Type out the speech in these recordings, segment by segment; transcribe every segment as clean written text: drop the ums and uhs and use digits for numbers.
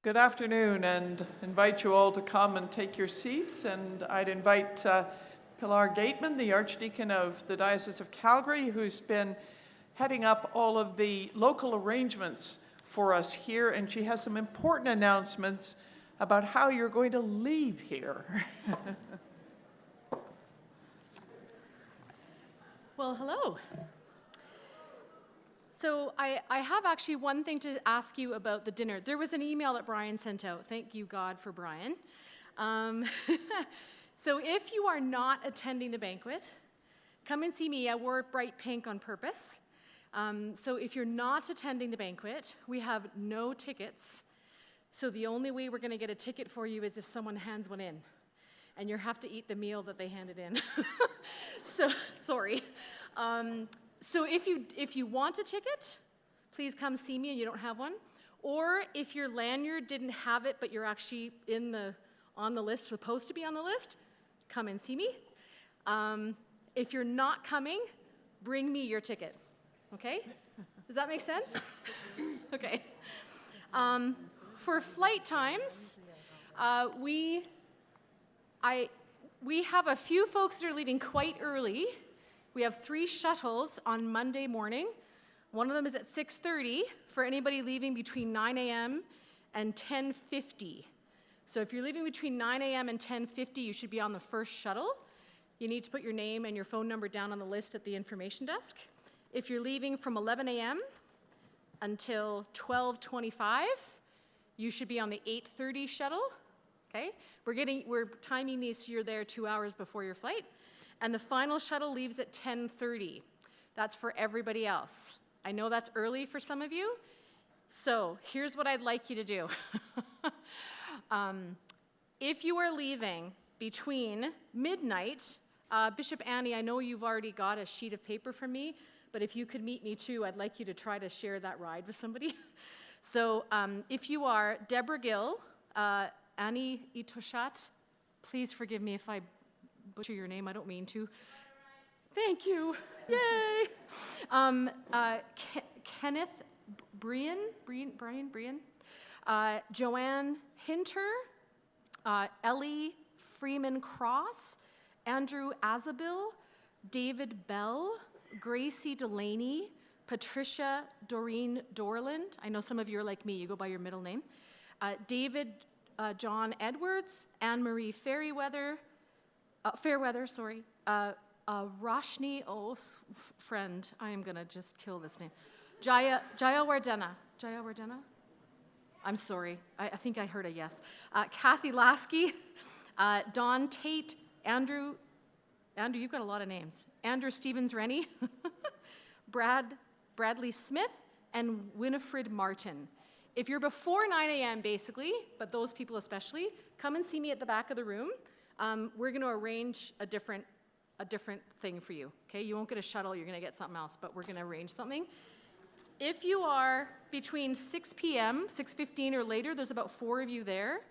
Good afternoon, and invite you all to come and take your seats. And I'd invite Pilar Gateman, the Archdeacon of the Diocese of Calgary, who's been heading up all of the local arrangements for us here, and she has some important announcements about how you're going to leave here. Well, hello. So I have actually one thing to ask you about the dinner. There was an email that Brian sent out. Thank you, God, for Brian. So if you are not attending the banquet, come and see me. I wore bright pink on purpose. So if you're not attending the banquet, we have no tickets. So the only way we're going to get a ticket for you is if someone hands one in. And you have to eat the meal that they handed in. So, sorry. So if you want a ticket, please come see me and you don't have one. Or if your lanyard didn't have it, but you're actually on the list, supposed to be on the list, come and see me. If you're not coming, bring me your ticket. Okay? Does that make sense? Okay. For flight times, we have a few folks that are leaving quite early. We have 3 shuttles on Monday morning. One of them is at 6:30 for anybody leaving between 9 a.m. and 10:50. So if you're leaving between 9 a.m. and 10:50, you should be on the first shuttle. You need to put your name and your phone number down on the list at the information desk. If you're leaving from 11 a.m. until 12:25, you should be on the 8:30 shuttle. Okay? We're timing these so you're there 2 hours before your flight. And the final shuttle leaves at 10:30. That's for everybody else. I know that's early for some of you. So here's what I'd like you to do. If you are leaving between midnight, Bishop Annie, I know you've already got a sheet of paper from me, but if you could meet me too, I'd like you to try to share that ride with somebody. So if you are Deborah Gill, Annie Itoshat, please forgive me if I butcher your name, I don't mean to. Thank you. Yay. Kenneth Brian, Joanne Hinter, Ellie Freeman Cross, Andrew Azabil, David Bell, Gracie Delaney, Patricia Doreen Dorland. I know some of you are like me, you go by your middle name. David John Edwards, Anne-Marie Fairweather, Roshni, friend, I am gonna just kill this name. Jaya Wardena. I'm sorry, I think I heard a yes. Kathy Lasky, Don Tate, Andrew, you've got a lot of names. Andrew Stevens-Rennie, Bradley Smith, and Winifred Martin. If you're before 9 a.m. basically, but those people especially, come and see me at the back of the room. We're going to arrange a different thing for you, okay? You won't get a shuttle, you're going to get something else, but we're going to arrange something. If you are between 6 p.m., 6:15 or later, there's about 4 of you there,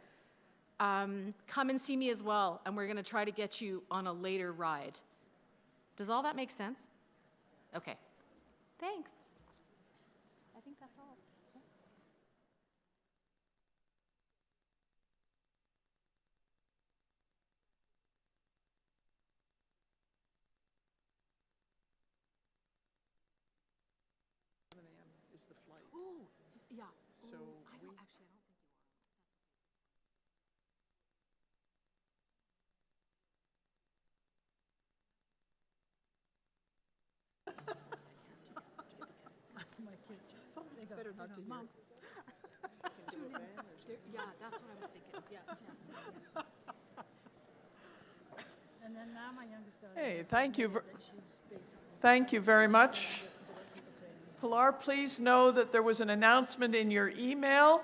come and see me as well, and we're going to try to get you on a later ride. Does all that make sense? Okay. Thanks. I think that's all. Is the flight. Oh, yeah. So I don't think you My kids. Something better not to Mom. Yeah, that's what I was thinking. Yes. And then now my youngest daughter. Hey, thank you very much. Pilar, please know that there was an announcement in your email.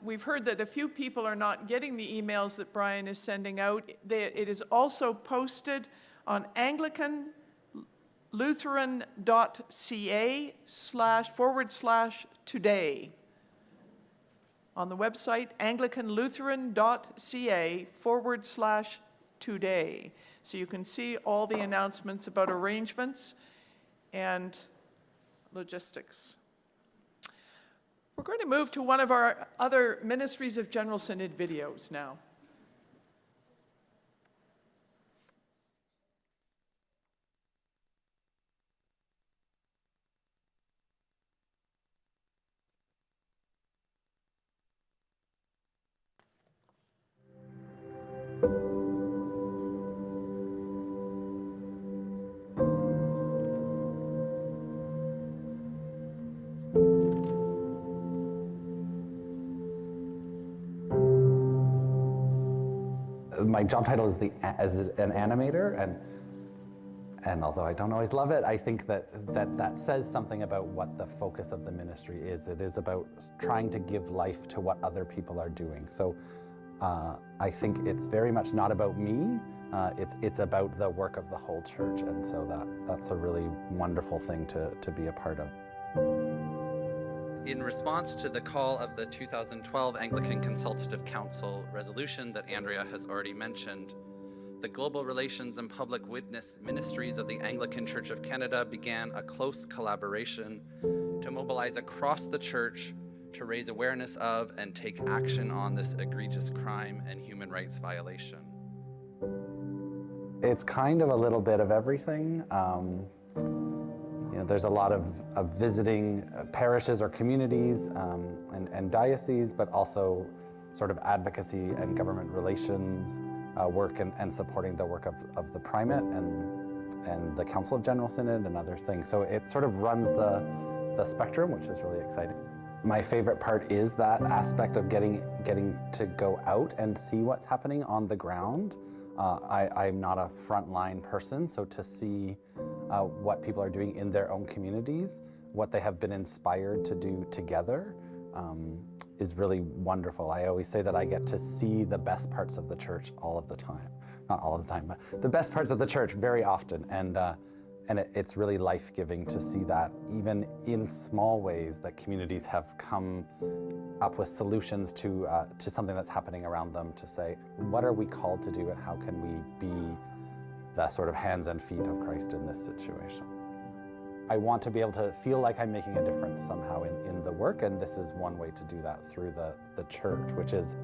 We've heard that a few people are not getting the emails that Brian is sending out. It is also posted on AnglicanLutheran.ca//today. On the website, AnglicanLutheran.ca/today. So you can see all the announcements about arrangements and logistics. We're going to move to one of our other Ministries of General Synod videos now. My job title is as an animator, and although I don't always love it, I think that says something about what the focus of the ministry is. It is about trying to give life to what other people are doing. So I think it's very much not about me. It's about the work of the whole church, and so that's a really wonderful thing to be a part of. In response to the call of the 2012 Anglican Consultative Council resolution that Andrea has already mentioned, the Global Relations and Public Witness Ministries of the Anglican Church of Canada began a close collaboration to mobilize across the church to raise awareness of and take action on this egregious crime and human rights violation. It's kind of a little bit of everything. There's a lot of visiting parishes or communities and dioceses, but also sort of advocacy and government relations work and supporting the work of the primate and the Council of General Synod and other things. So it sort of runs the spectrum, which is really exciting. My favorite part is that aspect of getting to go out and see what's happening on the ground. I'm not a frontline person, so to see what people are doing in their own communities, what they have been inspired to do together, is really wonderful. I always say that I get to see the best parts of the church all of the time. Not all of the time, but the best parts of the church very often. And it's really life-giving to see that even in small ways that communities have come up with solutions to something that's happening around them, to say, what are we called to do and how can we be the sort of hands and feet of Christ in this situation? I want to be able to feel like I'm making a difference somehow in the work, and this is one way to do that through the church, which is,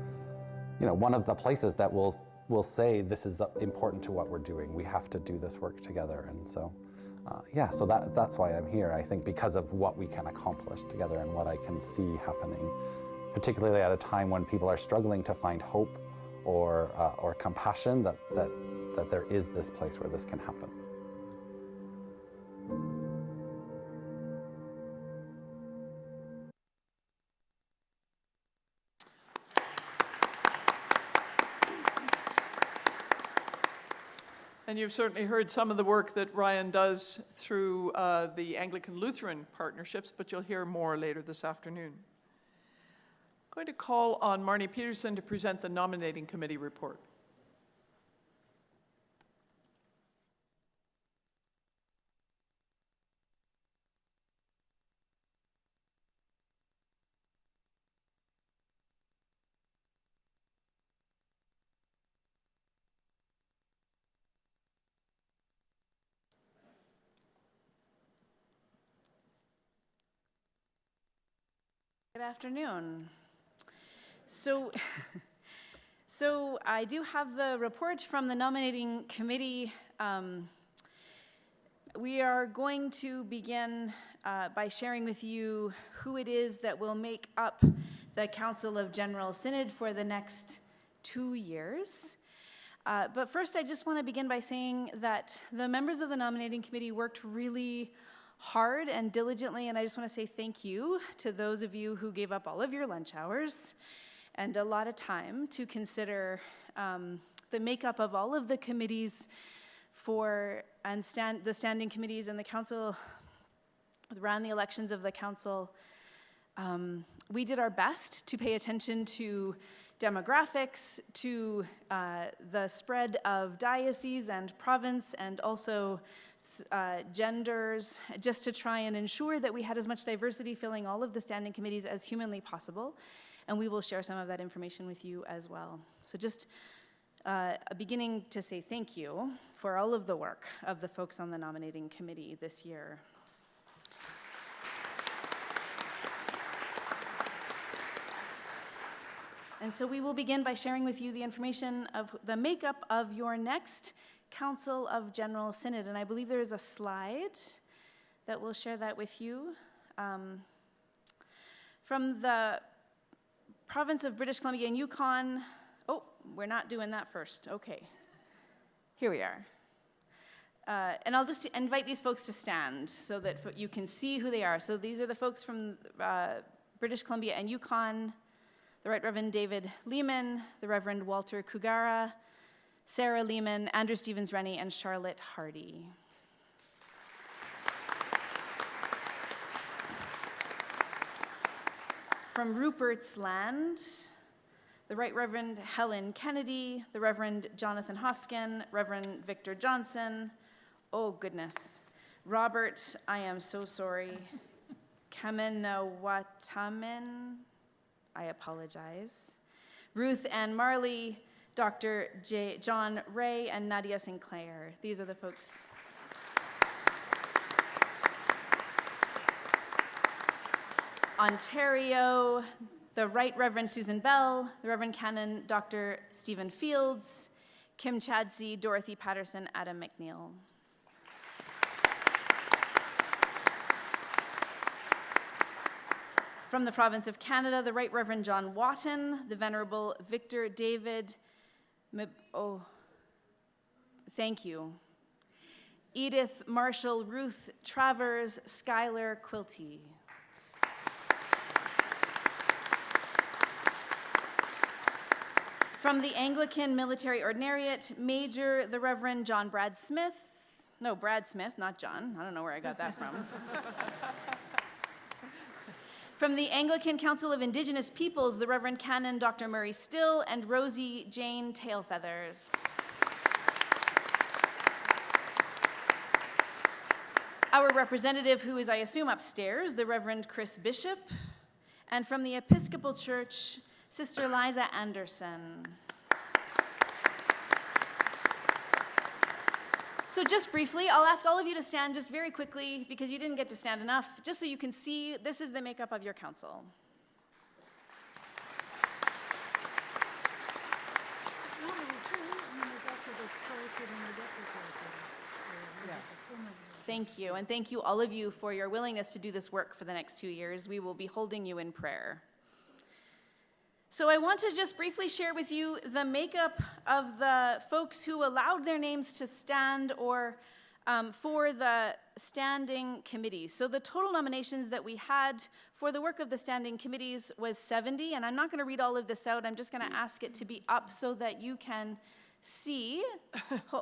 one of the places that will say this is important to what we're doing. We have to do this work together, and so so that's why I'm here. I think because of what we can accomplish together and what I can see happening, particularly at a time when people are struggling to find hope or compassion, that there is this place where this can happen. And you've certainly heard some of the work that Ryan does through the Anglican Lutheran partnerships, but you'll hear more later this afternoon. I'm going to call on Marnie Peterson to present the Nominating Committee report. Good afternoon. So I do have the report from the Nominating Committee. We are going to begin by sharing with you who it is that will make up the Council of General Synod for the next 2 years. But first, I just want to begin by saying that the members of the Nominating Committee worked really hard and diligently, and I just want to say thank you to those of you who gave up all of your lunch hours and a lot of time to consider the makeup of all of the committees the standing committees and the council ran the elections of the council. We did our best to pay attention to demographics, to the spread of diocese and province, and also genders, just to try and ensure that we had as much diversity filling all of the standing committees as humanly possible. And we will share some of that information with you as well. So just beginning to say thank you for all of the work of the folks on the Nominating Committee this year. And so we will begin by sharing with you the information of the makeup of your next Council of General Synod. And I believe there is a slide that will share that with you. From the province of British Columbia and Yukon, oh, we're not doing that first. Okay, here we are. And I'll just invite these folks to stand so that you can see who they are. So these are the folks from British Columbia and Yukon: the Right Reverend David Lehman, the Reverend Walter Kugara, Sarah Lehman, Andrew Stevens-Rennie, and Charlotte Hardy. From Rupert's Land, the Right Reverend Helen Kennedy, the Reverend Jonathan Hoskin, Reverend Victor Johnson, oh goodness, Robert, I am so sorry, Kamenawatamen, I apologize, Ruth Ann Marley, Dr. John Ray, and Nadia Sinclair. These are the folks. Ontario, the Right Reverend Susan Bell, the Reverend Canon Dr. Stephen Fields, Kim Chadsey, Dorothy Patterson, Adam McNeil. From the province of Canada, the Right Reverend John Watton, the Venerable Victor David, thank you, Edith Marshall, Ruth Travers, Skylar Quilty. From the Anglican Military Ordinariate, Major the Reverend John Brad Smith, no, Brad Smith, not John, I don't know where I got that from. From the Anglican Council of Indigenous Peoples, the Reverend Canon Dr. Murray Still and Rosie Jane Tailfeathers. Our representative, who is, I assume, upstairs, the Reverend Chris Bishop. And from the Episcopal Church, Sister Liza Anderson. So just briefly, I'll ask all of you to stand just very quickly because you didn't get to stand enough, just so you can see this is the makeup of your council. Thank you, and thank you all of you for your willingness to do this work for the next 2 years. We will be holding you in prayer. So I want to just briefly share with you the makeup of the folks who allowed their names to stand or for the standing committees. So the total nominations that we had for the work of the standing committees was 70, and I'm not going to read all of this out. I'm just going to ask it to be up so that you can see.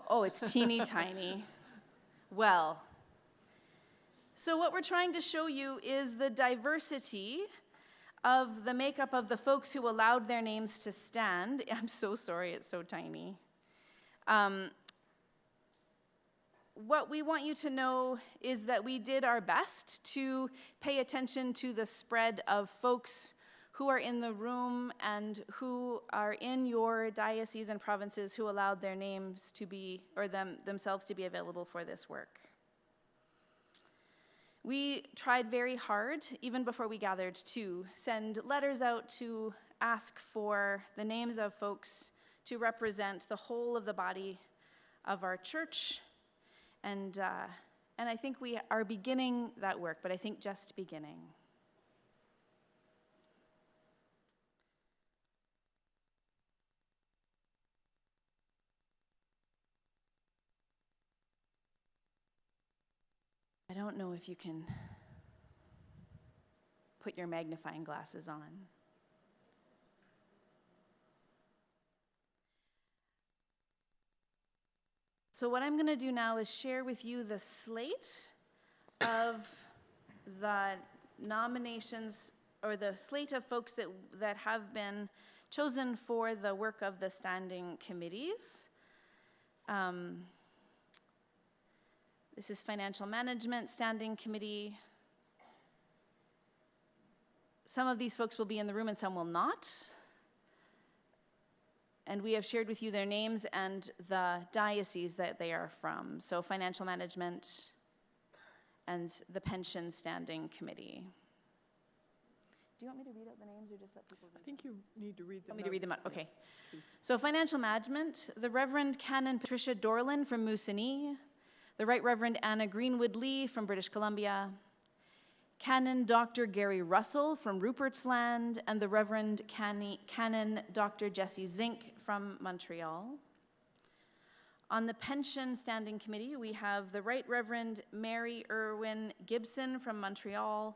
Oh, it's teeny tiny. Well, so what we're trying to show you is the diversity of the makeup of the folks who allowed their names to stand. I'm so sorry, it's so tiny. What we want you to know is that we did our best to pay attention to the spread of folks who are in the room and who are in your dioceses and provinces who allowed their names to be, or themselves to be available for this work. We tried very hard, even before we gathered, to send letters out to ask for the names of folks to represent the whole of the body of our church. And I think we are beginning that work, but I think just beginning. I don't know if you can put your magnifying glasses on. So what I'm going to do now is share with you the slate of the nominations, or the slate of folks that have been chosen for the work of the standing committees. This is Financial Management Standing Committee. Some of these folks will be in the room and some will not. And we have shared with you their names and the dioceses that they are from. So Financial Management and the Pension Standing Committee. Do you want me to read out the names or just let people read? I think you need to read them. Want me to read them out? Okay. please. So financial management, the Reverend Canon Patricia Dorlin from Moosonee, the Right Reverend Anna Greenwood Lee from British Columbia, Canon Dr. Gary Russell from Rupert's Land, and the Reverend Canon Dr. Jesse Zink from Montreal. On the Pension Standing Committee, we have the Right Reverend Mary Irwin Gibson from Montreal,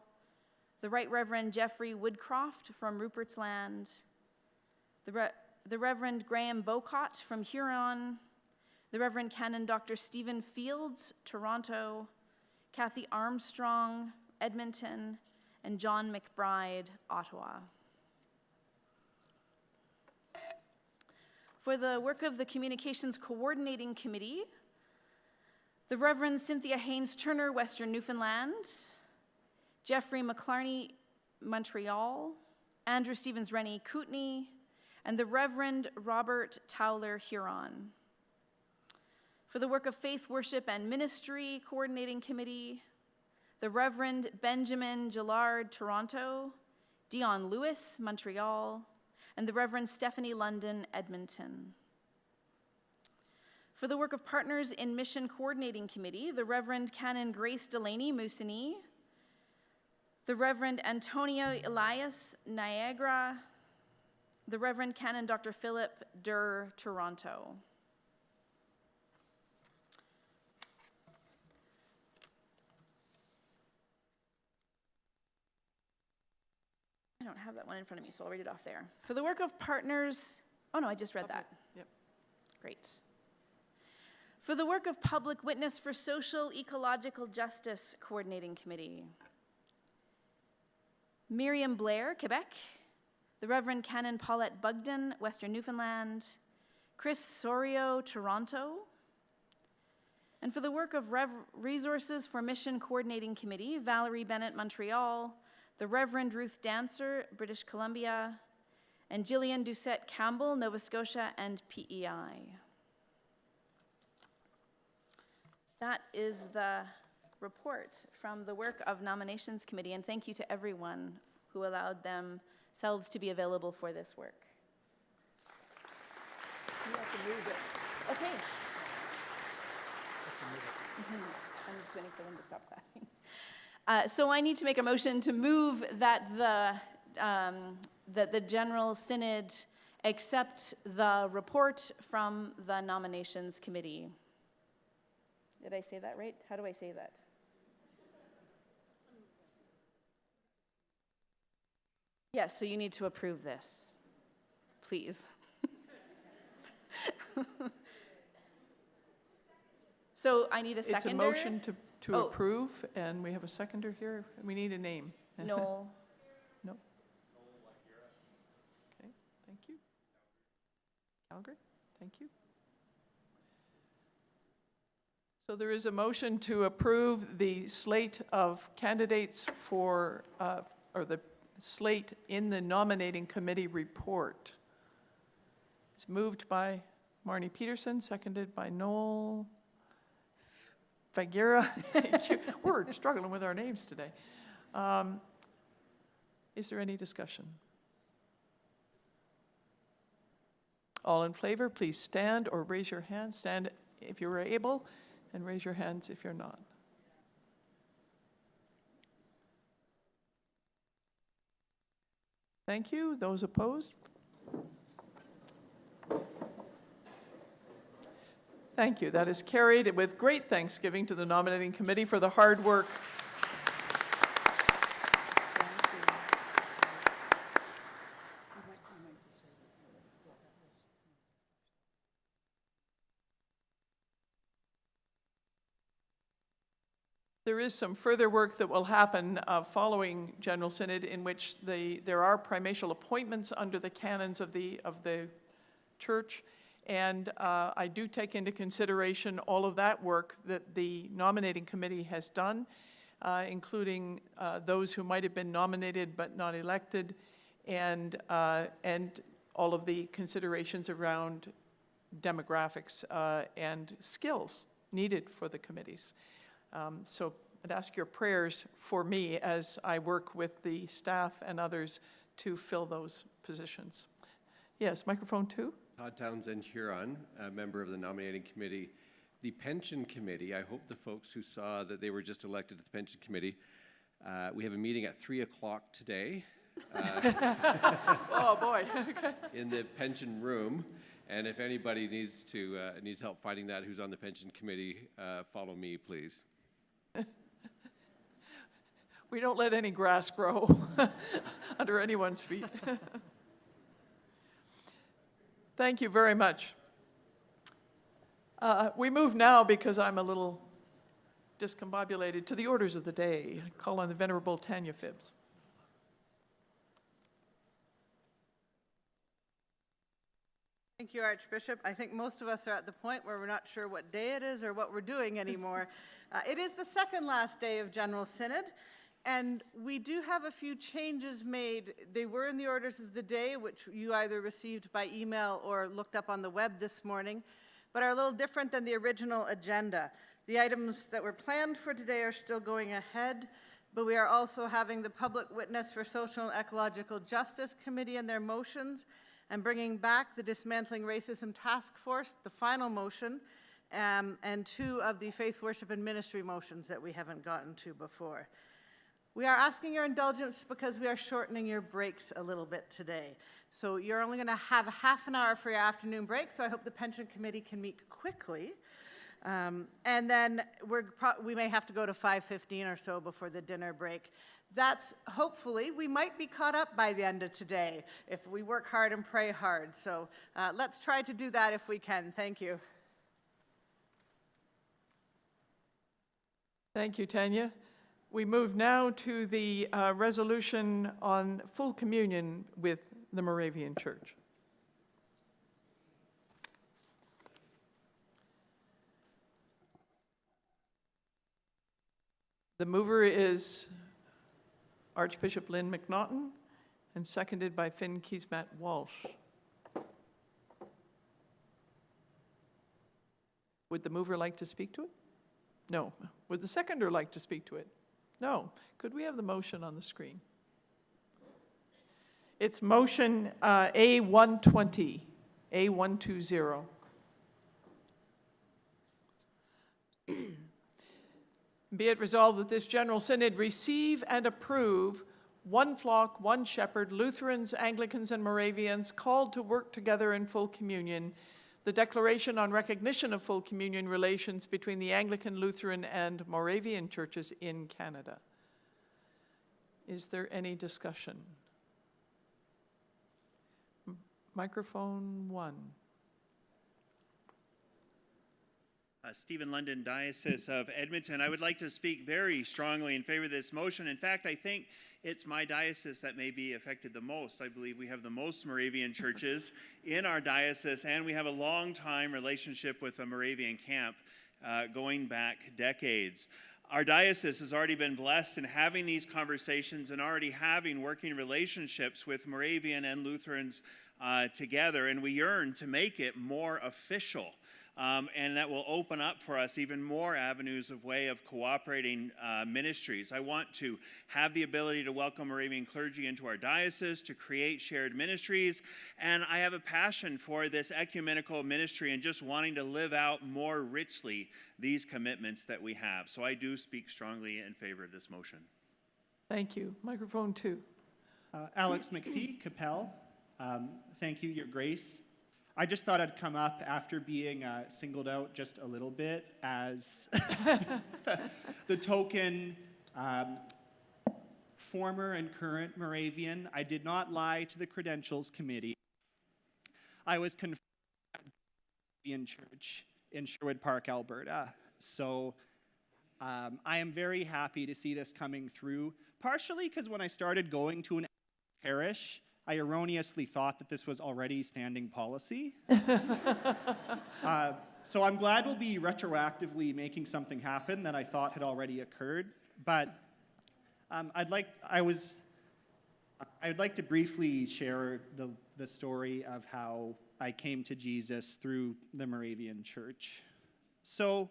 the Right Reverend Jeffrey Woodcroft from Rupert's Land, the Reverend Graham Bocott from Huron, the Reverend Canon Dr. Stephen Fields, Toronto, Kathy Armstrong, Edmonton, and John McBride, Ottawa. For the work of the Communications Coordinating Committee, the Reverend Cynthia Haynes Turner, Western Newfoundland, Jeffrey McClarney, Montreal, Andrew Stevens Rennie, Kootenay, and the Reverend Robert Towler, Huron. For the work of Faith, Worship, and Ministry Coordinating Committee, the Reverend Benjamin Gillard, Toronto, Dion Lewis, Montreal, and the Reverend Stephanie London, Edmonton. For the work of Partners in Mission Coordinating Committee, the Reverend Canon Grace Delaney, Moosonee, the Reverend Antonio Elias, Niagara, the Reverend Canon Dr. Philip Durr, Toronto. I don't have that one in front of me, so I'll read it off there. For the work of Partners, oh no, I just read that. Yep. Great. For the work of Public Witness for Social Ecological Justice Coordinating Committee, Miriam Blair, Quebec, the Reverend Canon Paulette Bugden, Western Newfoundland, Chris Sorio, Toronto. And for the work of Resources for Mission Coordinating Committee, Valerie Bennett, Montreal, the Reverend Ruth Dancer, British Columbia, and Gillian Doucette Campbell, Nova Scotia, and PEI. That is the report from the work of Nominations Committee, and thank you to everyone who allowed themselves to be available for this work. You have to move it. Okay. I'm just waiting for them to stop clapping. So I need to make a motion to move that the General Synod accept the report from the Nominations Committee. Did I say that right? How do I say that? Yes, so you need to approve this, please. So I need a seconder. It's a motion to Oh. approve, and we have a seconder here. We need a name. Noel. No. Okay, thank you. Calgary, thank you. So there is a motion to approve the slate of candidates for, or the slate in the nominating committee report. It's moved by Marnie Peterson, seconded by Noel Figuera. Thank you. We're struggling with our names today. Is there any discussion? All in favor, please stand or raise your hand. Stand if you're able, and raise your hands if you're not. Thank you. Those opposed? Thank you. That is carried with great thanksgiving to the nominating committee for the hard work. There is some further work that will happen following General Synod, in which there are primatial appointments under the canons of the church. And I do take into consideration all of that work that the nominating committee has done, including those who might have been nominated but not elected, and all of the considerations around demographics and skills needed for the committees. So I'd ask your prayers for me as I work with the staff and others to fill those positions. Yes, microphone 2. Todd Townsend, Huron, a member of the Nominating Committee. The Pension Committee, I hope the folks who saw that they were just elected to the Pension Committee, we have a meeting at 3 o'clock today. Oh, boy. Okay. In the pension room. And if anybody needs help finding that, who's on the Pension Committee, follow me, please. We don't let any grass grow under anyone's feet. Thank you very much. We move now, because I'm a little discombobulated, to the orders of the day. I call on the Venerable Tanya Phibbs. Thank you, Archbishop. I think most of us are at the point where we're not sure what day it is or what we're doing anymore. It is the second last day of General Synod, and we do have a few changes made. They were in the orders of the day, which you either received by email or looked up on the web this morning, but are a little different than the original agenda. The items that were planned for today are still going ahead, but we are also having the Public Witness for Social and Ecological Justice Committee and their motions, and bringing back the Dismantling Racism Task Force, the final motion, and 2 of the Faith, Worship, and Ministry motions that we haven't gotten to before. We are asking your indulgence because we are shortening your breaks a little bit today. So you're only going to have half an hour for your afternoon break, so I hope the Pension Committee can meet quickly. And then we may have to go to 5:15 or so before the dinner break. That's hopefully, we might be caught up by the end of today if we work hard and pray hard. So let's try to do that if we can. Thank you. Thank you, Tanya. We move now to the resolution on full communion with the Moravian Church. The mover is Archbishop Lynn McNaughton, and seconded by Finn Keesmaat Walsh. Would the mover like to speak to it? No. Would the seconder like to speak to it? No. Could we have the motion on the screen? It's motion A120, A120. Be it resolved that this General Synod receive and approve one flock, one shepherd, Lutherans, Anglicans, and Moravians called to work together in full communion, the declaration on recognition of full communion relations between the Anglican, Lutheran, and Moravian churches in Canada. Is there any discussion? Microphone 1. Stephen London, Diocese of Edmonton. I would like to speak very strongly in favor of this motion. In fact, I think it's my diocese that may be affected the most. I believe we have the most Moravian churches in our diocese, and we have a long-time relationship with the Moravian camp going back decades. Our diocese has already been blessed in having these conversations and already having working relationships with Moravian and Lutherans together, and we yearn to make it more official. And that will open up for us even more avenues of way of cooperating ministries. I want to have the ability to welcome Moravian clergy into our diocese, to create shared ministries, and I have a passion for this ecumenical ministry and just wanting to live out more richly these commitments that we have. So I do speak strongly in favor of this motion. Thank you. Microphone 2. Alex McPhee, Capel. Thank you, Your Grace. I just thought I'd come up after being singled out just a little bit as the token former and current Moravian. I did not lie to the Credentials Committee. I was confirmed at the Moravian Church in Sherwood Park, Alberta. So I am very happy to see this coming through, partially because when I started going to an parish, I erroneously thought that this was already standing policy. So I'm glad we'll be retroactively making something happen that I thought had already occurred. But I'd like to briefly share the story of how I came to Jesus through the Moravian Church. So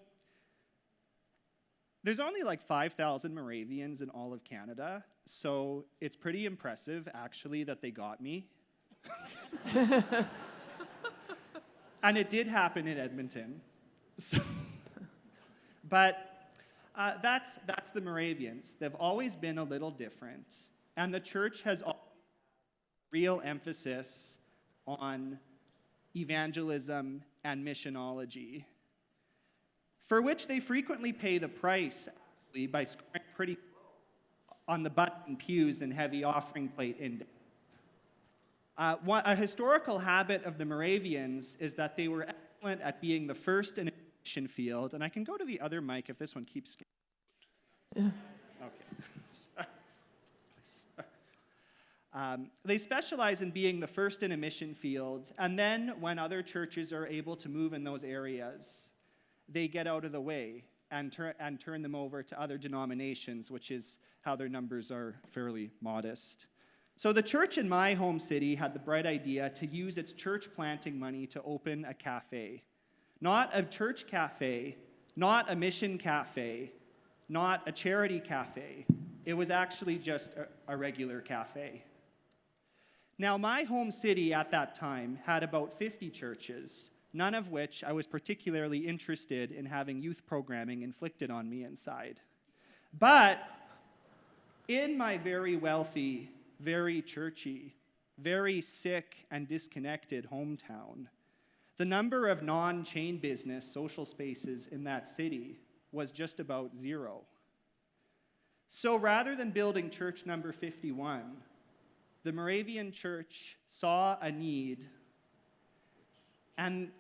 There's only like 5,000 Moravians in all of Canada, so it's pretty impressive, actually, that they got me. And it did happen in Edmonton. So, but that's the Moravians. They've always been a little different, and the church has real emphasis on evangelism and missionology, for which they frequently pay the price actually, by scoring pretty on the button pews and heavy offering plate index. A historical habit of the Moravians is that they were excellent at being the first in a mission field, and I can go to the other mic if this one keeps. Yeah. Okay. Sorry. They specialize in being the first in a mission field, and then when other churches are able to move in those areas, they get out of the way and turn them over to other denominations, which is how their numbers are fairly modest. So the church in my home city had the bright idea to use its church planting money to open a cafe. Not a church cafe, not a mission cafe, not a charity cafe. It was actually just a regular cafe. Now, my home city at that time had about 50 churches, none of which I was particularly interested in having youth programming inflicted on me inside. But in my very wealthy, very churchy, very sick and disconnected hometown, the number of non-chain business social spaces in that city was just about 0. So rather than building church number 51, the Moravian Church saw a need, and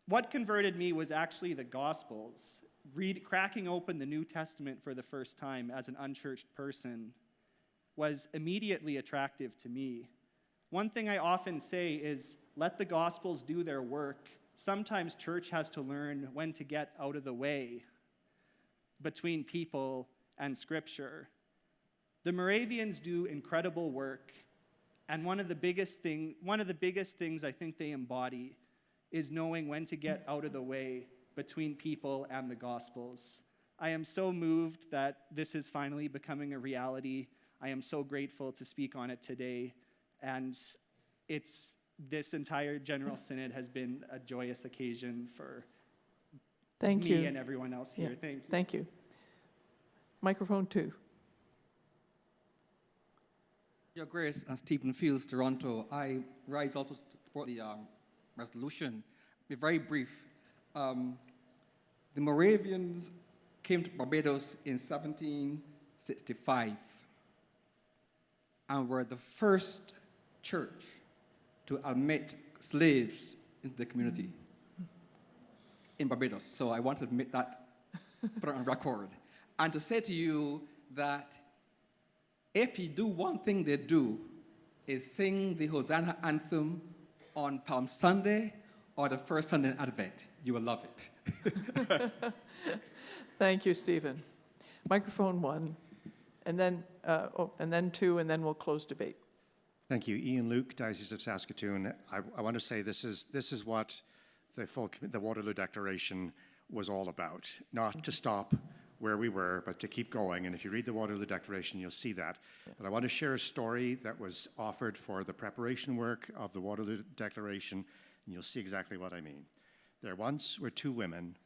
what converted me was actually the Gospels. Cracking open the New Testament for the first time as an unchurched person was immediately attractive to me. One thing I often say is, let the Gospels do their work. Sometimes church has to learn when to get out of the way between people and Scripture. The Moravians do incredible work, and one of the biggest things I think they embody is knowing when to get out of the way between people and the Gospels. I am so moved that this is finally becoming a reality. I am so grateful to speak on it today, and this entire General Synod has been a joyous occasion for me and everyone else here. Yeah. Thank you. Thank you. Microphone 2. Your Grace, Stephen Fields, Toronto. I rise also to support the resolution. Be very brief. The Moravians came to Barbados in 1765 and were the first church to admit slaves into the community in Barbados. So I want to admit that, put it on record. And to say to you that if you do one thing they do is sing the Hosanna anthem on Palm Sunday or the first Sunday in Advent, you will love it. Thank you, Stephen. Microphone 1, and then 2, and then we'll close debate. Thank you. Ian Luke, Diocese of Saskatoon. I want to say this is what the Waterloo Declaration was all about, not to stop where we were, but to keep going. And if you read the Waterloo Declaration, you'll see that. Yeah. But I want to share a story that was offered for the preparation work of the Waterloo Declaration, and you'll see exactly what I mean. There once were 2 women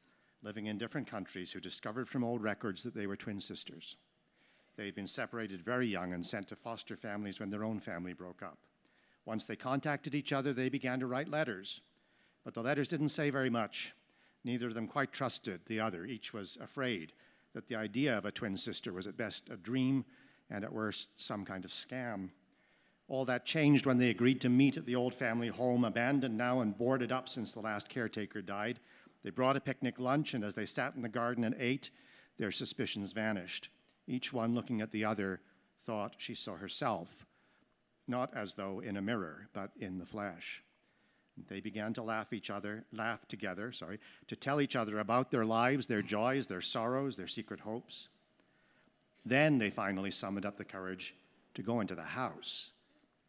living in different countries who discovered from old records that they were twin sisters. They had been separated very young and sent to foster families when their own family broke up. Once they contacted each other, they began to write letters. But the letters didn't say very much. Neither of them quite trusted the other. Each was afraid that the idea of a twin sister was at best a dream and at worst some kind of scam. All that changed when they agreed to meet at the old family home, abandoned now and boarded up since the last caretaker died. They brought a picnic lunch, and as they sat in the garden and ate, their suspicions vanished. Each one, looking at the other, thought she saw herself, not as though in a mirror, but in the flesh. They began to laugh together, to tell each other about their lives, their joys, their sorrows, their secret hopes. Then they finally summoned up the courage to go into the house.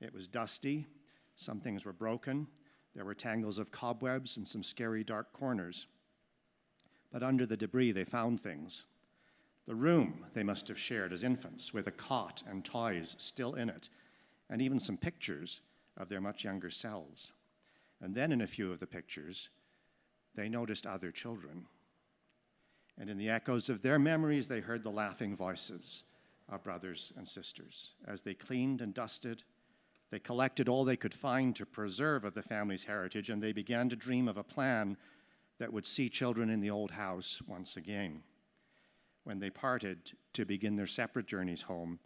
It was dusty, some things were broken, There were tangles of cobwebs and some scary dark corners. But under the debris, they found things. The room they must have shared as infants, with a cot and toys still in it, and even some pictures of their much younger selves. And then in a few of the pictures, they noticed other children. And in the echoes of their memories, they heard the laughing voices of brothers and sisters. As they cleaned and dusted, they collected all they could find to preserve of the family's heritage, and they began to dream of a plan that would see children in the old house once again. When they parted to begin their separate journeys home,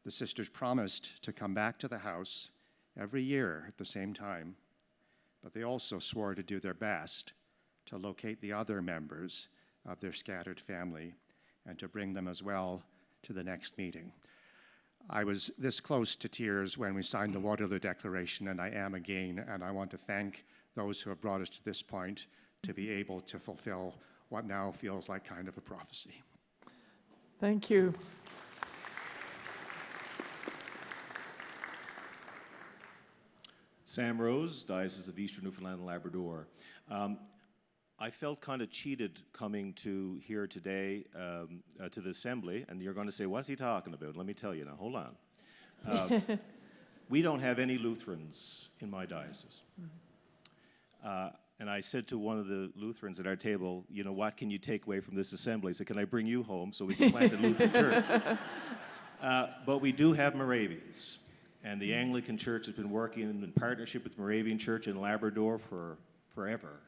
the sisters promised to come back to the house every year at the same time, but they also swore to do their best to locate the other members of their scattered family and to bring them as well to the next meeting. I was this close to tears when we signed the Waterloo Declaration, and I am again, and I want to thank those who have brought us to this point to be able to fulfill what now feels like kind of a prophecy. Thank you. Sam Rose, Diocese of Eastern Newfoundland and Labrador. I felt kind of cheated coming to here today to the Assembly, and you're going to say, what's he talking about? Let me tell you now, hold on. We don't have any Lutherans in my diocese. And I said to one of the Lutherans at our table, you know, what can you take away from this assembly? I said, can I bring you home so we can plant a Lutheran church? But we do have Moravians. And the Anglican Church has been working in partnership with Moravian Church in Labrador for forever.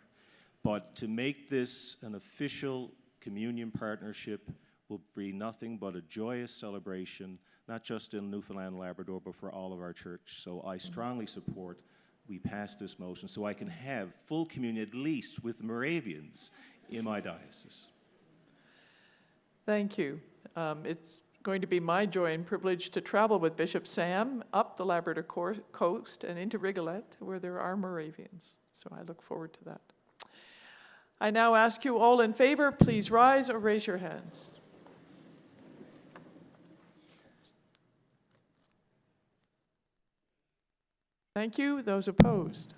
But to make this an official communion partnership will be nothing but a joyous celebration, not just in Newfoundland and Labrador, but for all of our church. So I strongly support we pass this motion so I can have full communion, at least with the Moravians, in my diocese. Thank you. It's going to be my joy and privilege to travel with Bishop Sam up the Labrador coast and into Rigolet, where there are Moravians. So I look forward to that. I now ask you all in favor, please rise or raise your hands. Thank you. Those opposed?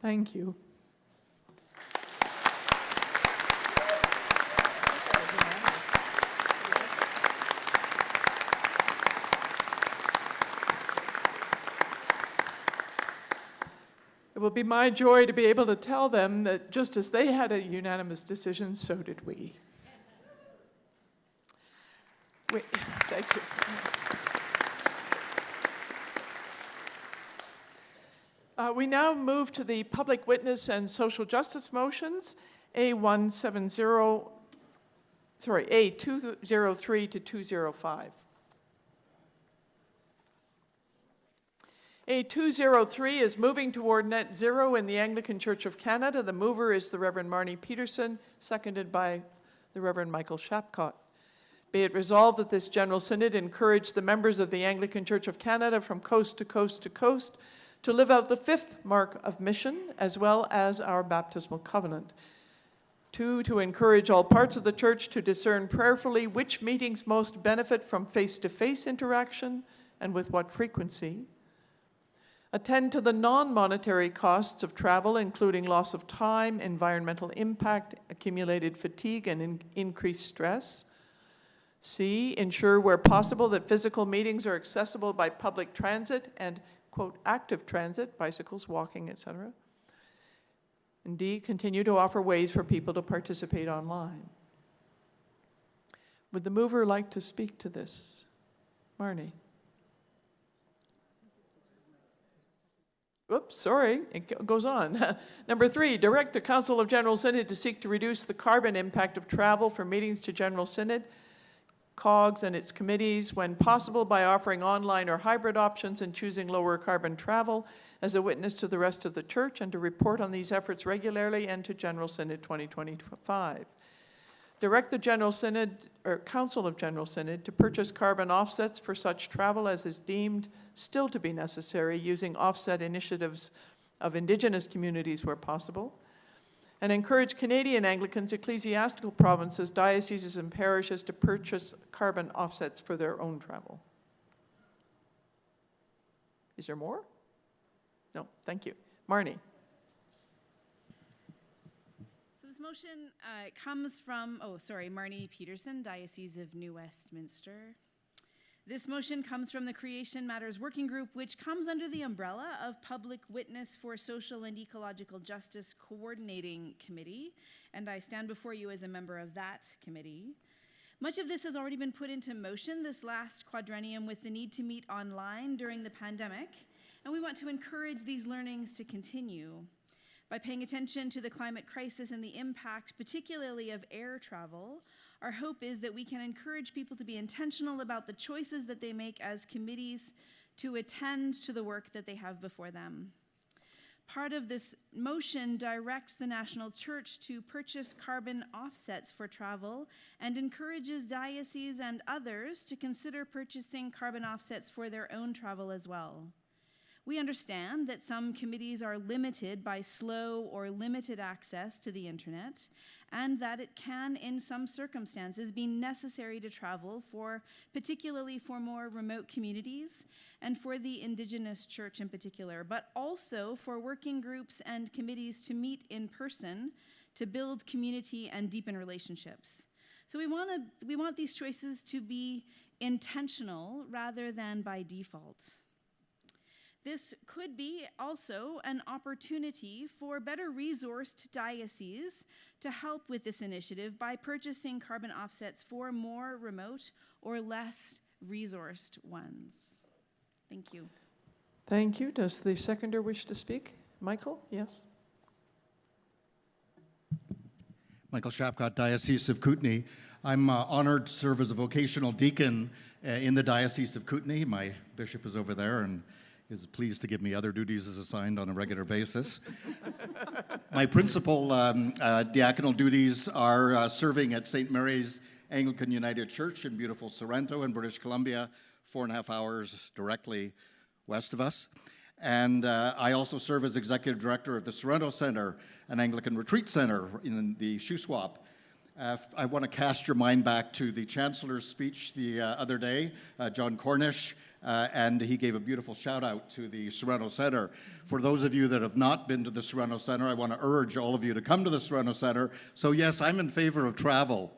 Thank you. It will be my joy to be able to tell them that just as they had a unanimous decision, so did we. Thank you. We now move to the public witness and social justice motions, A203 to 205. A203 is moving toward net zero in the Anglican Church of Canada. The mover is the Reverend Marnie Peterson, seconded by the Reverend Michael Shapcott. Be it resolved that this General Synod encourage the members of the Anglican Church of Canada from coast to coast to coast to live out the fifth mark of mission, as well as our baptismal covenant. 2, to encourage all parts of the church to discern prayerfully which meetings most benefit from face-to-face interaction and with what frequency. Attend to the non-monetary costs of travel, including loss of time, environmental impact, accumulated fatigue, and increased stress. C, ensure where possible that physical meetings are accessible by public transit and, quote, active transit, bicycles, walking, etc. And D, continue to offer ways for people to participate online. Would the mover like to speak to this? Marnie. Oops, sorry, it goes on. Number 3, direct the Council of General Synod to seek to reduce the carbon impact of travel for meetings to General Synod, COGS and its committees when possible by offering online or hybrid options and choosing lower carbon travel as a witness to the rest of the church, and to report on these efforts regularly and to General Synod 2025. Direct the General Synod, or Council of General Synod, to purchase carbon offsets for such travel as is deemed still to be necessary, using offset initiatives of Indigenous communities where possible, and encourage Canadian Anglicans, ecclesiastical provinces, dioceses, and parishes to purchase carbon offsets for their own travel. Is there more? No, thank you. Marnie. So this motion comes from, Marnie Peterson, Diocese of New Westminster. This motion comes from the Creation Matters Working Group, which comes under the umbrella of Public Witness for Social and Ecological Justice Coordinating Committee, and I stand before you as a member of that committee. Much of this has already been put into motion this last quadrennium with the need to meet online during the pandemic, and we want to encourage these learnings to continue. By paying attention to the climate crisis and the impact, particularly of air travel, our hope is that we can encourage people to be intentional about the choices that they make as committees to attend to the work that they have before them. Part of this motion directs the National Church to purchase carbon offsets for travel and encourages dioceses and others to consider purchasing carbon offsets for their own travel as well. We understand that some committees are limited by slow or limited access to the internet, and that it can, in some circumstances, be necessary to travel particularly for more remote communities and for the Indigenous Church in particular, but also for working groups and committees to meet in person to build community and deepen relationships. So we want these choices to be intentional rather than by default. This could be also an opportunity for better resourced dioceses to help with this initiative by purchasing carbon offsets for more remote or less resourced ones. Thank you. Thank you. Does the seconder wish to speak? Michael, yes? Michael Shapcott, Diocese of Kootenay. I'm honored to serve as a vocational deacon in the Diocese of Kootenay. My bishop is over there and is pleased to give me other duties as assigned on a regular basis. My principal diaconal duties are serving at St. Mary's Anglican United Church in beautiful Sorrento in British Columbia, 4.5 hours directly west of us. And I also serve as executive director of the Sorrento Center, an Anglican retreat center in the Shuswap. I want to cast your mind back to the Chancellor's speech the other day, John Cornish, and he gave a beautiful shout out to the Sorrento Center. For those of you that have not been to the Sorrento Center, I want to urge all of you to come to the Sorrento Center. So yes, I'm in favor of travel.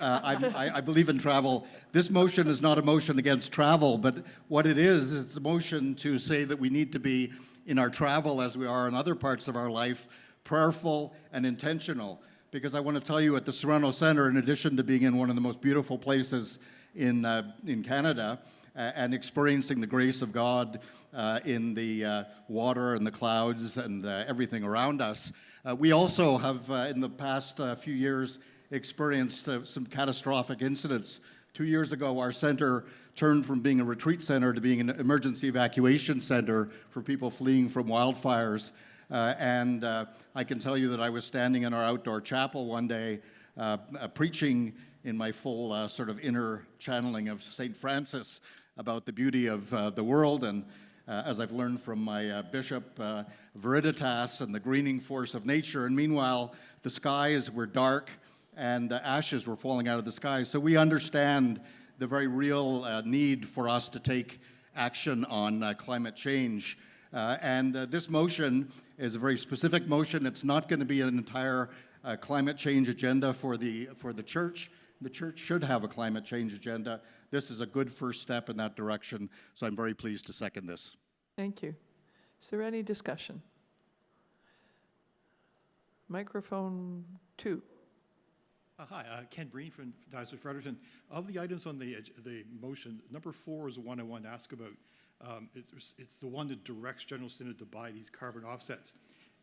I believe in travel. This motion is not a motion against travel, but what it is a motion to say that we need to be, in our travel as we are in other parts of our life, prayerful and intentional. Because I want to tell you, at the Sorrento Center, in addition to being in one of the most beautiful places in Canada, and experiencing the grace of God in the water and the clouds and everything around us, we also have, in the past few years, experienced some catastrophic incidents. 2 years ago, our center turned from being a retreat center to being an emergency evacuation center for people fleeing from wildfires. And I can tell you that I was standing in our outdoor chapel one day preaching in my full sort of inner channeling of St. Francis about the beauty of the world, and as I've learned from my bishop, Veriditas and the greening force of nature. And meanwhile, the skies were dark and ashes were falling out of the sky. So we understand the very real need for us to take action on climate change. And this motion is a very specific motion. It's not going to be an entire climate change agenda for the church. The church should have a climate change agenda. This is a good first step in that direction, so I'm very pleased to second this. Thank you. Is there any discussion? Microphone 2. Hi, Ken Breen from Diocese of Fredericton. Of the items on the motion, number 4 is the one I wanted to ask about. It's the one that directs General Synod to buy these carbon offsets.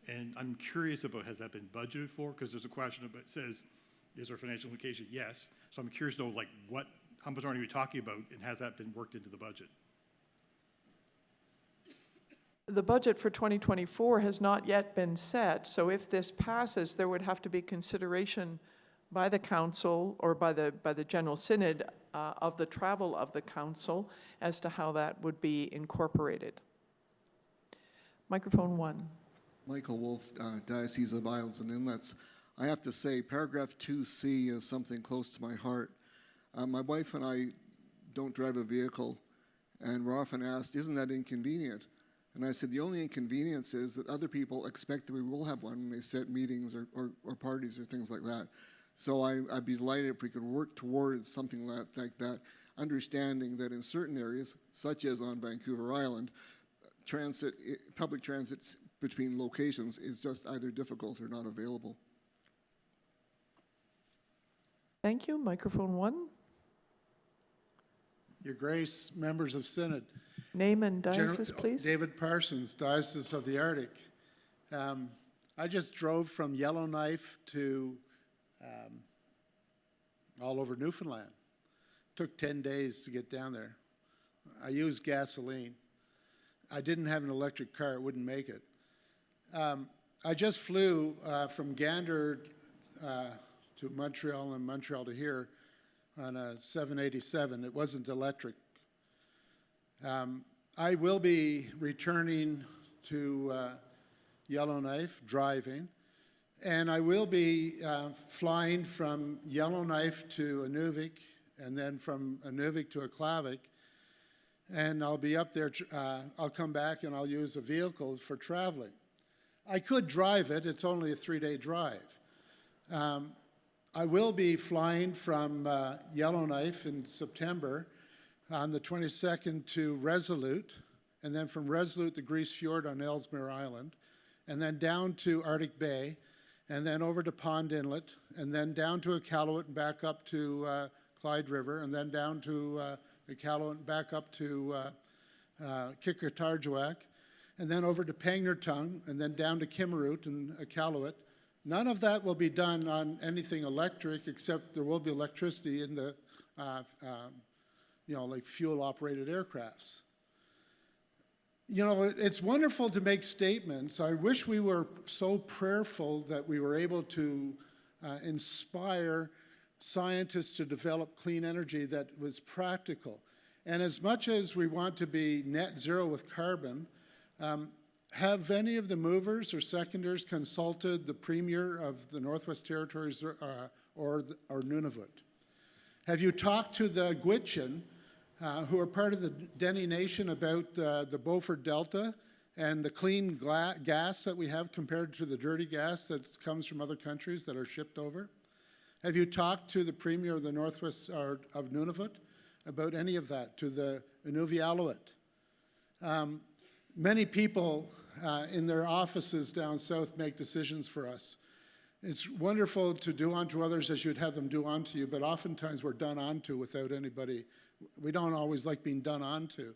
And I'm curious about, has that been budgeted for? Because there's a question about, it says, is there financial implication? Yes. So I'm curious to know, like, how much are we talking about, and has that been worked into the budget? The budget for 2024 has not yet been set, so if this passes, there would have to be consideration by the council or by the General Synod of the travel of the council as to how that would be incorporated. Microphone 1. Michael Wolf, Diocese of Islands and Inlets. I have to say, paragraph 2C is something close to my heart. My wife and I don't drive a vehicle, And we're often asked, isn't that inconvenient? And I said, the only inconvenience is that other people expect that we will have one when they set meetings or parties or things like that. So I'd be delighted if we could work towards something like that, understanding that in certain areas, such as on Vancouver Island, public transit between locations is just either difficult or not available. Thank you. Microphone 1. Your Grace, members of Synod. Name and diocese, please. David Parsons, Diocese of the Arctic. I just drove from Yellowknife to all over Newfoundland. Took 10 days to get down there. I used gasoline. I didn't have an electric car, it wouldn't make it. I just flew from Gander to Montreal and Montreal to here on a 787. It wasn't electric. I will be returning to Yellowknife, driving, and I will be flying from Yellowknife to Inuvik, and then from Inuvik to Aklavik, and I'll be up there, I'll come back and I'll use a vehicle for traveling. I could drive it, it's only a 3-day drive. I will be flying from Yellowknife in September on the 22nd to Resolute, and then from Resolute to Grise Fjord on Ellesmere Island, and then down to Arctic Bay, and then over to Pond Inlet, and then down to Iqaluit and back up to Clyde River, and then down to Iqaluit and back up to Qikiqtarjuaq, and then over to Pangnirtung, and then down to Kimmeroot and Iqaluit. None of that will be done on anything electric, except there will be electricity in the, like fuel-operated aircrafts. You know, it's wonderful to make statements. I wish we were so prayerful that we were able to inspire scientists to develop clean energy that was practical. And as much as we want to be net zero with carbon, have any of the movers or seconders consulted the Premier of the Northwest Territories or Nunavut? Have you talked to the Gwich'in, who are part of the Dene Nation, about the Beaufort Delta and the clean gas that we have compared to the dirty gas that comes from other countries that are shipped over? Have you talked to the Premier of the Northwest of Nunavut about any of that, to the Inuvialuit? Many people in their offices down south make decisions for us. It's wonderful to do unto others as you'd have them do unto you, but oftentimes we're done onto without anybody. We don't always like being done onto.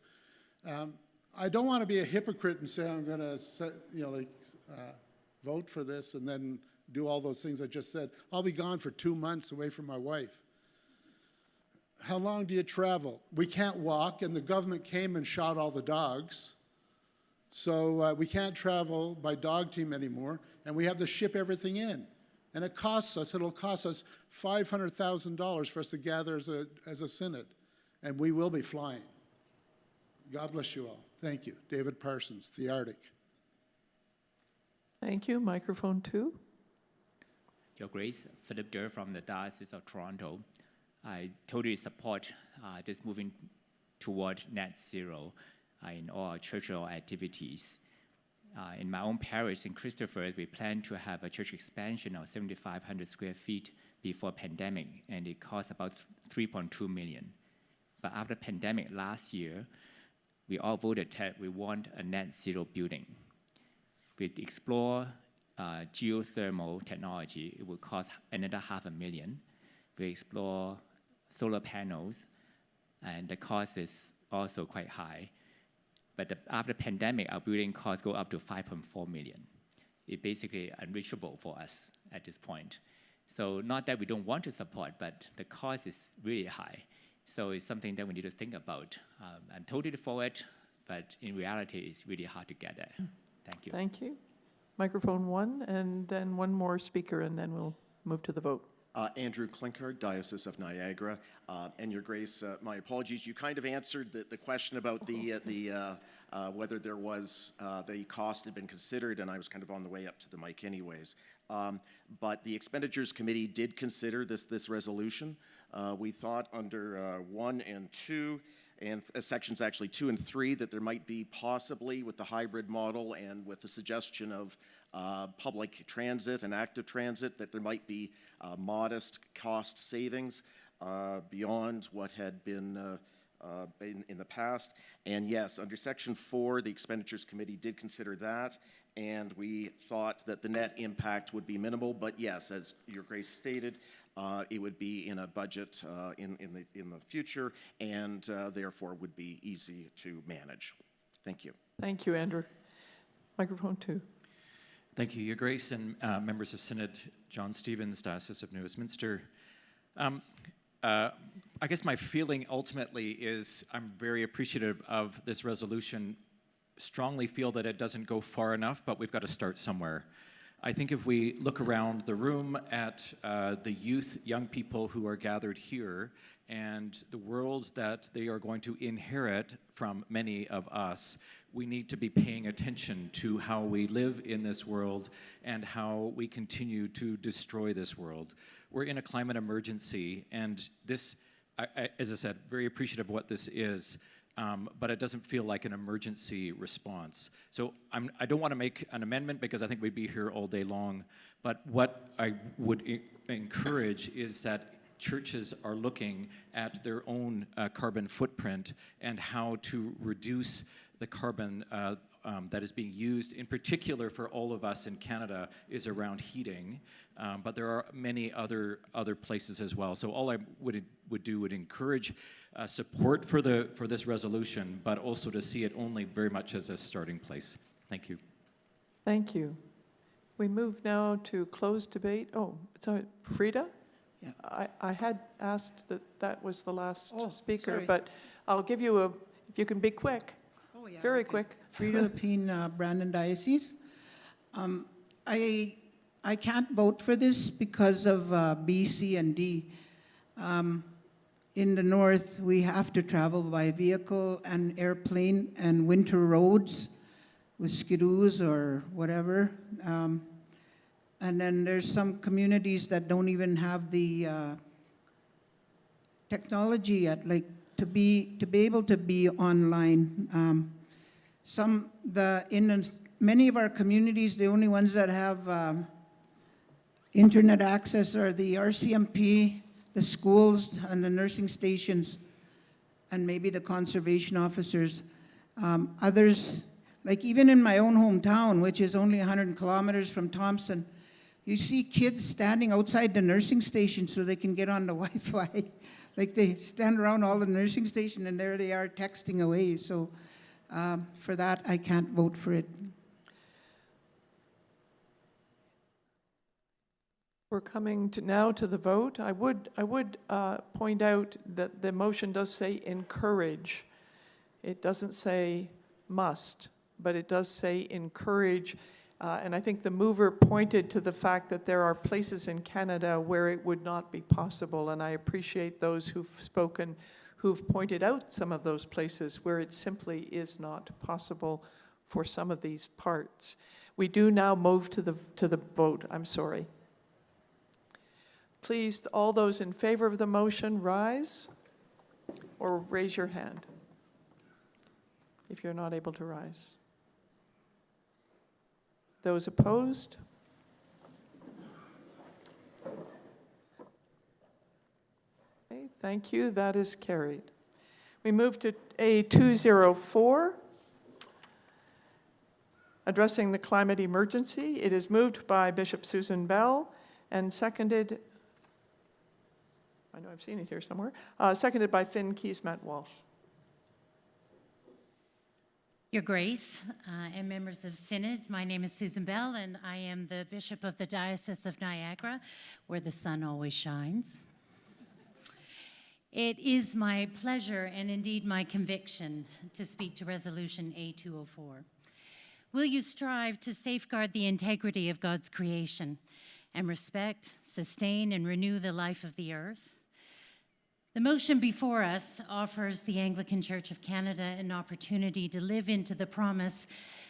I don't want to be a hypocrite and say I'm going to, vote for this and then do all those things I just said. I'll be gone for 2 months away from my wife. How long do you travel? We can't walk, and the government came and shot all the dogs. So we can't travel by dog team anymore, and we have to ship everything in. And it'll cost us $500,000 for us to gather as a synod, and we will be flying. God bless you all. Thank you. David Parsons, the Arctic. Thank you. Microphone 2. Your Grace, Philip Durr from the Diocese of Toronto. I totally support this moving toward net zero in all our church activities. In my own parish in Christopher, we plan to have a church expansion of 7,500 square feet before pandemic, and it cost about $3.2 million. But after pandemic last year, we all voted that we want a net zero building. We explore geothermal technology. It will cost another $500,000. We explore solar panels, and the cost is also quite high. But after pandemic, our building costs go up to $5.4 million. It's basically unreachable for us at this point. So not that we don't want to support, but the cost is really high. So it's something that we need to think about. I'm totally for it, but in reality, it's really hard to get there. Thank you. Thank you. Microphone 1, and then one more speaker, and then we'll move to the vote. Andrew Klinkard, Diocese of Niagara. And Your Grace, my apologies, you kind of answered the question about the whether there was, the cost had been considered, and I was kind of on the way up to the mic anyways. But the Expenditures Committee did consider this resolution. We thought under 1 and 2 and sections actually 2 and 3, that there might be possibly with the hybrid model and with the suggestion of public transit and active transit, that there might be modest cost savings beyond what had been in the past. And yes, under section 4, the expenditures committee did consider that, and we thought that the net impact would be minimal, but yes, as Your Grace stated, it would be in a budget in the future, and therefore would be easy to manage. Thank you. Thank you, Andrew. Microphone 2. Thank you, Your Grace, and members of Synod. John Stevens, Diocese of New Westminster. I guess my feeling ultimately is I'm very appreciative of this resolution. Strongly feel that it doesn't go far enough, but we've got to start somewhere. I think if we look around the room at the youth, young people who are gathered here, and the world that they are going to inherit from many of us, we need to be paying attention to how we live in this world and how we continue to destroy this world. We're in a climate emergency, and this, as I said, very appreciative of what this is, but it doesn't feel like an emergency response. So I don't want to make an amendment because I think we'd be here all day long, but what I would encourage is that churches are looking at their own carbon footprint and how to reduce the carbon that is being used, in particular for all of us in Canada, is around heating, but there are many other places as well. So all I would encourage support for this resolution, but also to see it only very much as a starting place. Thank you. Thank you. We move now to closed debate. Oh, sorry, Frida? Yeah. I had asked that was the last speaker, sorry. but I'll give you if you can be quick. Oh, yeah. Very quick. Frida Lepine, Brandon Diocese. I can't vote for this because of B, C, and D. In the north, we have to travel by vehicle and airplane and winter roads with skidoos or whatever. And then there's some communities that don't even have the technology yet, like to be able to be online. In many of our communities, the only ones that have internet access are the RCMP, the schools, and the nursing stations, and maybe the conservation officers. Others, like even in my own hometown, which is only 100 kilometers from Thompson, you see kids standing outside the nursing station so they can get on the Wi-Fi. Like they stand around all the nursing station and there they are texting away. So for that, I can't vote for it. We're coming now to the vote. I would point out that the motion does say encourage. It doesn't say must, but it does say encourage. And I think the mover pointed to the fact that there are places in Canada where it would not be possible, and I appreciate those who've spoken, who've pointed out some of those places where it simply is not possible for some of these parts. We do now move to the vote. I'm sorry. Please, all those in favor of the motion, rise or raise your hand if you're not able to rise. Those opposed? Okay, thank you. That is carried. We move to A204, addressing the climate emergency. It is moved by Bishop Susan Bell and seconded, I know I've seen it here somewhere, seconded by Finn Keesmaat-Walsh. Your Grace and members of Synod, my name is Susan Bell, and I am the Bishop of the Diocese of Niagara, where the sun always shines. It is my pleasure and indeed my conviction to speak to Resolution A204. Will you strive to safeguard the integrity of God's creation and respect, sustain, and renew the life of the earth? The motion before us offers the Anglican Church of Canada an opportunity to live into the promise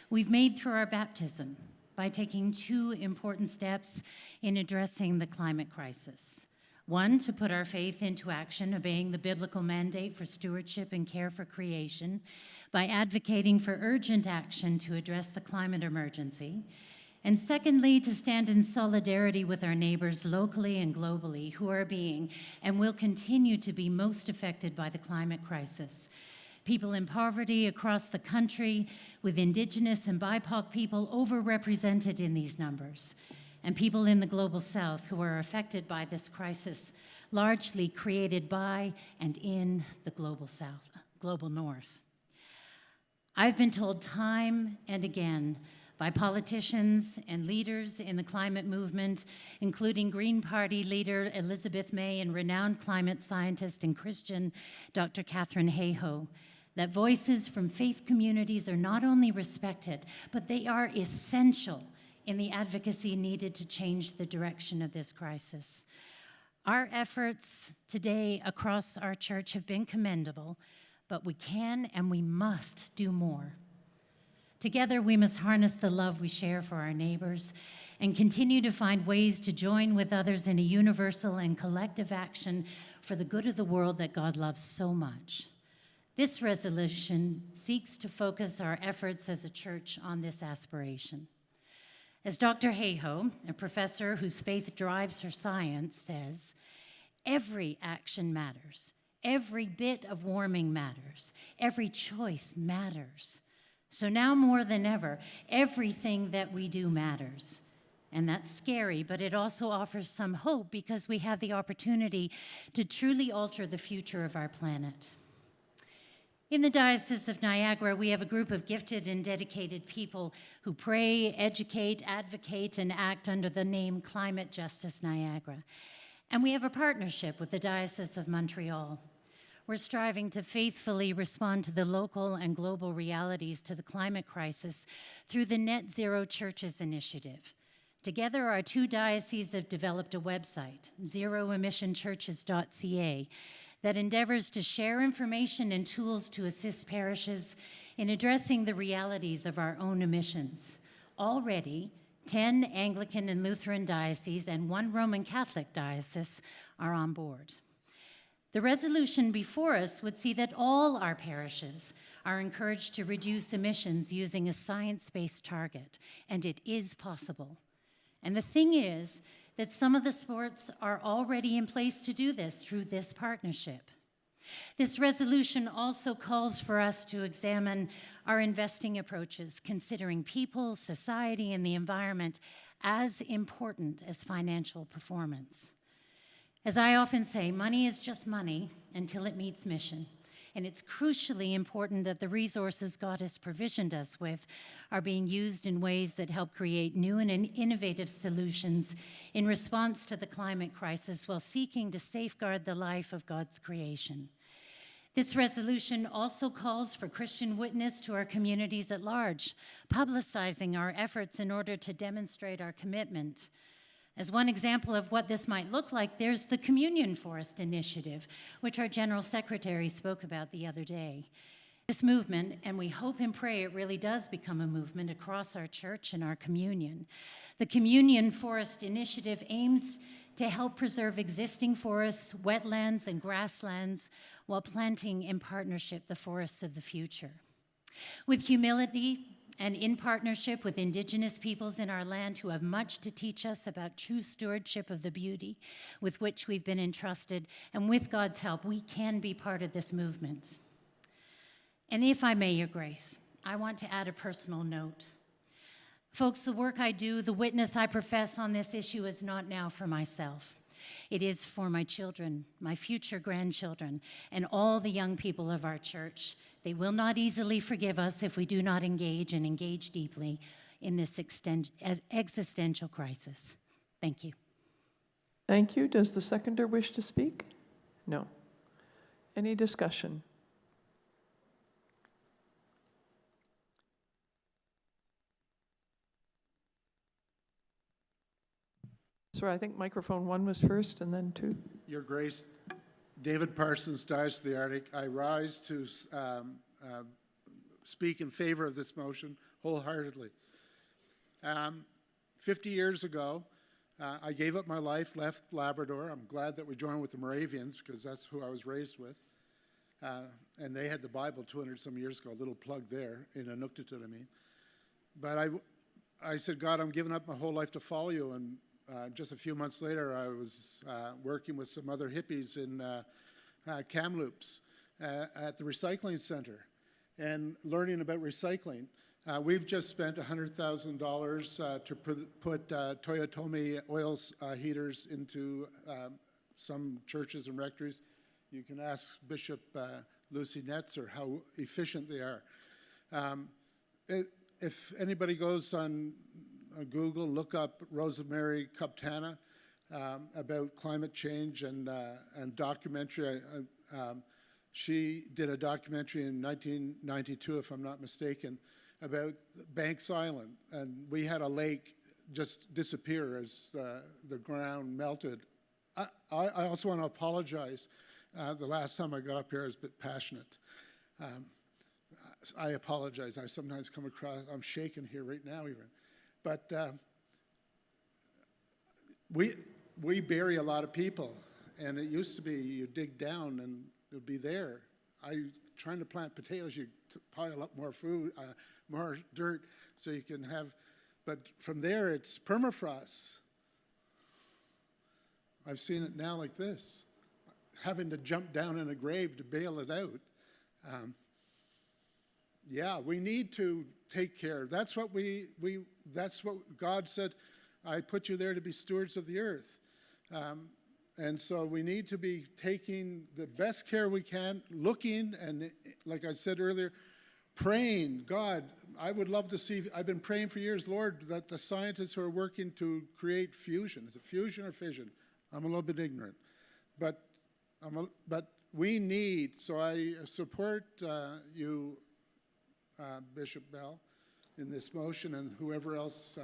we've made through our baptism by taking two important steps in addressing the climate crisis. One, to put our faith into action, obeying the biblical mandate for stewardship and care for creation by advocating for urgent action to address the climate emergency. And secondly, to stand in solidarity with our neighbors locally and globally who are being and will continue to be most affected by the climate crisis. People in poverty across the country, with Indigenous and BIPOC people overrepresented in these numbers, and people in the global south who are affected by this crisis, largely created by and in the global south, global north. I've been told time and again by politicians and leaders in the climate movement, including Green Party leader Elizabeth May and renowned climate scientist and Christian Dr. Catherine Hayhoe, that voices from faith communities are not only respected, but they are essential in the advocacy needed to change the direction of this crisis. Our efforts today across our church have been commendable, but we can and we must do more. Together, we must harness the love we share for our neighbors and continue to find ways to join with others in a universal and collective action for the good of the world that God loves so much. This resolution seeks to focus our efforts as a church on this aspiration. As Dr. Hayhoe, a professor whose faith drives her science, says, every action matters. Every bit of warming matters. Every choice matters. So now more than ever, everything that we do matters. And that's scary, but it also offers some hope because we have the opportunity to truly alter the future of our planet. In the Diocese of Niagara, we have a group of gifted and dedicated people who pray, educate, advocate, and act under the name Climate Justice Niagara. And we have a partnership with the Diocese of Montreal. We're striving to faithfully respond to the local and global realities to the climate crisis through the Net Zero Churches Initiative. Together, our two dioceses have developed a website, zeroemissionchurches.ca, that endeavors to share information and tools to assist parishes in addressing the realities of our own emissions. Already, 10 Anglican and Lutheran dioceses and 1 Roman Catholic diocese are on board. The resolution before us would see that all our parishes are encouraged to reduce emissions using a science-based target, and it is possible. And the thing is that some of the sports are already in place to do this through this partnership. This resolution also calls for us to examine our investing approaches, considering people, society, and the environment as important as financial performance. As I often say, money is just money until it meets mission. And it's crucially important that the resources God has provisioned us with are being used in ways that help create new and innovative solutions in response to the climate crisis while seeking to safeguard the life of God's creation. This resolution also calls for Christian witness to our communities at large, publicizing our efforts in order to demonstrate our commitment. As one example of what this might look like, there's the Communion Forest Initiative, which our General Secretary spoke about the other day. This movement, and we hope and pray it really does become a movement across our church and our communion. The Communion Forest Initiative aims to help preserve existing forests, wetlands, and grasslands while planting in partnership the forests of the future. With humility, and in partnership with Indigenous peoples in our land who have much to teach us about true stewardship of the beauty with which we've been entrusted, and with God's help, we can be part of this movement. And if I may, Your Grace, I want to add a personal note. Folks, the work I do, the witness I profess on this issue is not now for myself. It is for my children, my future grandchildren, and all the young people of our church. They will not easily forgive us if we do not engage and engage deeply in this existential crisis. Thank you. Thank you. Does the seconder wish to speak? No. Any discussion? Sorry, I think microphone 1 was first and then 2. Your Grace, David Parsons, Diocese of the Arctic. I rise to speak in favor of this motion wholeheartedly. 50 years ago, I gave up my life, left Labrador. I'm glad that we joined with the Moravians because that's who I was raised with. And they had the Bible 200 some years ago, a little plug there, in Inuktitut, I mean. But I said, God, I'm giving up my whole life to follow you. And just a few months later, I was working with some other hippies in Kamloops at the recycling center and learning about recycling. We've just spent $100,000 to put Toyotomi oil heaters into some churches and rectories. You can ask Bishop Lucy Netzer how efficient they are. If anybody goes on Google, look up Rosemary Kaptana about climate change and documentary. She did a documentary in 1992, if I'm not mistaken, about Banks Island. And we had a lake just disappear as the ground melted. I also want to apologize. The last time I got up here, I was a bit passionate. I apologize. I sometimes come across, I'm shaking here right now even. But we bury a lot of people. And it used to be you dig down and it would be there. Trying to plant potatoes, you pile up more food, more dirt, so you can have, but from there it's permafrost. I've seen it now like this, having to jump down in a grave to bail it out. Yeah, we need to take care. That's what that's what God said. I put you there to be stewards of the earth. And so we need to be taking the best care we can, looking, and like I said earlier, praying. God, I would love to see, I've been praying for years, Lord, that the scientists who are working to create fusion, is it fusion or fission? I'm a little bit ignorant. But we need, so I support you, Bishop Bell, in this motion, and whoever else,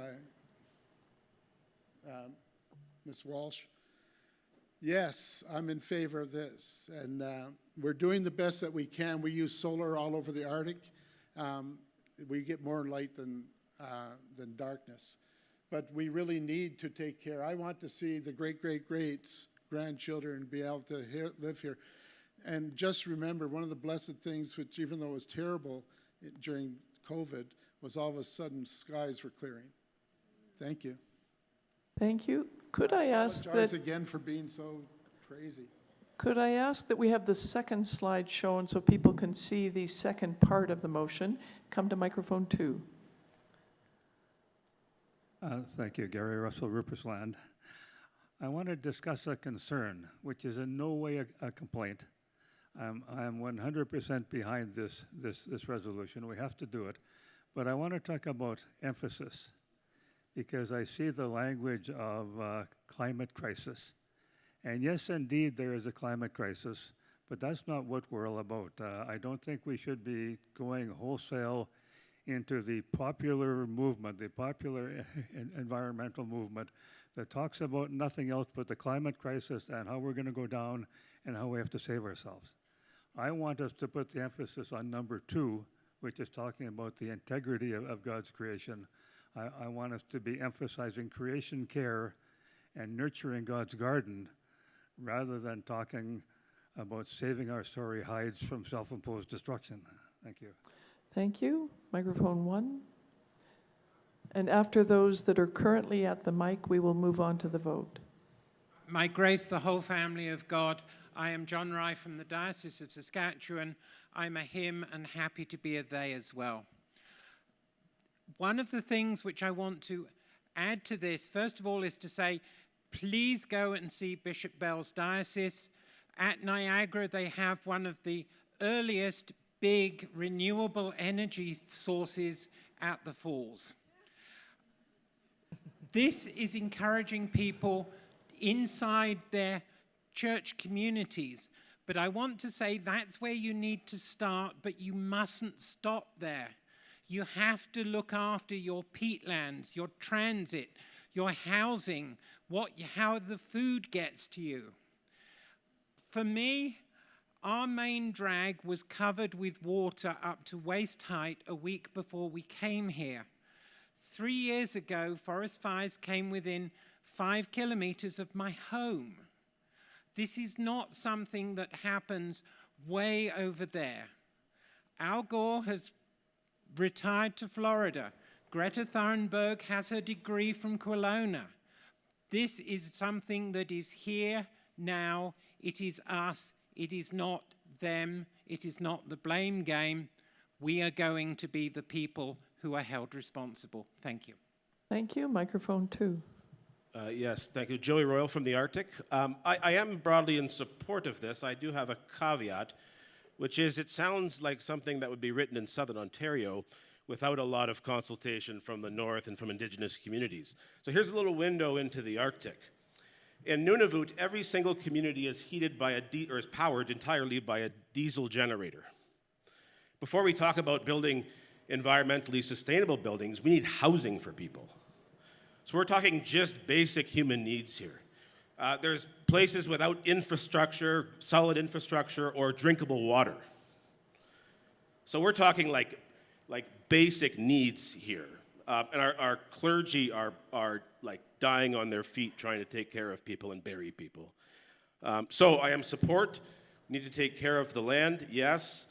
Ms. Walsh. Yes, I'm in favor of this, and we're doing the best that we can. We use solar all over the Arctic. We get more light than darkness, but we really need to take care. I want to see the great-great-greats, grandchildren, be able to live here. And just remember, one of the blessed things, which even though it was terrible during COVID, was all of a sudden skies were clearing. Thank you. Thank you. Could I ask apologize that again for being so crazy. Could I ask that we have the second slide shown so people can see the second part of the motion? Come to microphone 2. Thank you, Gary Russell, Rupert's Land. I want to discuss a concern, which is in no way a complaint. I am 100% behind this resolution. We have to do it. But I want to talk about emphasis, because I see the language of climate crisis. And yes, indeed, there is a climate crisis, but that's not what we're all about. I don't think we should be going wholesale into the popular movement, the popular environmental movement that talks about nothing else but the climate crisis and how we're going to go down and how we have to save ourselves. I want us to put the emphasis on number 2, which is talking about the integrity of God's creation. I want us to be emphasizing creation care and nurturing God's garden rather than talking about saving our sorry hides from self-imposed destruction. Thank you. Thank you. Microphone 1. And after those that are currently at the mic, we will move on to the vote. My grace, the whole family of God. I am John Rye from the Diocese of Saskatchewan. I'm a him and happy to be a they as well. One of the things which I want to add to this, first of all, is to say, please go and see Bishop Bell's diocese. At Niagara, they have one of the earliest big renewable energy sources at the falls. This is encouraging people inside their church communities. But I want to say that's where you need to start, but you mustn't stop there. You have to look after your peatlands, your transit, your housing, how the food gets to you. For me, our main drag was covered with water up to waist height a week before we came here. 3 years ago, forest fires came within 5 kilometers of my home. This is not something that happens way over there. Al Gore has retired to Florida. Greta Thunberg has her degree from Kelowna. This is something that is here now. It is us. It is not them. It is not the blame game. We are going to be the people who are held responsible. Thank you. Thank you. Microphone 2. Yes, thank you. Joey Royal from the Arctic. I am broadly in support of this. I do have a caveat, which is it sounds like something that would be written in Southern Ontario without a lot of consultation from the North and from Indigenous communities. So here's a little window into the Arctic. In Nunavut, every single community is heated by or is powered entirely by a diesel generator. Before we talk about building environmentally sustainable buildings, we need housing for people. So we're talking just basic human needs here. There's places without infrastructure, solid infrastructure, or drinkable water. So we're talking like basic needs here. And our clergy are like dying on their feet trying to take care of people and bury people. So I am support. We need to take care of the land, yes.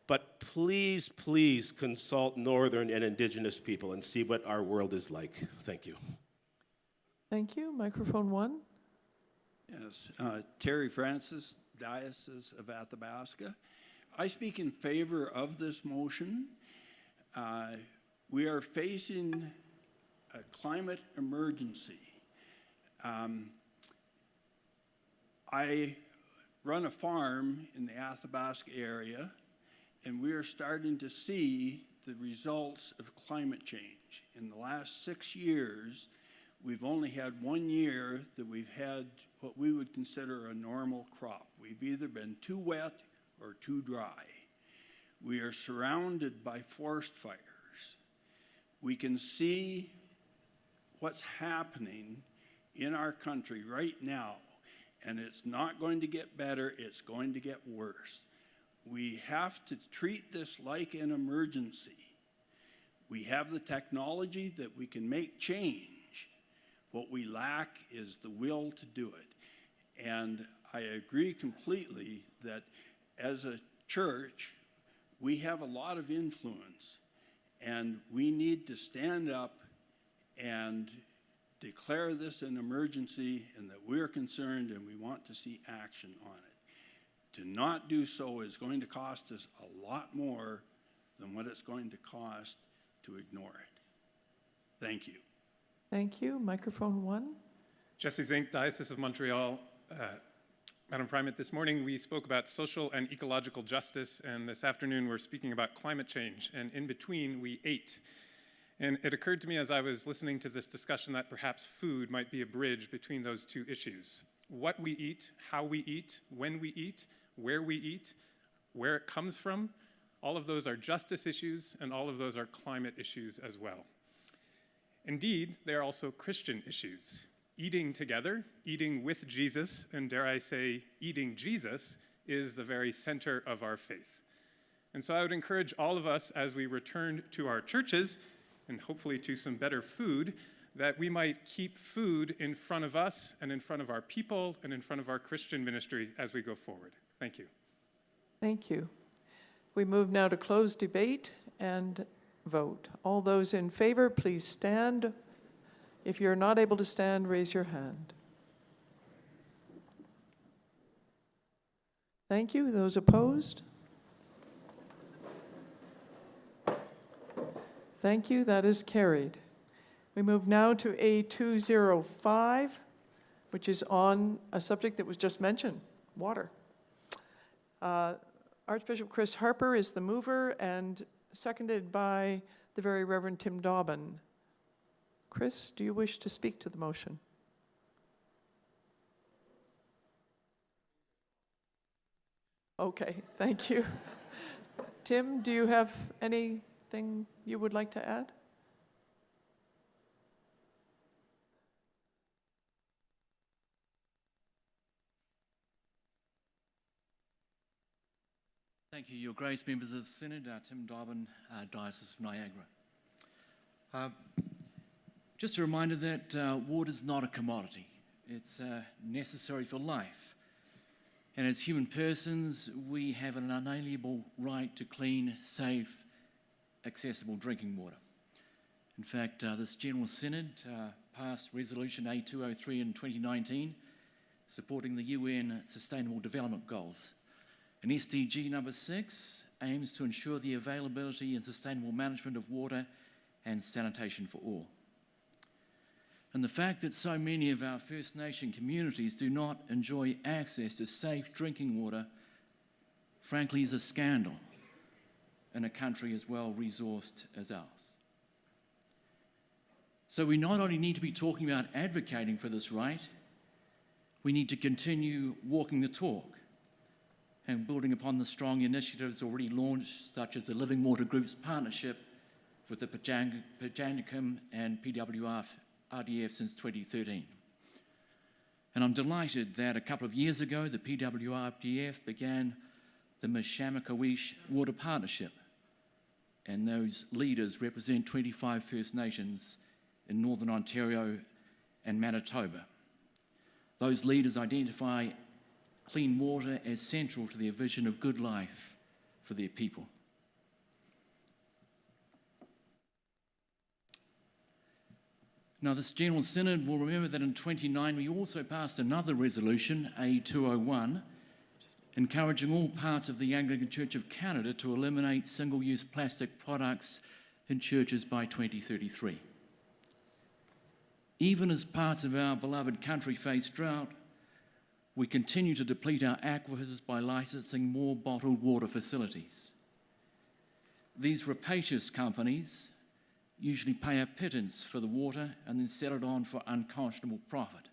But please, please consult Northern and Indigenous people and see what our world is like. Thank you. Thank you. Microphone 1. Yes, Terry Francis, Diocese of Athabasca. I speak in favor of this motion. We are facing a climate emergency. I run a farm in the Athabasca area, and we are starting to see the results of climate change. In the last 6 years, we've only had 1 year that we've had what we would consider a normal crop. We've either been too wet or too dry. We are surrounded by forest fires. We can see what's happening in our country right now, and it's not going to get better, it's going to get worse. We have to treat this like an emergency. We have the technology that we can make change. What we lack is the will to do it. And I agree completely that as a church, we have a lot of influence, and we need to stand up and declare this an emergency and that we're concerned and we want to see action on it. To not do so is going to cost us a lot more than what it's going to cost to ignore it. Thank you. Thank you. Microphone 1. Jesse Zink, Diocese of Montreal. Madam Primate, this morning we spoke about social and ecological justice, and this afternoon we're speaking about climate change, and in between we ate. And it occurred to me as I was listening to this discussion that perhaps food might be a bridge between those two issues. What we eat, how we eat, when we eat, where we eat, where it comes from, all of those are justice issues, and all of those are climate issues as well. Indeed, they are also Christian issues. Eating together, eating with Jesus, and dare I say, eating Jesus, is the very center of our faith. And so I would encourage all of us as we return to our churches, and hopefully to some better food, that we might keep food in front of us and in front of our people and in front of our Christian ministry as we go forward. Thank you. Thank you. We move now to closed debate and vote. All those in favor, please stand. If you're not able to stand, raise your hand. Thank you. Those opposed? Thank you. That is carried. We move now to A205, which is on a subject that was just mentioned, water. Archbishop Chris Harper is the mover and seconded by the Very Reverend Tim Dobbin. Chris, do you wish to speak to the motion? Okay, thank you. Tim, do you have anything you would like to add? Thank you, Your Grace, members of Synod, Tim Dobbin, Diocese of Niagara. Just a reminder that water is not a commodity. It's necessary for life. And as human persons, we have an unalienable right to clean, safe, accessible drinking water. In fact, this General Synod passed Resolution A203 in 2019, supporting the UN Sustainable Development Goals. And SDG number 6 aims to ensure the availability and sustainable management of water and sanitation for all. And the fact that so many of our First Nation communities do not enjoy access to safe drinking water, frankly, is a scandal in a country as well resourced as ours. So we not only need to be talking about advocating for this right, we need to continue walking the talk and building upon the strong initiatives already launched, such as the Living Water Group's partnership with the Pajanicum and PWRDF since 2013. And I'm delighted that a couple of years ago, the PWRDF began the Mishamakawish Water Partnership, and those leaders represent 25 First Nations in Northern Ontario and Manitoba. Those leaders identify clean water as central to their vision of good life for their people. Now, this General Synod will remember that in 2009 we also passed another resolution, A201, encouraging all parts of the Anglican Church of Canada to eliminate single-use plastic products in churches by 2033. Even as parts of our beloved country face drought, we continue to deplete our aquifers by licensing more bottled water facilities. These rapacious companies usually pay a pittance for the water and then sell it on for unconscionable profit,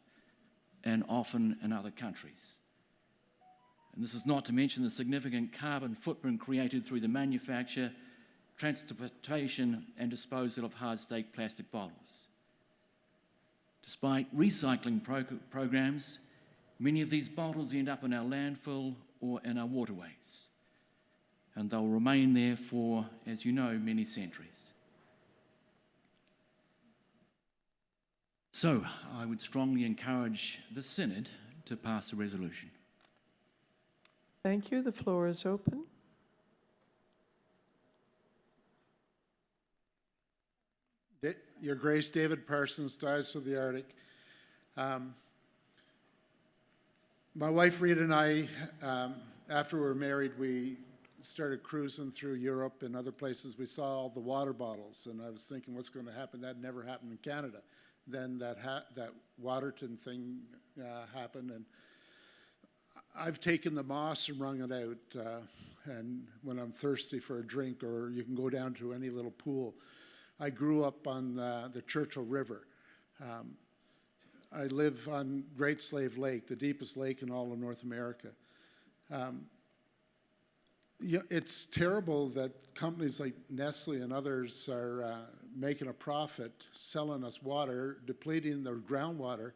and often in other countries. And this is not to mention the significant carbon footprint created through the manufacture, transportation, and disposal of hard-stake plastic bottles. Despite recycling programs, many of these bottles end up in our landfill or in our waterways, and they'll remain there for, as you know, many centuries. So I would strongly encourage the Synod to pass a resolution. Thank you. The floor is open. Your Grace, David Parsons, Diocese of the Arctic. My wife Rita and I, after we were married, we started cruising through Europe and other places. We saw all the water bottles, and I was thinking, what's going to happen? That never happened in Canada. Then that Waterton thing happened, and I've taken the moss and wrung it out, and when I'm thirsty for a drink, or you can go down to any little pool. I grew up on the Churchill River. I live on Great Slave Lake, the deepest lake in all of North America. It's terrible that companies like Nestle and others are making a profit, selling us water, depleting the groundwater.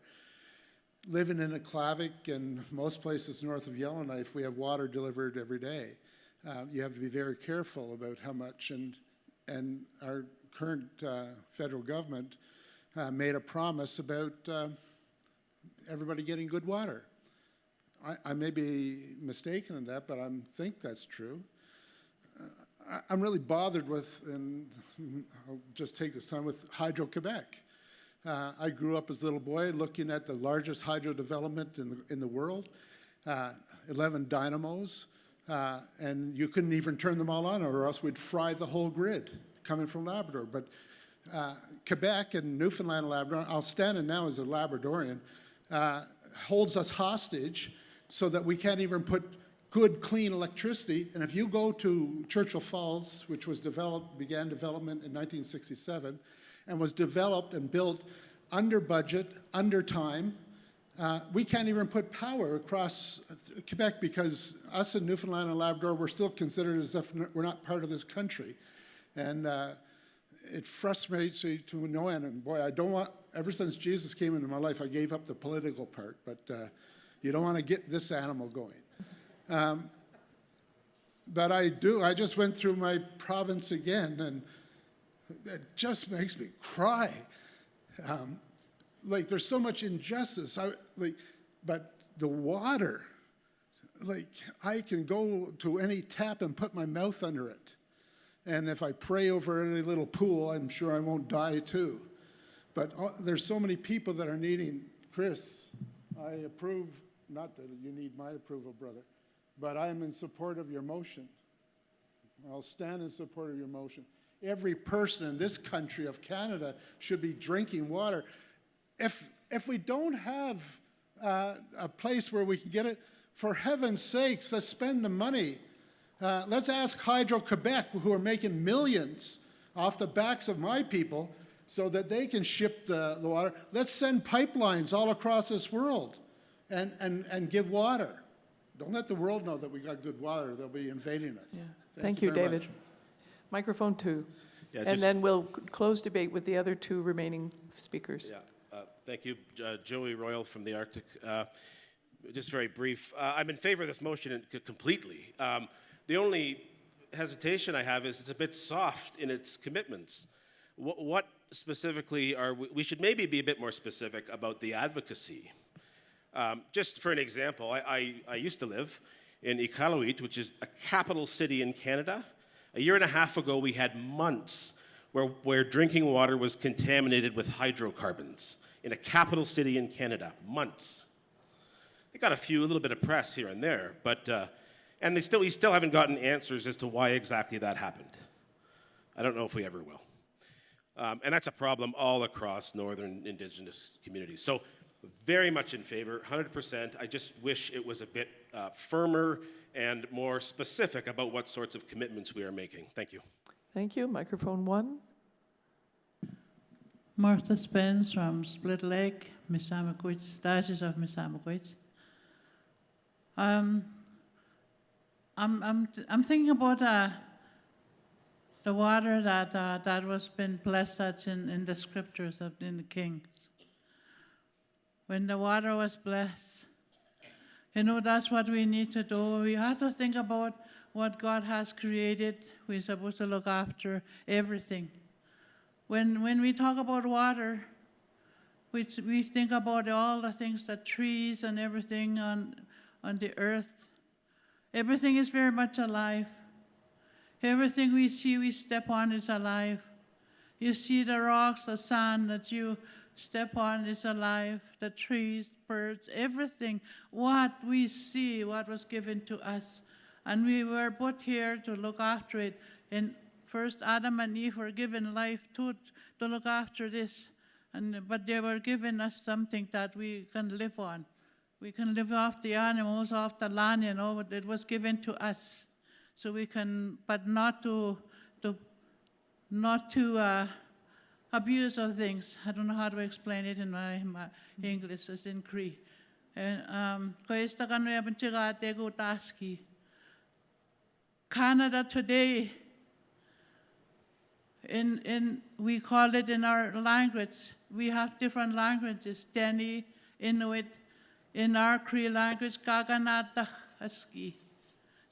Living in Aklavik and most places north of Yellowknife, we have water delivered every day. You have to be very careful about how much, and our current federal government made a promise about everybody getting good water. I may be mistaken in that, but I think that's true. I'm really bothered with, and I'll just take this time, with Hydro-Quebec. I grew up as a little boy looking at the largest hydro development in the world, 11 dynamos, and you couldn't even turn them all on or else we'd fry the whole grid coming from Labrador. But Quebec and Newfoundland and Labrador, I'll stand in now as a Labradorian, holds us hostage so that we can't even put good, clean electricity. And if you go to Churchill Falls, which was began development in 1967, and was developed and built under budget, under time, we can't even put power across Quebec because us in Newfoundland and Labrador, we're still considered as if we're not part of this country. And it frustrates me to no end. And boy, I don't want, ever since Jesus came into my life, I gave up the political part, but you don't want to get this animal going. But I do. I just went through my province again, and it just makes me cry. Like, there's so much injustice. But the water, like, I can go to any tap and put my mouth under it. And if I pray over any little pool, I'm sure I won't die too. But there's so many people that are needing. Chris, I approve, not that you need my approval, brother, but I'm in support of your motion. I'll stand in support of your motion. Every person in this country of Canada should be drinking water. If we don't have a place where we can get it, for heaven's sakes, let's spend the money. Let's ask Hydro-Quebec, who are making millions off the backs of my people, so that they can ship the water. Let's send pipelines all across this world and give water. Don't let the world know that we got good water. They'll be invading us. Yeah. Thank you, very David. much. Microphone 2. Yeah, and then we'll close debate with the other 2 remaining speakers. Yeah, thank you. Joey Royal from the Arctic. Just very brief. I'm in favor of this motion completely. The only hesitation I have is it's a bit soft in its commitments. What specifically are we should maybe be a bit more specific about the advocacy. Just for an example, I used to live in Iqaluit, which is a capital city in Canada. A year and a half ago, we had months where drinking water was contaminated with hydrocarbons in a capital city in Canada. Months. They got a little bit of press here and there, but and we still haven't gotten answers as to why exactly that happened. I don't know if we ever will. And that's a problem all across northern Indigenous communities. So very much in favor, 100%. I just wish it was a bit firmer and more specific about what sorts of commitments we are making. Thank you. Thank you. Microphone 1. Martha Spence from Split Lake, Misamaquits, Diocese of Misamaquits. I'm thinking about the water that was been blessed, that's in the scriptures in the Kings. When the water was blessed, that's what we need to do. We have to think about what God has created. We're supposed to look after everything. When we talk about water, we think about all the things, the trees and everything on the earth. Everything is very much alive. Everything we see, we step on is alive. You see the rocks, the sand that you step on is alive. The trees, birds, everything. What we see, what was given to us. And we were put here to look after it. And first Adam and Eve were given life to look after this. But they were given us something that we can live on. We can live off the animals, off the land, it was given to us. So we can, but not to abuse of things. I don't know how to explain it in my English, it's in Cree. Canada today, we call it in our language, we have different languages, Dene, Inuit, in our Cree language, Kaganatahaski,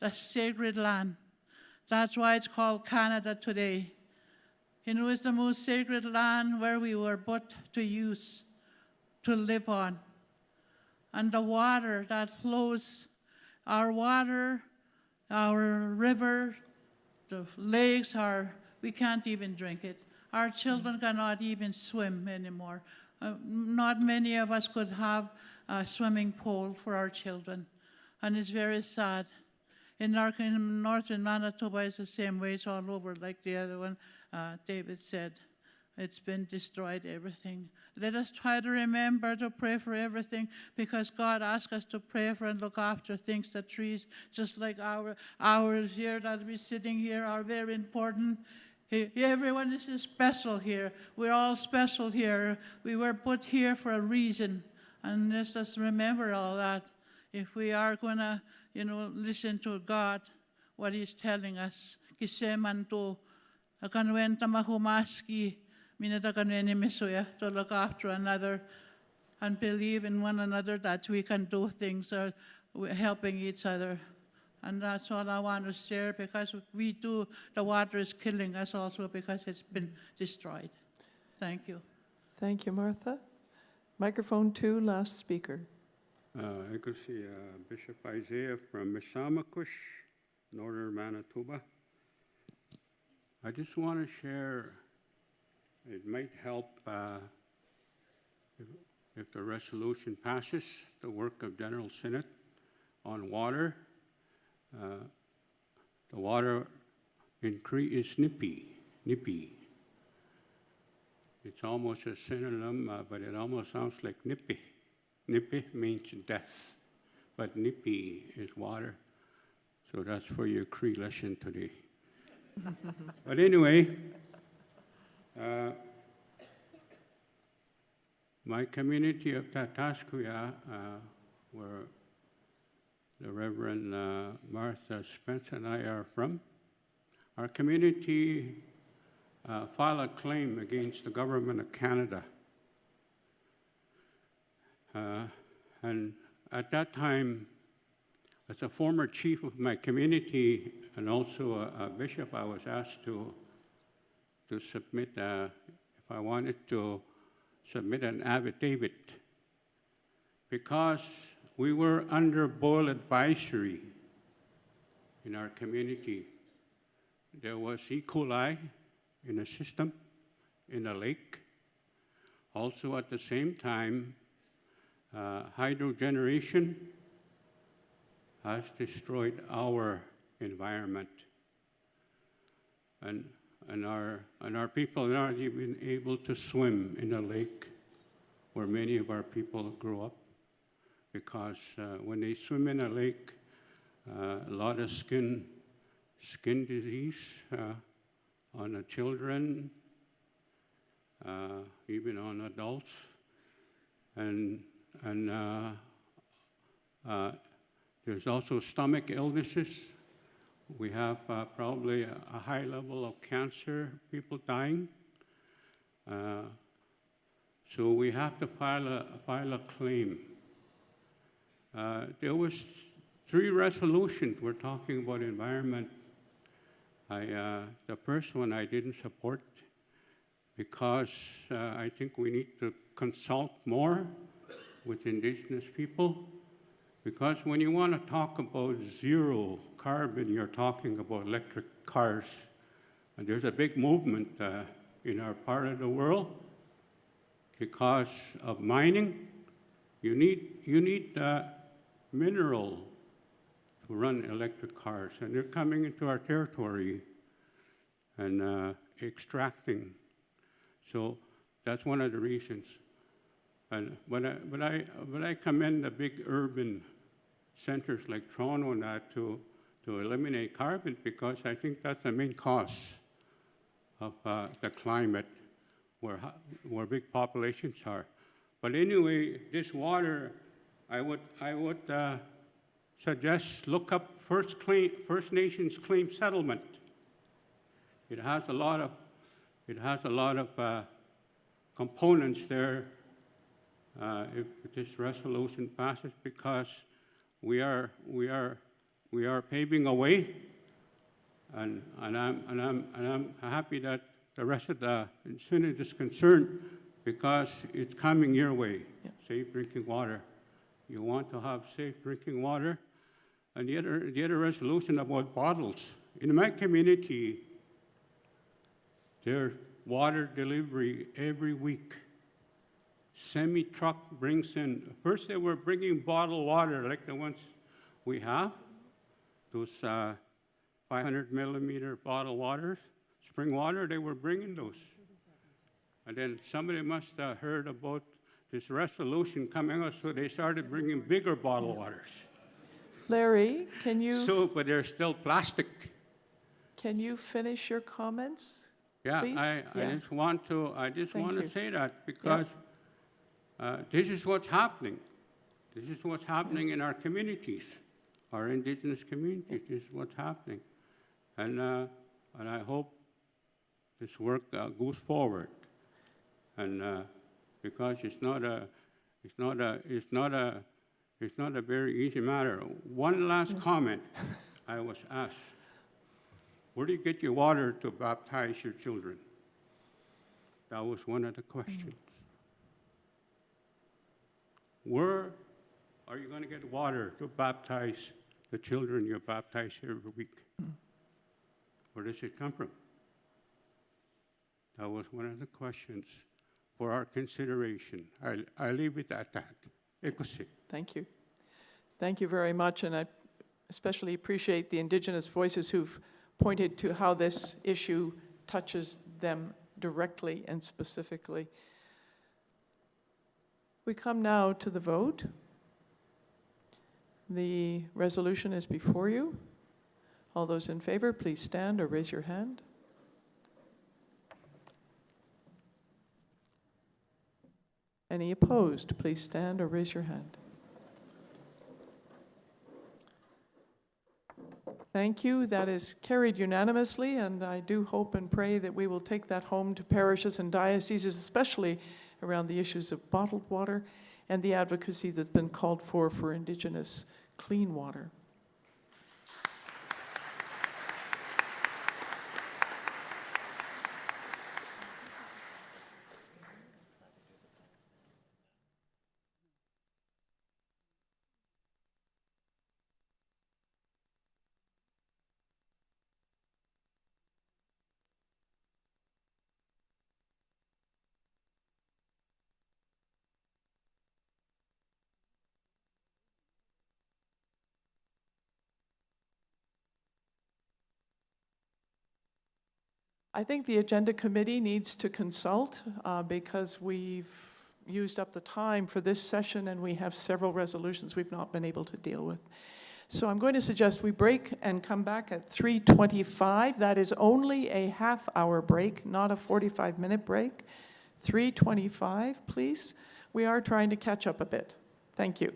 the sacred land. That's why it's called Canada today. It's the most sacred land where we were put to use, to live on. And the water that flows, our water, our river, the lakes, we can't even drink it. Our children cannot even swim anymore. Not many of us could have a swimming pool for our children, and it's very sad. In northern Manitoba, it's the same way. It's all over, like the other one, David said. It's been destroyed, everything. Let us try to remember to pray for everything, because God asked us to pray for and look after things, the trees, just like ours here that we're sitting here are very important. Everyone is special here. We're all special here. We were put here for a reason. And let's just remember all that. If we are going to, listen to God, what He's telling us. To look after another and believe in one another that we can do things, helping each other. And that's all I want to share, because the water is killing us also because it's been destroyed. Thank you. Thank you, Martha. Microphone 2, last speaker. I could see Bishop Isaiah from Mishamakush, northern Manitoba. I just want to share, it might help if the resolution passes, the work of General Synod on water. The water in Cree is nippy. It's almost a synonym, but it almost sounds like nippy. Nippy means death, but nippy is water. So that's for your Cree lesson today. But anyway, my community of Tataskuya, where the Reverend Martha Spence and I are from, our community filed a claim against the government of Canada. And at that time, as a former chief of my community and also a bishop, I was asked to submit, if I wanted to submit an affidavit, because we were under boil advisory in our community. There was E. coli in the system, in the lake. Also at the same time, hydro generation has destroyed our environment. And our people are not even able to swim in the lake where many of our people grew up, because when they swim in a lake, a lot of skin disease on the children, even on adults, and there's also stomach illnesses. We have probably a high level of cancer, people dying. So we have to file a claim. There was 3 resolutions. We're talking about environment. The first one I didn't support because I think we need to consult more with Indigenous people. Because when you want to talk about zero carbon, you're talking about electric cars. And there's a big movement in our part of the world because of mining. You need mineral to run electric cars, and they're coming into our territory and extracting. So that's one of the reasons. But I commend the big urban centers like Toronto and that to eliminate carbon, because I think that's the main cause of the climate where big populations are. But anyway, this water, I would suggest look up First Nations claim settlement. It has a lot of components there. If this resolution passes, because we are paving a way, and I'm happy that the rest of the Synod is concerned, because it's coming your way. Yeah. Safe drinking water. You want to have safe drinking water, and the other resolution about bottles. In my community, there's water delivery every week. Semi-truck brings in, first they were bringing bottled water like the ones we have, those 500 millimeter bottled waters, spring water, they were bringing those. And then somebody must have heard about this resolution coming out, so they started bringing bigger bottled waters. Larry, can you... So, but they're still plastic. Can you finish your comments, yeah, please? I just want to say that, because this is what's happening. This is what's happening in our communities, our Indigenous communities. This is what's happening, and I hope this work goes forward, and because it's not a very easy matter. One last comment. I was asked, where do you get your water to baptize your children? That was one of the questions. Where are you going to get water to baptize the children you baptize every week? Where does it come from? That was one of the questions for our consideration. I leave it at that. Ekose. Thank you. Thank you very much, and I especially appreciate the Indigenous voices who've pointed to how this issue touches them directly and specifically. We come now to the vote. The resolution is before you. All those in favor, please stand or raise your hand. Any opposed, please stand or raise your hand. Thank you. That is carried unanimously, and I do hope and pray that we will take that home to parishes and dioceses, especially around the issues of bottled water and the advocacy that's been called for Indigenous clean water. I think the Agenda Committee needs to consult because we've used up the time for this session and we have several resolutions we've not been able to deal with. So I'm going to suggest we break and come back at 3:25. That is only a half-hour break, not a 45-minute break. 3:25, please. We are trying to catch up a bit. Thank you.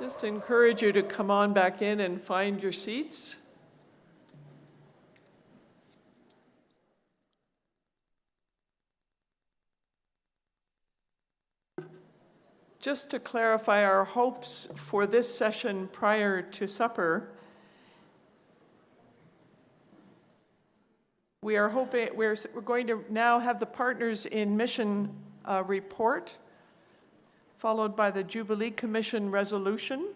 Just encourage you to come on back in and find your seats. Just to clarify our hopes for this session prior to supper, we're going to now have the Partners in Mission report, followed by the Jubilee Commission resolution.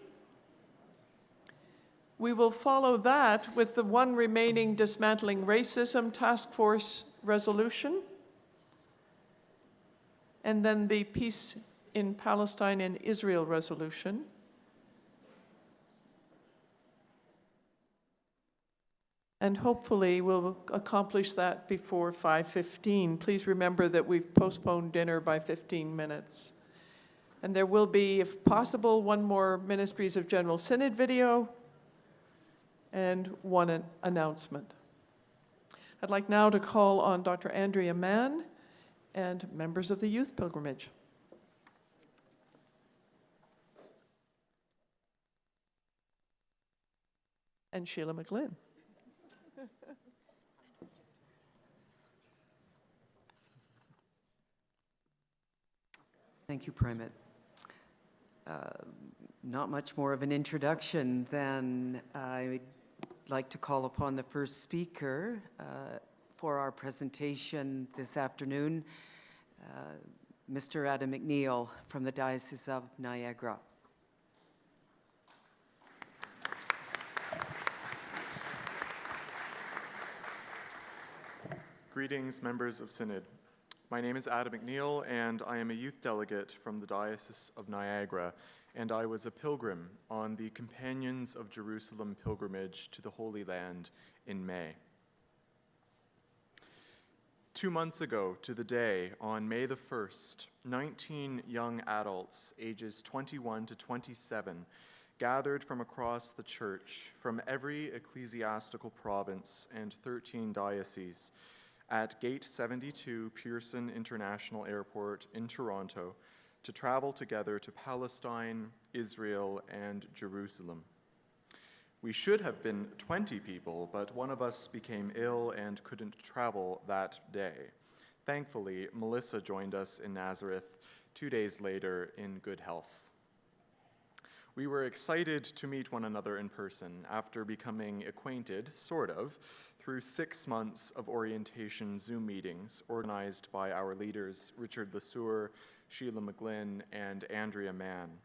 We will follow that with the one remaining Dismantling Racism Task Force resolution, and then the Peace in Palestine and Israel resolution. And hopefully we'll accomplish that before 5:15. Please remember that we've postponed dinner by 15 minutes. And there will be, if possible, one more Ministries of General Synod video and one announcement. I'd like now to call on Dr. Andrea Mann and members of the Youth Pilgrimage. And Sheila McGlynn. Thank you, Primate. Not much more of an introduction than I'd like to call upon the first speaker for our presentation this afternoon, Mr. Adam McNeil from the Diocese of Niagara. Greetings, members of Synod. My name is Adam McNeil, and I am a youth delegate from the Diocese of Niagara, and I was a pilgrim on the Companions of Jerusalem pilgrimage to the Holy Land in May. 2 months ago to the day, on May the 1st, 19 young adults, ages 21 to 27, gathered from across the church, from every ecclesiastical province and 13 dioceses, at Gate 72 Pearson International Airport in Toronto to travel together to Palestine, Israel, and Jerusalem. We should have been 20 people, but one of us became ill and couldn't travel that day. Thankfully, Melissa joined us in Nazareth 2 days later in good health. We were excited to meet one another in person after becoming acquainted, sort of, through 6 months of orientation Zoom meetings organized by our leaders, Richard Lesueur, Sheila McGlynn, and Andrea Mann.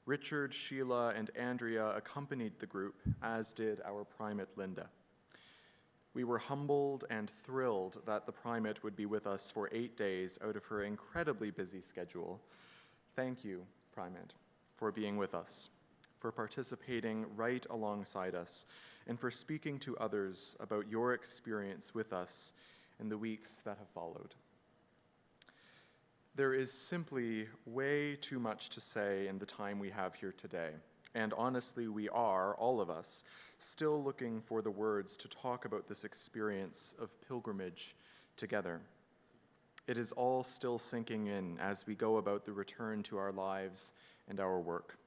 Richard, Sheila, and Andrea accompanied the group, as did our primate, Linda. We were humbled and thrilled that the primate would be with us for 8 days out of her incredibly busy schedule. Thank you, primate, for being with us, for participating right alongside us, and for speaking to others about your experience with us in the weeks that have followed. There is simply way too much to say in the time we have here today, and honestly, we are, all of us, still looking for the words to talk about this experience of pilgrimage together. It is all still sinking in as we go about the return to our lives and our work.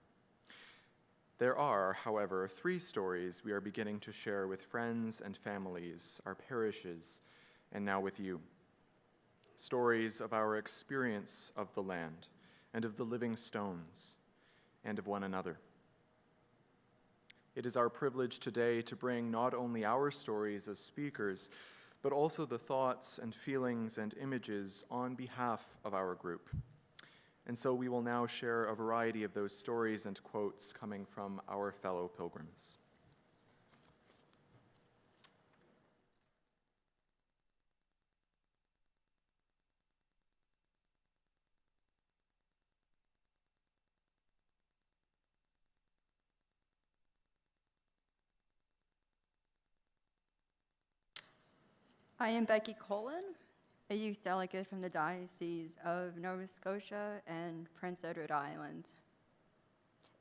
There are, however, 3 stories we are beginning to share with friends and families, our parishes, and now with you. Stories of our experience of the land and of the living stones and of one another. It is our privilege today to bring not only our stories as speakers, but also the thoughts and feelings and images on behalf of our group. And so we will now share a variety of those stories and quotes coming from our fellow pilgrims. I am Becky Colin, a youth delegate from the Diocese of Nova Scotia and Prince Edward Island,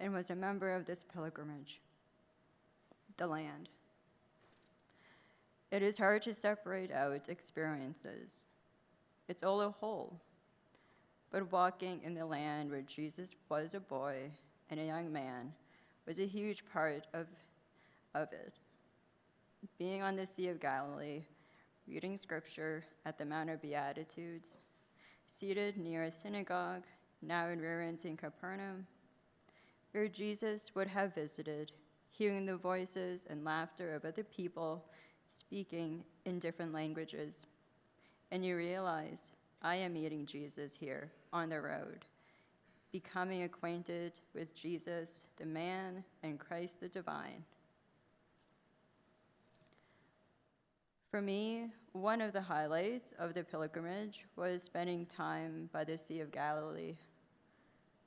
and was a member of this pilgrimage, the land. It is hard to separate out experiences. It's all a whole. But walking in the land where Jesus was a boy and a young man was a huge part of it. Being on the Sea of Galilee, reading scripture at the Mount of Beatitudes, seated near a synagogue, now in ruins in Capernaum, where Jesus would have visited, hearing the voices and laughter of other people speaking in different languages. And you realize, I am meeting Jesus here on the road, becoming acquainted with Jesus, the man, and Christ the divine. For me, one of the highlights of the pilgrimage was spending time by the Sea of Galilee.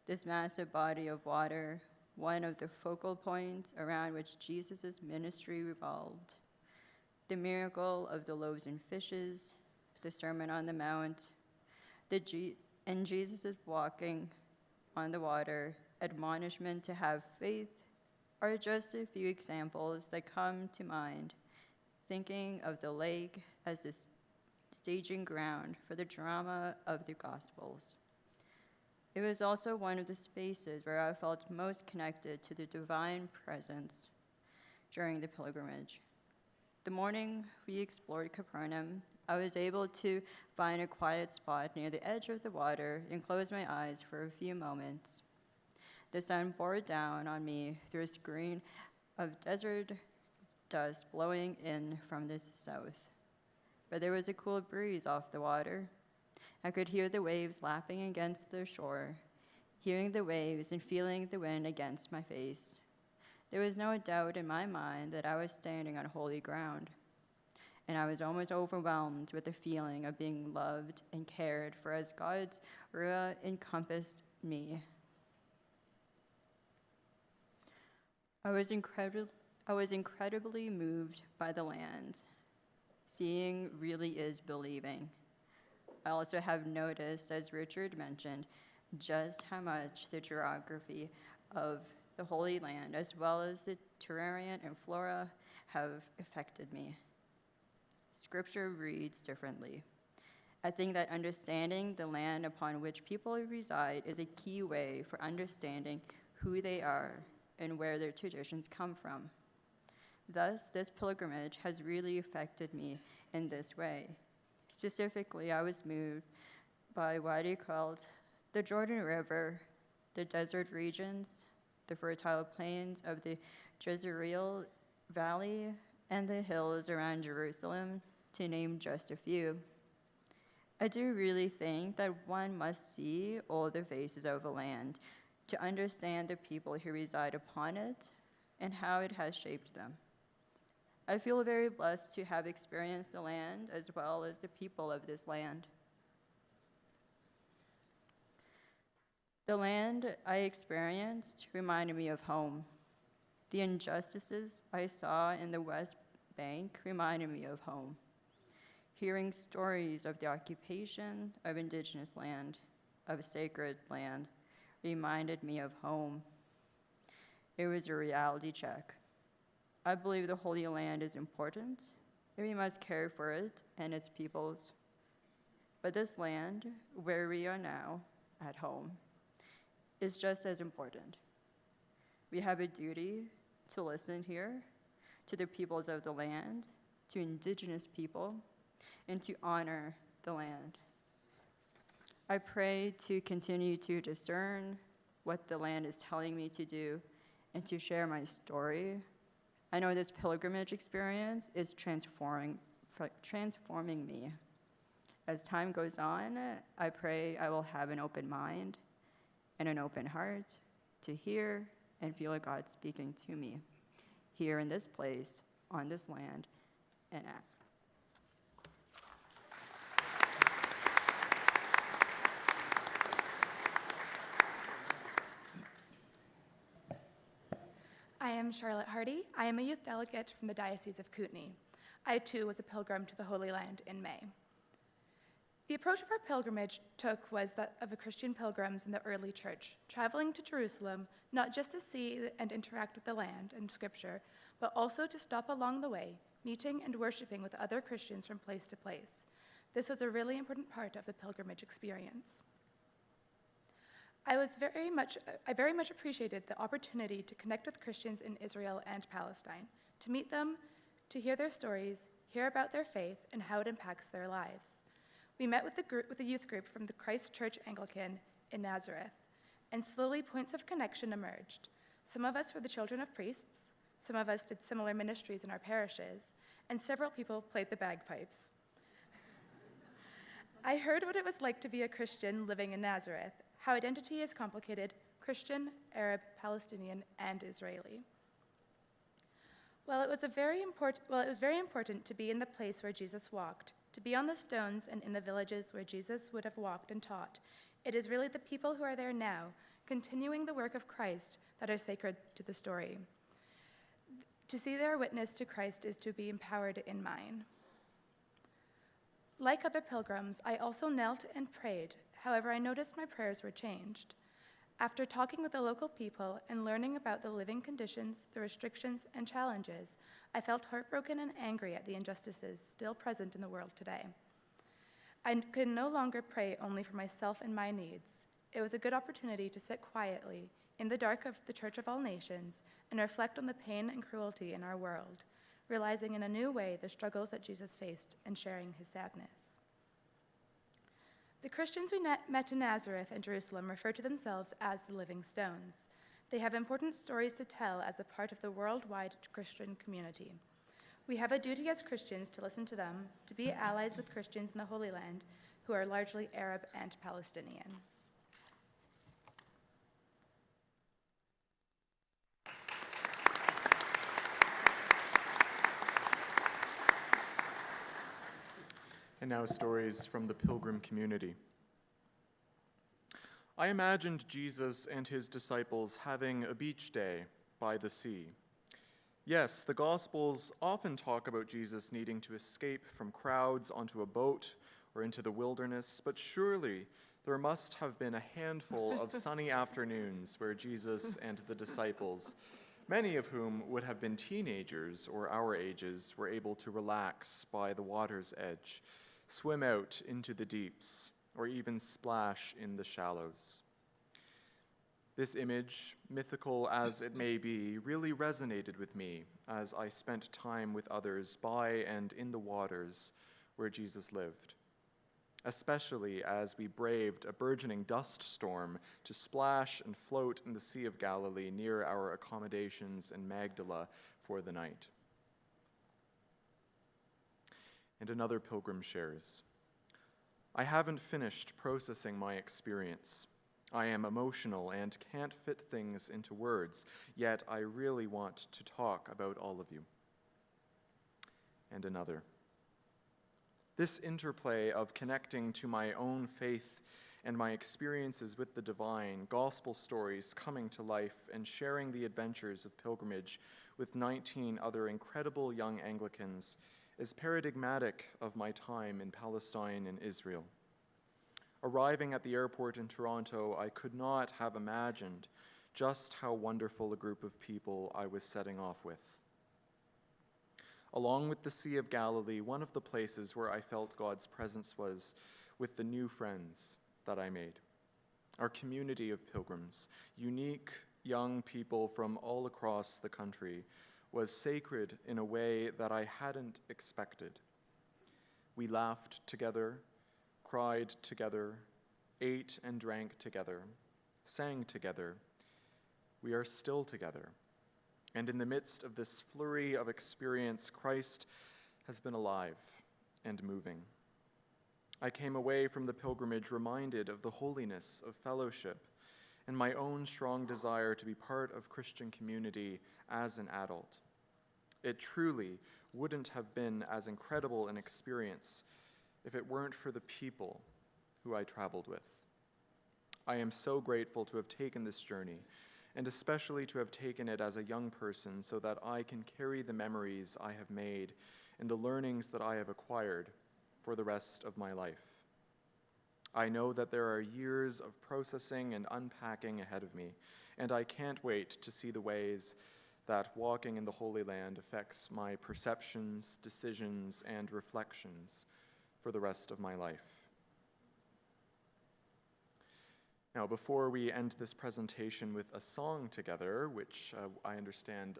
This massive body of water, one of the focal points around which Jesus' ministry revolved. The miracle of the loaves and fishes, the Sermon on the Mount, and Jesus' walking on the water, admonishment to have faith, are just a few examples that come to mind, thinking of the lake as the staging ground for the drama of the Gospels. It was also one of the spaces where I felt most connected to the divine presence during the pilgrimage. The morning we explored Capernaum, I was able to find a quiet spot near the edge of the water and close my eyes for a few moments. The sun bore down on me through a screen of desert dust blowing in from the south. But there was a cool breeze off the water. I could hear the waves lapping against the shore, hearing the waves and feeling the wind against my face. There was no doubt in my mind that I was standing on holy ground, and I was almost overwhelmed with the feeling of being loved and cared for as God's Ruah encompassed me. I was incredibly moved by the land. Seeing really is believing. I also have noticed, as Richard mentioned, just how much the geography of the Holy Land, as well as the terrain and flora, have affected me. Scripture reads differently. I think that understanding the land upon which people reside is a key way for understanding who they are and where their traditions come from. Thus, this pilgrimage has really affected me in this way. Specifically, I was moved by what he called the Jordan River, the desert regions, the fertile plains of the Jezreel Valley, and the hills around Jerusalem, to name just a few. I do really think that one must see all the faces of a land to understand the people who reside upon it and how it has shaped them. I feel very blessed to have experienced the land as well as the people of this land. The land I experienced reminded me of home. The injustices I saw in the West Bank reminded me of home. Hearing stories of the occupation of Indigenous land, of sacred land, reminded me of home. It was a reality check. I believe the Holy Land is important, and we must care for it and its peoples. But this land, where we are now, at home, is just as important. We have a duty to listen here to the peoples of the land, to Indigenous people, and to honor the land. I pray to continue to discern what the land is telling me to do and to share my story. I know this pilgrimage experience is transforming me. As time goes on, I pray I will have an open mind and an open heart to hear and feel God speaking to me here in this place, on this land, and act. I am Charlotte Hardy. I am a youth delegate from the Diocese of Kootenay. I too was a pilgrim to the Holy Land in May. The approach of our pilgrimage was that of the Christian pilgrims in the early church, traveling to Jerusalem not just to see and interact with the land and scripture, but also to stop along the way, meeting and worshiping with other Christians from place to place. This was a really important part of the pilgrimage experience. I very much appreciated the opportunity to connect with Christians in Israel and Palestine, to meet them, to hear their stories, hear about their faith, and how it impacts their lives. We met with a youth group from the Christ Church Anglican in Nazareth, and slowly points of connection emerged. Some of us were the children of priests, some of us did similar ministries in our parishes, and several people played the bagpipes. I heard what it was like to be a Christian living in Nazareth, how identity is complicated: Christian, Arab, Palestinian, and Israeli. It was very important to be in the place where Jesus walked, to be on the stones and in the villages where Jesus would have walked and taught. It is really the people who are there now, continuing the work of Christ, that are sacred to the story. To see their witness to Christ is to be empowered in mine. Like other pilgrims, I also knelt and prayed. However, I noticed my prayers were changed. After talking with the local people and learning about the living conditions, the restrictions, and challenges, I felt heartbroken and angry at the injustices still present in the world today. I could no longer pray only for myself and my needs. It was a good opportunity to sit quietly in the dark of the Church of all Nations and reflect on the pain and cruelty in our world, realizing in a new way the struggles that Jesus faced and sharing his sadness. The Christians we met in Nazareth and Jerusalem refer to themselves as the living stones. They have important stories to tell as a part of the worldwide Christian community. We have a duty as Christians to listen to them, to be allies with Christians in the Holy Land who are largely Arab and Palestinian. And now stories from the pilgrim community. I imagined Jesus and his disciples having a beach day by the sea. Yes, the Gospels often talk about Jesus needing to escape from crowds onto a boat or into the wilderness, but surely there must have been a handful of sunny afternoons where Jesus and the disciples, many of whom would have been teenagers or our ages, were able to relax by the water's edge, swim out into the deeps, or even splash in the shallows. This image, mythical as it may be, really resonated with me as I spent time with others by and in the waters where Jesus lived, especially as we braved a burgeoning dust storm to splash and float in the Sea of Galilee near our accommodations in Magdala for the night. And another pilgrim shares, I haven't finished processing my experience. I am emotional and can't fit things into words, yet I really want to talk about all of you. And another. This interplay of connecting to my own faith and my experiences with the divine, gospel stories coming to life, and sharing the adventures of pilgrimage with 19 other incredible young Anglicans is paradigmatic of my time in Palestine and Israel. Arriving at the airport in Toronto, I could not have imagined just how wonderful a group of people I was setting off with. Along with the Sea of Galilee, one of the places where I felt God's presence was with the new friends that I made. Our community of pilgrims, unique young people from all across the country, was sacred in a way that I hadn't expected. We laughed together, cried together, ate and drank together, sang together. We are still together. And in the midst of this flurry of experience, Christ has been alive and moving. I came away from the pilgrimage reminded of the holiness of fellowship and my own strong desire to be part of Christian community as an adult. It truly wouldn't have been as incredible an experience if it weren't for the people who I traveled with. I am so grateful to have taken this journey, and especially to have taken it as a young person so that I can carry the memories I have made and the learnings that I have acquired for the rest of my life. I know that there are years of processing and unpacking ahead of me, and I can't wait to see the ways that walking in the Holy Land affects my perceptions, decisions, and reflections for the rest of my life. Now, before we end this presentation with a song together, which I understand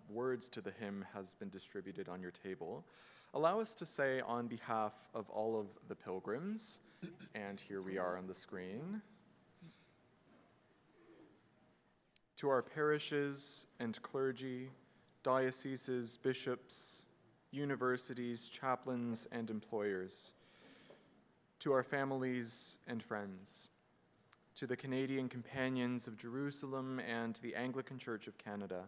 words to the hymn has been distributed on your table, allow us to say on behalf of all of the pilgrims, and here we are on the screen, to our parishes and clergy, dioceses, bishops, universities, chaplains, and employers, to our families and friends, to the Canadian Companions of Jerusalem and the Anglican Church of Canada,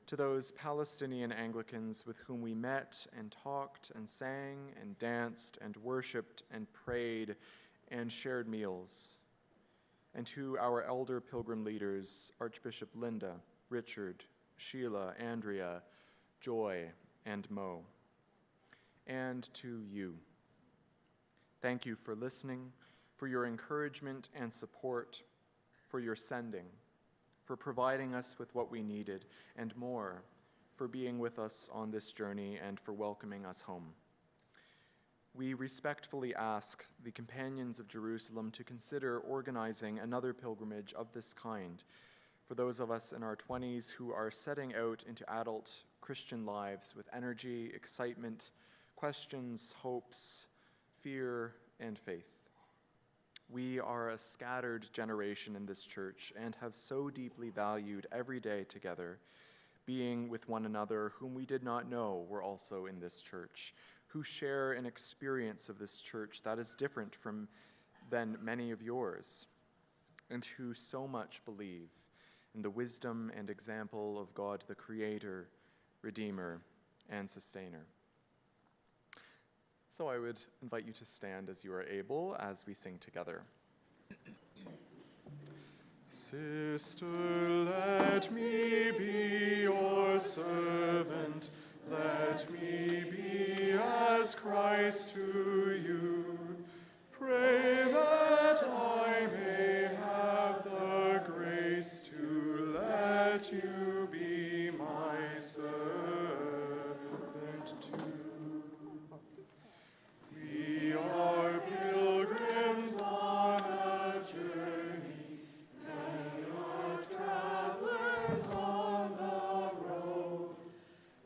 to those Palestinian Anglicans with whom we met and talked and sang and danced and worshiped and prayed and shared meals, and to our elder pilgrim leaders, Archbishop Linda, Richard, Sheila, Andrea, Joy, and Mo, and to you. Thank you for listening, for your encouragement and support, for your sending, for providing us with what we needed, and more, for being with us on this journey and for welcoming us home. We respectfully ask the Companions of Jerusalem to consider organizing another pilgrimage of this kind for those of us in our 20s who are setting out into adult Christian lives with energy, excitement, questions, hopes, fear, and faith. We are a scattered generation in this church and have so deeply valued every day together, being with one another whom we did not know were also in this church, who share an experience of this church that is different than many of yours, and who so much believe in the wisdom and example of God the Creator, Redeemer, and Sustainer. So I would invite you to stand as you are able as we sing together. Sister, let me be your servant. Let me be as Christ to you. Pray that I may have the grace to let you be my servant too. We are pilgrims on a journey, we are travelers on the road.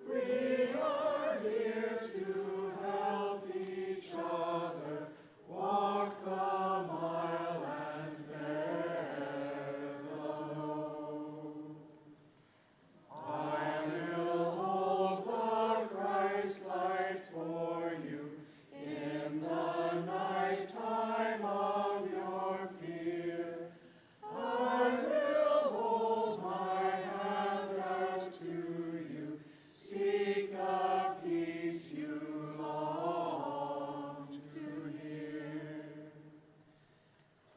We are here to help each other walk the mile and bear the load. I will hold the Christ light for you in the night time of your fear. I will hold my hand out to you, speak the peace you long to hear.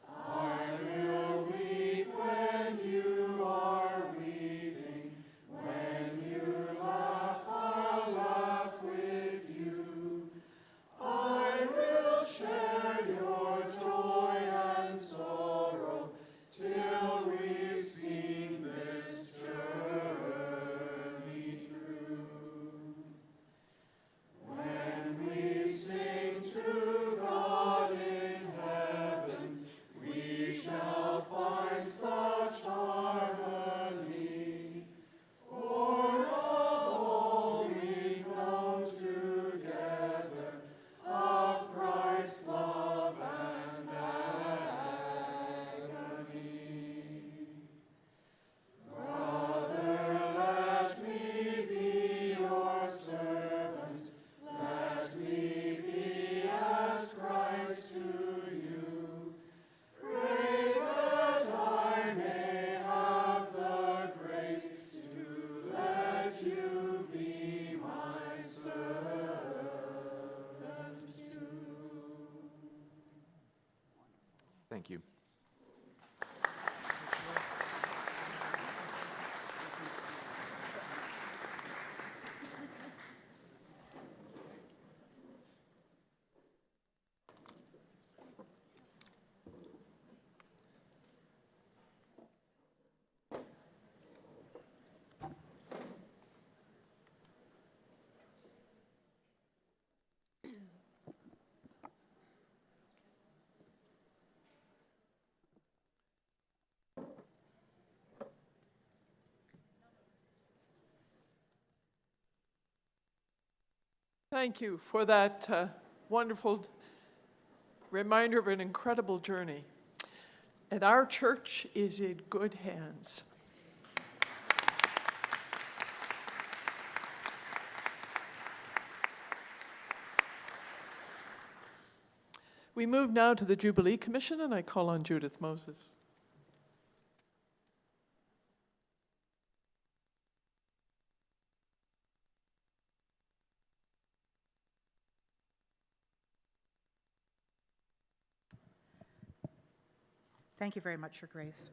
I will weep when you are weeping, when you laugh, I'll laugh with you. I will share your joy and sorrow till we've seen this journey through. When we sing to God in heaven, we shall find such harmony. Born of all we come together, of Christ's love and agony. Brother, let me be your servant. Let me be as Christ to you. Pray that I may have the grace to let you be my servant too. Thank you. Thank you for that wonderful reminder of an incredible journey. And our church is in good hands. We move now to the Jubilee Commission, and I call on Judith Moses. Thank you very much, Your Grace.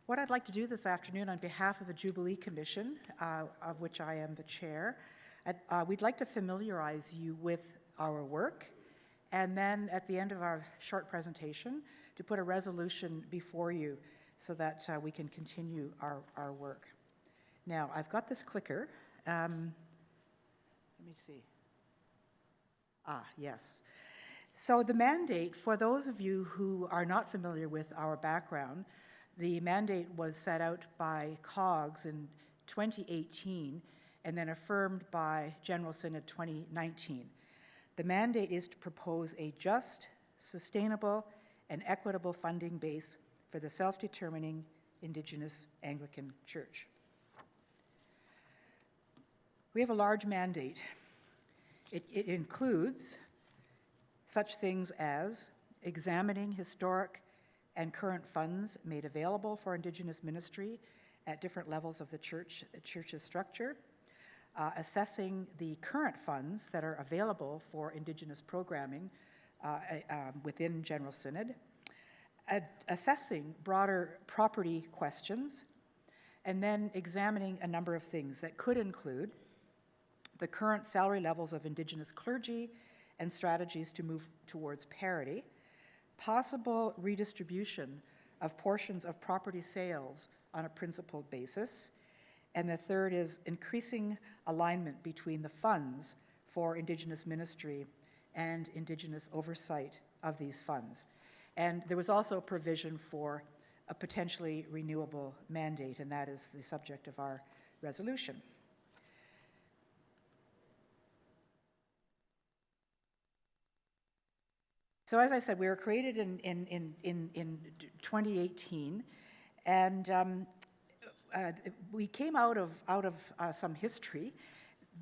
What I'd like to do this afternoon on behalf of the Jubilee Commission, of which I am the chair, we'd like to familiarize you with our work, and then at the end of our short presentation, to put a resolution before you so that we can continue our work. Now, I've got this clicker. Let me see. Yes. So the mandate, for those of you who are not familiar with our background, the mandate was set out by COGS in 2018 and then affirmed by General Synod 2019. The mandate is to propose a just, sustainable, and equitable funding base for the self-determining Indigenous Anglican Church. We have a large mandate. It includes such things as examining historic and current funds made available for Indigenous ministry at different levels of the church's structure, assessing the current funds that are available for Indigenous programming within General Synod, assessing broader property questions, and then examining a number of things that could include the current salary levels of Indigenous clergy and strategies to move towards parity, possible redistribution of portions of property sales on a principled basis, and the third is increasing alignment between the funds for Indigenous ministry and Indigenous oversight of these funds. And there was also a provision for a potentially renewable mandate, and that is the subject of our resolution. So as I said, we were created in 2018, and we came out of some history.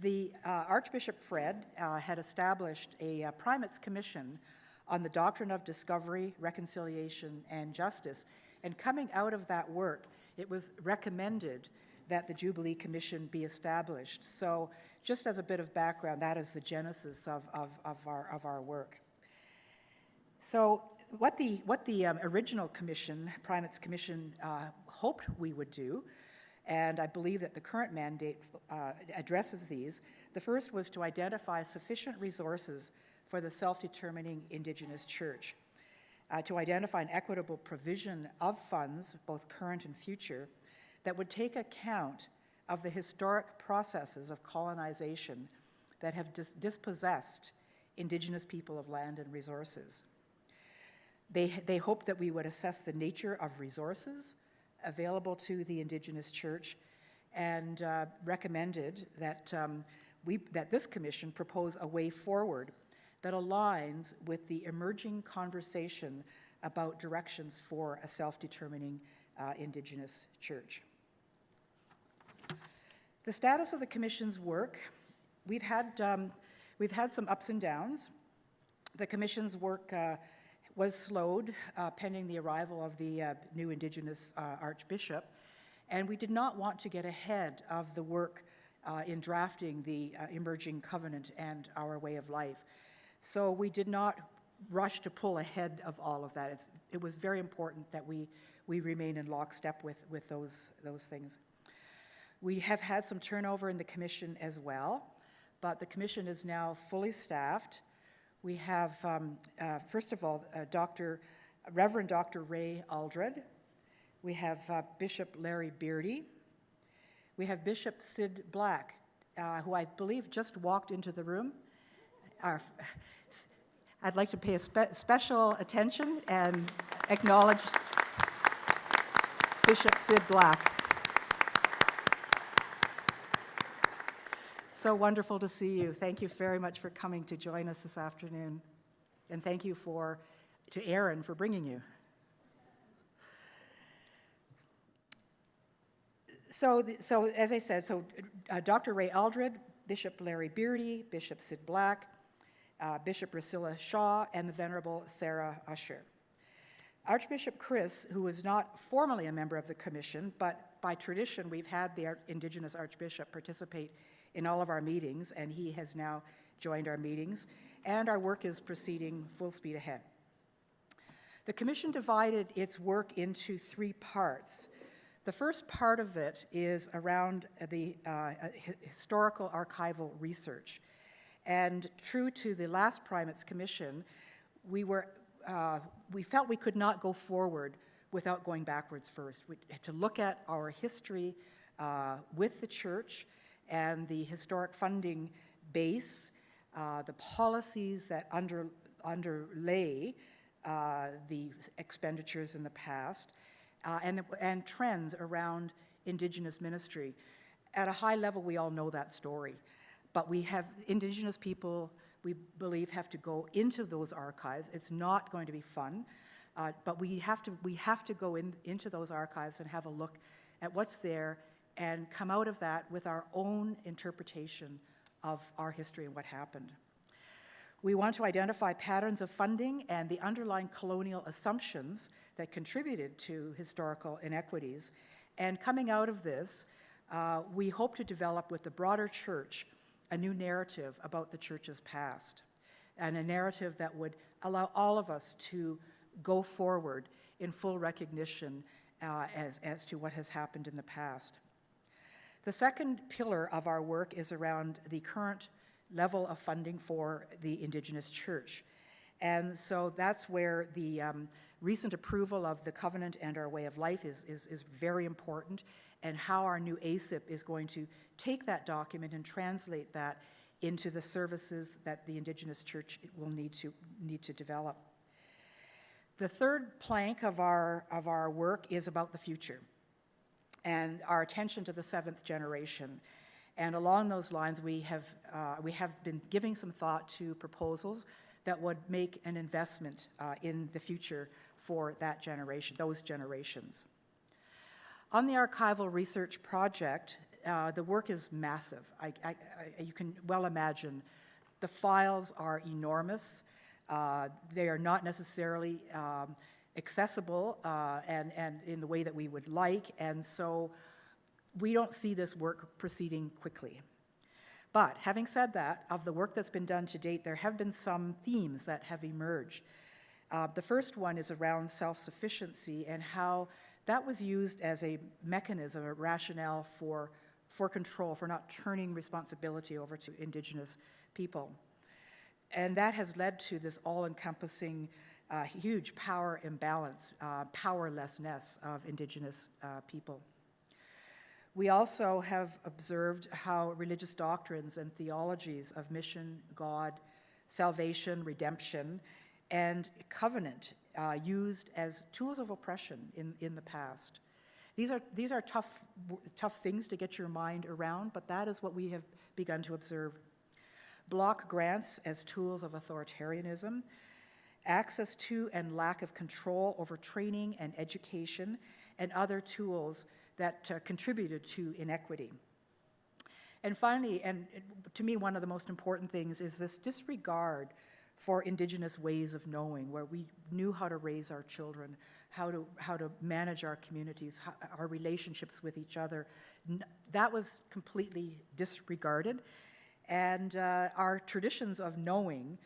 The Archbishop Fred had established a Primates Commission on the doctrine of discovery, reconciliation, and justice. And coming out of that work, it was recommended that the Jubilee Commission be established. So just as a bit of background, that is the genesis of our work. So what the original commission, Primates Commission, hoped we would do, and I believe that the current mandate addresses these. The first was to identify sufficient resources for the self-determining Indigenous Church, to identify an equitable provision of funds, both current and future, that would take account of the historic processes of colonization that have dispossessed Indigenous people of land and resources. They hoped that we would assess the nature of resources available to the Indigenous Church, and recommended that, that this commission propose a way forward that aligns with the emerging conversation about directions for a self-determining Indigenous Church. The status of the commission's work, we've had some ups and downs. The commission's work was slowed pending the arrival of the new Indigenous Archbishop, and we did not want to get ahead of the work in drafting the emerging covenant and our way of life. So we did not rush to pull ahead of all of that. It was very important that we remain in lockstep with those things. We have had some turnover in the commission as well, but the commission is now fully staffed. We have, first of all, Reverend Dr. Ray Aldred. We have Bishop Larry Beardy. We have Bishop Sid Black, who I believe just walked into the room. I'd like to pay a special attention and acknowledge Bishop Sid Black. so wonderful to see you. Thank you very much for coming to join us this afternoon. And thank you to Aaron for bringing you. So as I said, Dr. Ray Aldred, Bishop Larry Beardy, Bishop Sid Black, Bishop Priscilla Shaw, and the Venerable Sarah Usher. Archbishop Chris, who is not formally a member of the commission, but by tradition we've had the Indigenous Archbishop participate in all of our meetings, and he has now joined our meetings, and our work is proceeding full speed ahead. The commission divided its work into 3 parts. The first part of it is around the historical archival research. And true to the last Primates Commission, we felt we could not go forward without going backwards first. To look at our history with the church and the historic funding base, the policies that underlay the expenditures in the past, and trends around Indigenous ministry. At a high level, we all know that story. But we have Indigenous people, we believe, have to go into those archives. It's not going to be fun, but we have to go into those archives and have a look at what's there and come out of that with our own interpretation of our history and what happened. We want to identify patterns of funding and the underlying colonial assumptions that contributed to historical inequities. And coming out of this, we hope to develop with the broader church a new narrative about the church's past, and a narrative that would allow all of us to go forward in full recognition as to what has happened in the past. The second pillar of our work is around the current level of funding for the Indigenous church. And so that's where the recent approval of the Covenant and Our Way of Life is very important, and how our new ACIP is going to take that document and translate that into the services that the Indigenous church will need to develop. The third plank of our work is about the future and our attention to the 7th generation. And along those lines, we have been giving some thought to proposals that would make an investment in the future for that generation, those generations. On the archival research project, the work is massive. You can well imagine the files are enormous. They are not necessarily accessible and in the way that we would like, and so we don't see this work proceeding quickly. But having said that, of the work that's been done to date, there have been some themes that have emerged. The first one is around self-sufficiency and how that was used as a mechanism, a rationale for control, for not turning responsibility over to Indigenous people. And that has led to this all-encompassing huge power imbalance, powerlessness of Indigenous people. We also have observed how religious doctrines and theologies of mission, God, salvation, redemption, and covenant used as tools of oppression in the past. These are tough things to get your mind around, but that is what we have begun to observe. Block grants as tools of authoritarianism, access to and lack of control over training and education, and other tools that contributed to inequity. And finally, and to me one of the most important things, is this disregard for Indigenous ways of knowing, where we knew how to raise our children, how to manage our communities, our relationships with each other. That was completely disregarded, and our traditions of knowing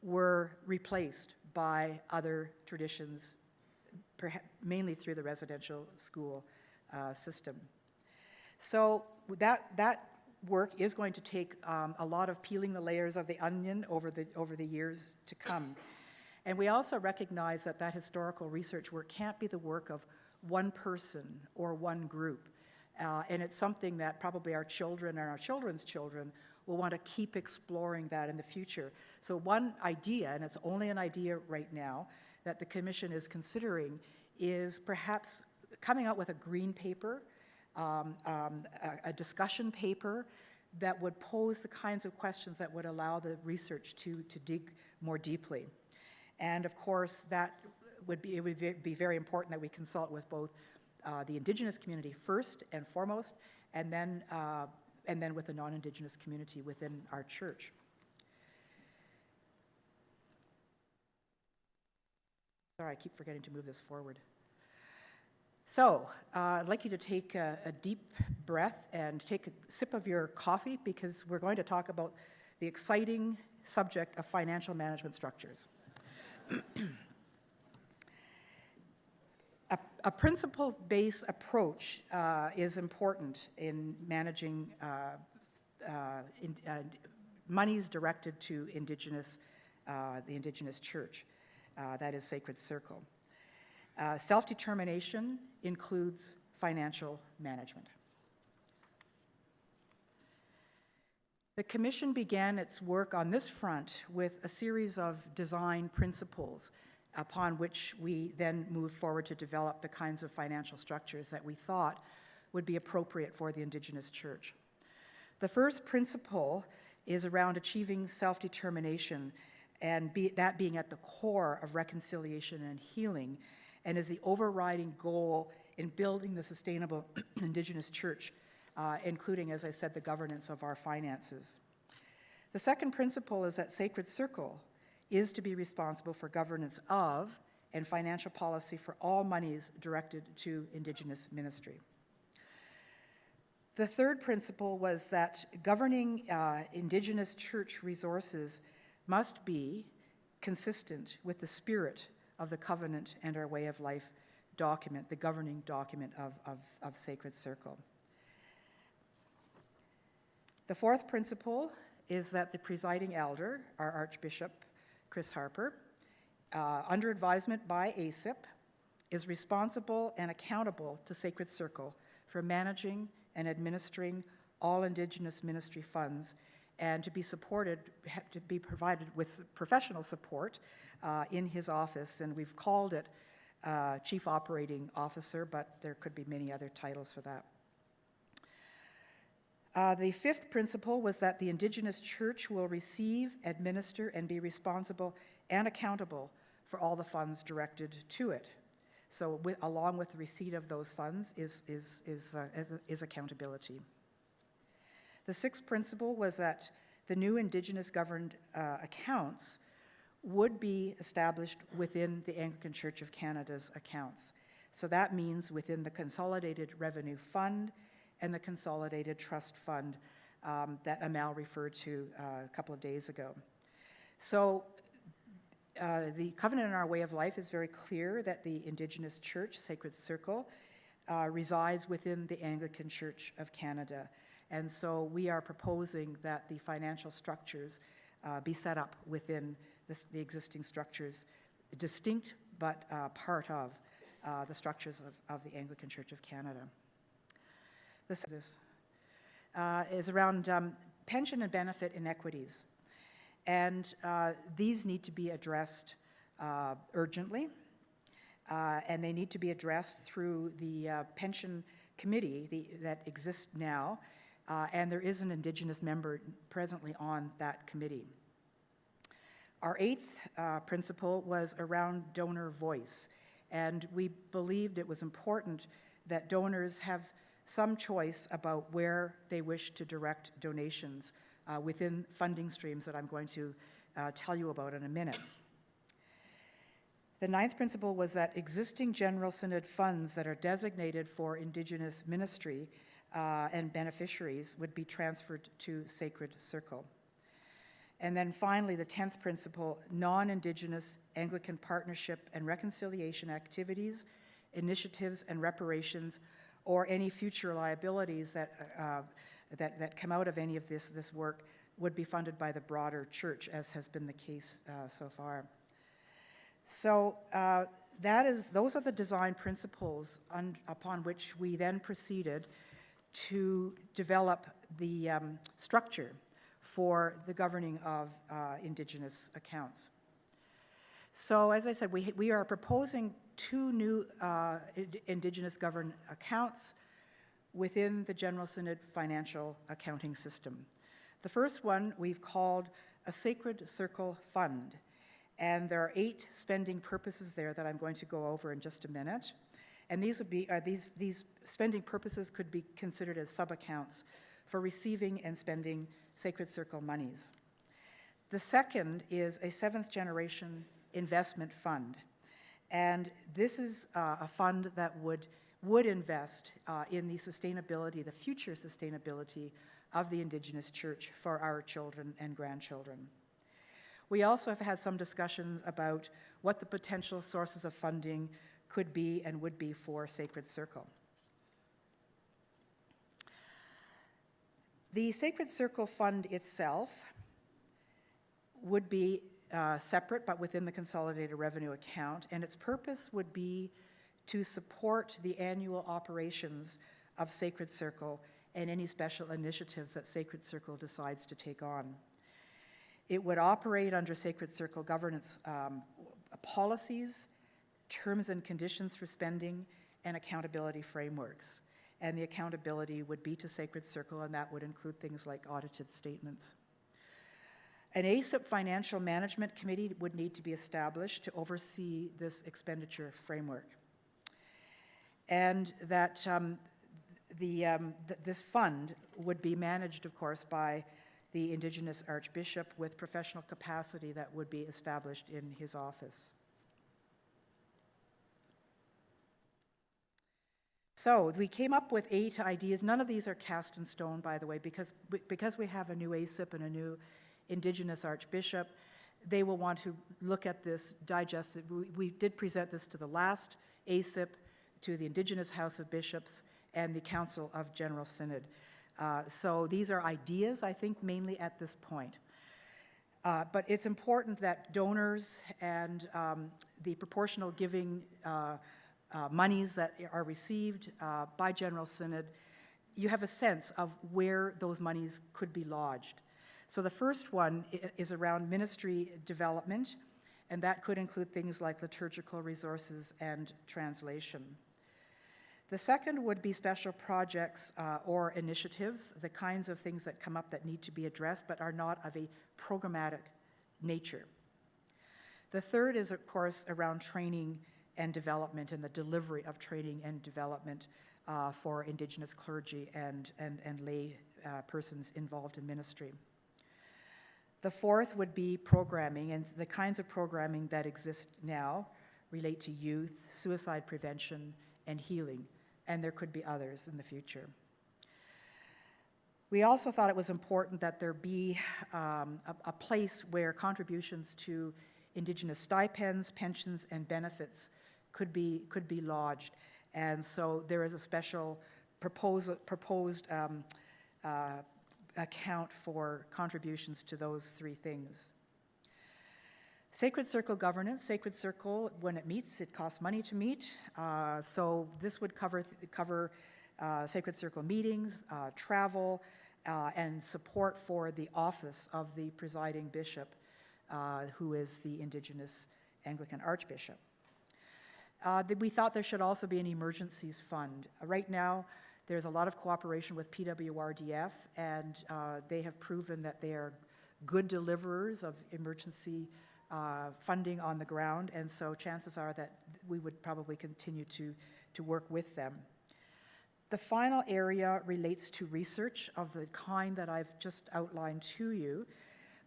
were replaced by other traditions, mainly through the residential school system. So that work is going to take a lot of peeling the layers of the onion over the years to come. And we also recognize that historical research work can't be the work of one person or one group. And it's something that probably our children and our children's children will want to keep exploring that in the future. So one idea, and it's only an idea right now, that the Commission is considering is perhaps coming out with a green paper, a discussion paper that would pose the kinds of questions that would allow the research to dig more deeply. And of course, it would be very important that we consult with both the Indigenous community first and foremost, and then with the non-Indigenous community within our church. Sorry, I keep forgetting to move this forward. So, I'd like you to take a deep breath and take a sip of your coffee, because we're going to talk about the exciting subject of financial management structures. A principle-based approach is important in managing monies directed to the Indigenous church, that is Sacred Circle. Self-determination includes financial management. The Commission began its work on this front with a series of design principles upon which we then moved forward to develop the kinds of financial structures that we thought would be appropriate for the Indigenous church. The first principle is around achieving self-determination, and that being at the core of reconciliation and healing, and is the overriding goal in building the sustainable Indigenous church, including, as I said, the governance of our finances. The second principle is that Sacred Circle is to be responsible for governance of and financial policy for all monies directed to Indigenous ministry. The third principle was that governing Indigenous church resources must be consistent with the spirit of the covenant and our way of life document, the governing document of Sacred Circle. The fourth principle is that the presiding elder, our Archbishop Chris Harper, under advisement by ASIP, is responsible and accountable to Sacred Circle for managing and administering all Indigenous ministry funds, and to be provided with professional support in his office, and we've called it Chief Operating Officer, but there could be many other titles for that. The fifth principle was that the Indigenous church will receive, administer, and be responsible and accountable for all the funds directed to it. So along with the receipt of those funds is accountability. The sixth principle was that the new Indigenous governed accounts would be established within the Anglican Church of Canada's accounts. So that means within the Consolidated Revenue Fund and the Consolidated Trust Fund that Amal referred to a couple of days ago. So the covenant in our way of life is very clear that the Indigenous Church, Sacred Circle, resides within the Anglican Church of Canada. And so we are proposing that the financial structures be set up within the existing structures, distinct but part of the structures of the Anglican Church of Canada. This is around pension and benefit inequities. And these need to be addressed urgently, and they need to be addressed through the pension committee that exists now, and there is an Indigenous member presently on that committee. Our eighth principle was around donor voice, and we believed it was important that donors have some choice about where they wish to direct donations within funding streams that I'm going to tell you about in a minute. The ninth principle was that existing General Synod funds that are designated for Indigenous ministry and beneficiaries would be transferred to Sacred Circle. And then finally, the 10th principle, non-Indigenous Anglican partnership and reconciliation activities, initiatives, and reparations, or any future liabilities that come out of any of this work would be funded by the broader church, as has been the case so far. So those are the design principles upon which we then proceeded to develop the structure for the governing of Indigenous accounts. So as I said, we are proposing two new Indigenous governed accounts within the General Synod financial accounting system. The first one we've called a Sacred Circle Fund, and there are 8 spending purposes there that I'm going to go over in just a minute. And these would be these spending purposes could be considered as sub-accounts for receiving and spending Sacred Circle monies. The second is a 7th generation investment fund, and this is a fund that would invest in the sustainability, the future sustainability of the Indigenous Church for our children and grandchildren. We also have had some discussions about what the potential sources of funding could be and would be for Sacred Circle. The Sacred Circle Fund itself would be separate but within the consolidated revenue account, and its purpose would be to support the annual operations of Sacred Circle and any special initiatives that Sacred Circle decides to take on. It would operate under Sacred Circle governance policies, terms and conditions for spending, and accountability frameworks. And the accountability would be to Sacred Circle, and that would include things like audited statements. An ASIP financial management committee would need to be established to oversee this expenditure framework. And that this fund would be managed, of course, by the Indigenous Archbishop with professional capacity that would be established in his office. So we came up with 8 ideas. None of these are cast in stone, by the way, because we have a new ASIP and a new Indigenous Archbishop. They will want to look at this, digest it. We did present this to the last ASIP, to the Indigenous House of Bishops, and the Council of General Synod. So these are ideas, I think, mainly at this point. But it's important that donors and the proportional giving monies that are received by General Synod, you have a sense of where those monies could be lodged. So the first one is around ministry development, and that could include things like liturgical resources and translation. The second would be special projects or initiatives, the kinds of things that come up that need to be addressed but are not of a programmatic nature. The third is, of course, around training and development and the delivery of training and development for Indigenous clergy and lay persons involved in ministry. The fourth would be programming, and the kinds of programming that exist now relate to youth, suicide prevention, and healing, and there could be others in the future. We also thought it was important that there be a place where contributions to Indigenous stipends, pensions, and benefits could be lodged, and so there is a special proposed account for contributions to those 3 things. Sacred Circle governance. Sacred Circle, when it meets, it costs money to meet. So this would cover Sacred Circle meetings, travel, and support for the office of the presiding bishop, who is the Indigenous Anglican Archbishop. We thought there should also be an emergencies fund. Right now, there's a lot of cooperation with PWRDF, and they have proven that they are good deliverers of emergency funding on the ground, and so chances are that we would probably continue to work with them. The final area relates to research of the kind that I've just outlined to you,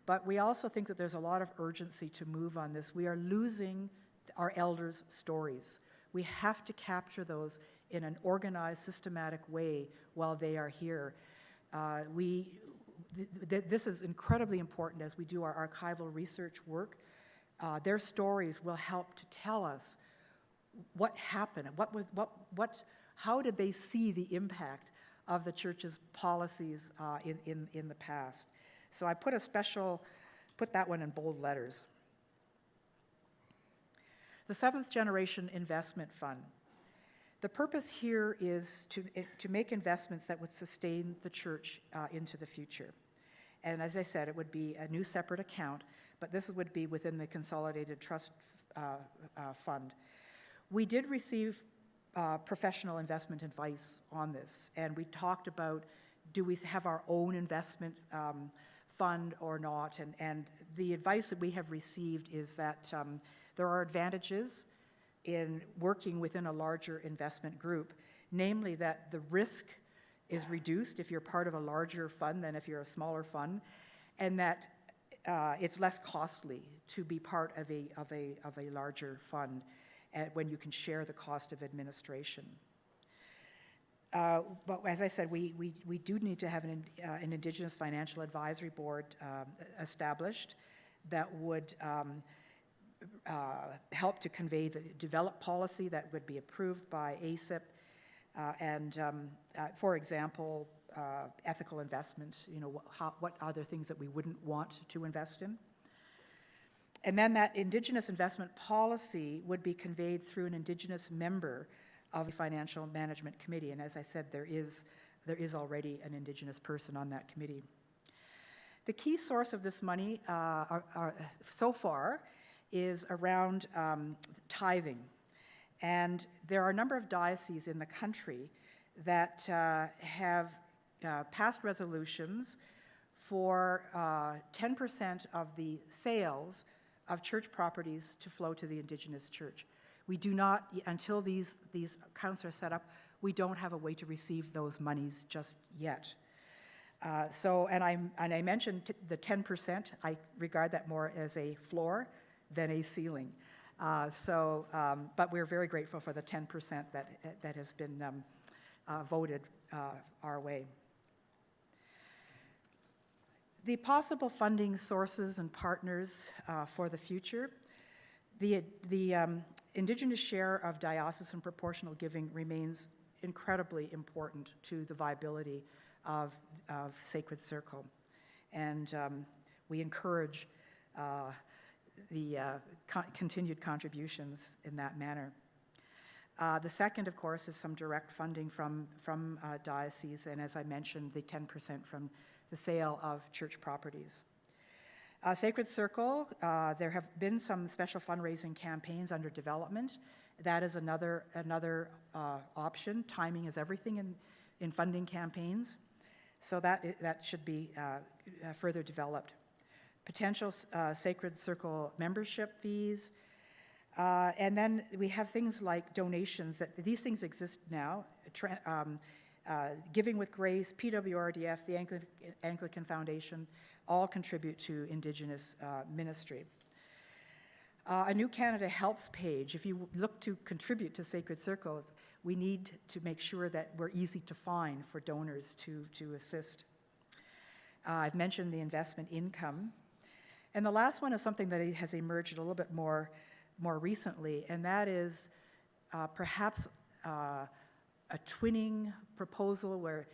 but we also think that there's a lot of urgency to move on this. We are losing our elders' stories. We have to capture those in an organized, systematic way while they are here. This is incredibly important as we do our archival research work. Their stories will help to tell us what happened, how did they see the impact of the church's policies in the past. So I put that one in bold letters. The 7th Generation Investment Fund. The purpose here is to make investments that would sustain the church into the future. And as I said, it would be a new separate account, but this would be within the Consolidated Trust Fund. We did receive professional investment advice on this, and we talked about, do we have our own investment fund or not? And the advice that we have received is that there are advantages in working within a larger investment group, namely that the risk is reduced if you're part of a larger fund than if you're a smaller fund, and that it's less costly to be part of a larger fund when you can share the cost of administration. But as I said, we do need to have an Indigenous Financial Advisory Board established that would help to develop policy that would be approved by ACIP, and for example, ethical investment, what are there things that we wouldn't want to invest in? And then that Indigenous investment policy would be conveyed through an Indigenous member of the Financial Management Committee. And as I said, there is already an Indigenous person on that committee. The key source of this money so far is around tithing. And there are a number of dioceses in the country that have passed resolutions for 10% of the sales of church properties to flow to the Indigenous church. We do not, until these accounts are set up, we don't have a way to receive those monies just yet. And I mentioned the 10%, I regard that more as a floor than a ceiling. But we're very grateful for the 10% that has been voted our way. The possible funding sources and partners for the future, the Indigenous share of diocesan proportional giving remains incredibly important to the viability of Sacred Circle. And we encourage the continued contributions in that manner. The second, of course, is some direct funding from dioceses, and as I mentioned, the 10% from the sale of church properties. Sacred Circle, there have been some special fundraising campaigns under development. That is another option. Timing is everything in funding campaigns. So that should be further developed. Potential Sacred Circle membership fees. And then we have things like donations. These things exist now. Giving with Grace, PWRDF, the Anglican Foundation, all contribute to Indigenous ministry. A New Canada Helps page, if you look to contribute to Sacred Circle, we need to make sure that we're easy to find for donors to assist. I've mentioned the investment income. And the last one is something that has emerged a little bit more recently, and that is perhaps a twinning proposal where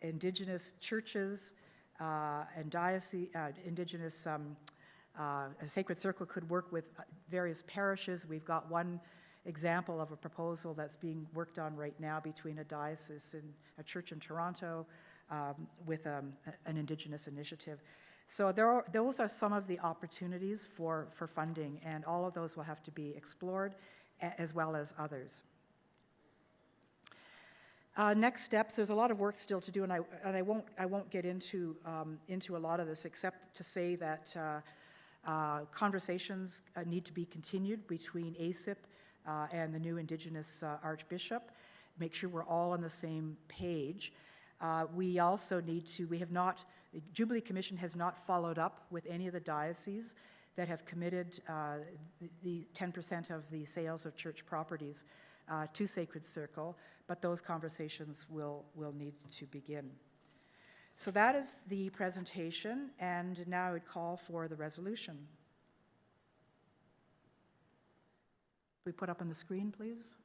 Indigenous churches and Indigenous Sacred Circle could work with various parishes. We've got one example of a proposal that's being worked on right now between a diocese and a church in Toronto with an Indigenous initiative. So those are some of the opportunities for funding, and all of those will have to be explored, as well as others. Next steps, there's a lot of work still to do, and I won't get into a lot of this, except to say that conversations need to be continued between ACIP and the new Indigenous Archbishop. Make sure we're all on the same page. We also need to, the Jubilee Commission has not followed up with any of the dioceses that have committed the 10% of the sales of church properties to Sacred Circle, but those conversations will need to begin. So that is the presentation, and now I would call for the resolution. We put up on the screen, please.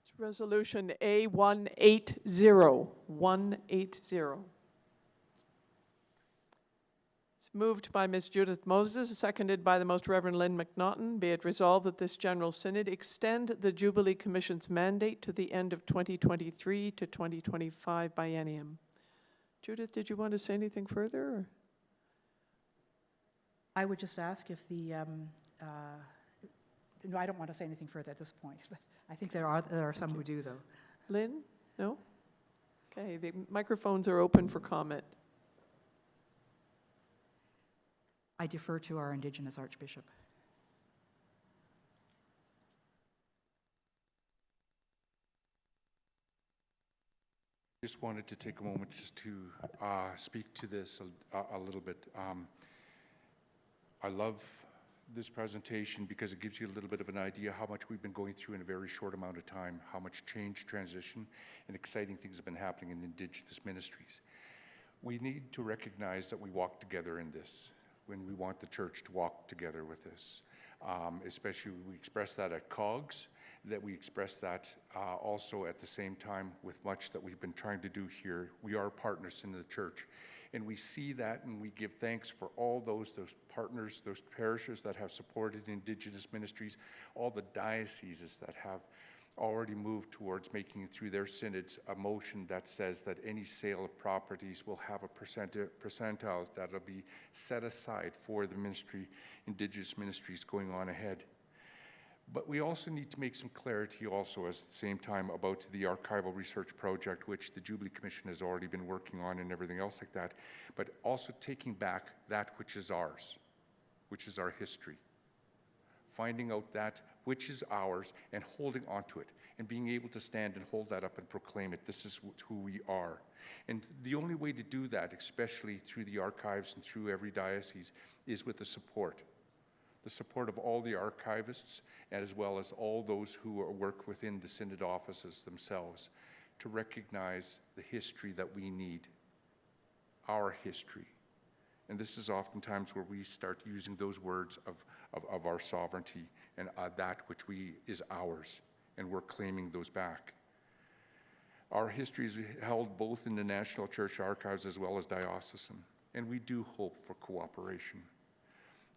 It's Resolution A180. 180. It's moved by Ms. Judith Moses, seconded by the Most Reverend Lynn McNaughton. Be it resolved that this General Synod extend the Jubilee Commission's mandate to the end of 2023 to 2025 biennium. Judith, did you want to say anything further? Or? I would just ask if no, I don't want to say anything further at this point, but I think there are some who do, though. Lynn? No? Okay, the microphones are open for comment. I defer to our Indigenous Archbishop. Just wanted to take a moment just to speak to this a little bit. I love this presentation because it gives you a little bit of an idea how much we've been going through in a very short amount of time, how much change, transition, and exciting things have been happening in Indigenous ministries. We need to recognize that we walk together in this, when we want the church to walk together with this. Especially we express that at COGS, that we express that also at the same time with much that we've been trying to do here. We are partners in the church. And we see that and we give thanks for all those partners, those parishes that have supported Indigenous ministries, all the dioceses that have already moved towards making through their synods a motion that says that any sale of properties will have a percentile that'll be set aside for the ministry, Indigenous ministries going on ahead. But we also need to make some clarity also at the same time about the archival research project, which the Jubilee Commission has already been working on and everything else like that, but also taking back that which is ours, which is our history. Finding out that which is ours and holding onto it and being able to stand and hold that up and proclaim it. This is who we are. And the only way to do that, especially through the archives and through every diocese, is with the support of all the archivists, as well as all those who work within the synod offices themselves, to recognize the history that we need, our history. And this is oftentimes where we start using those words of our sovereignty and that which is ours, and we're claiming those back. Our history is held both in the National Church Archives as well as diocesan, and we do hope for cooperation,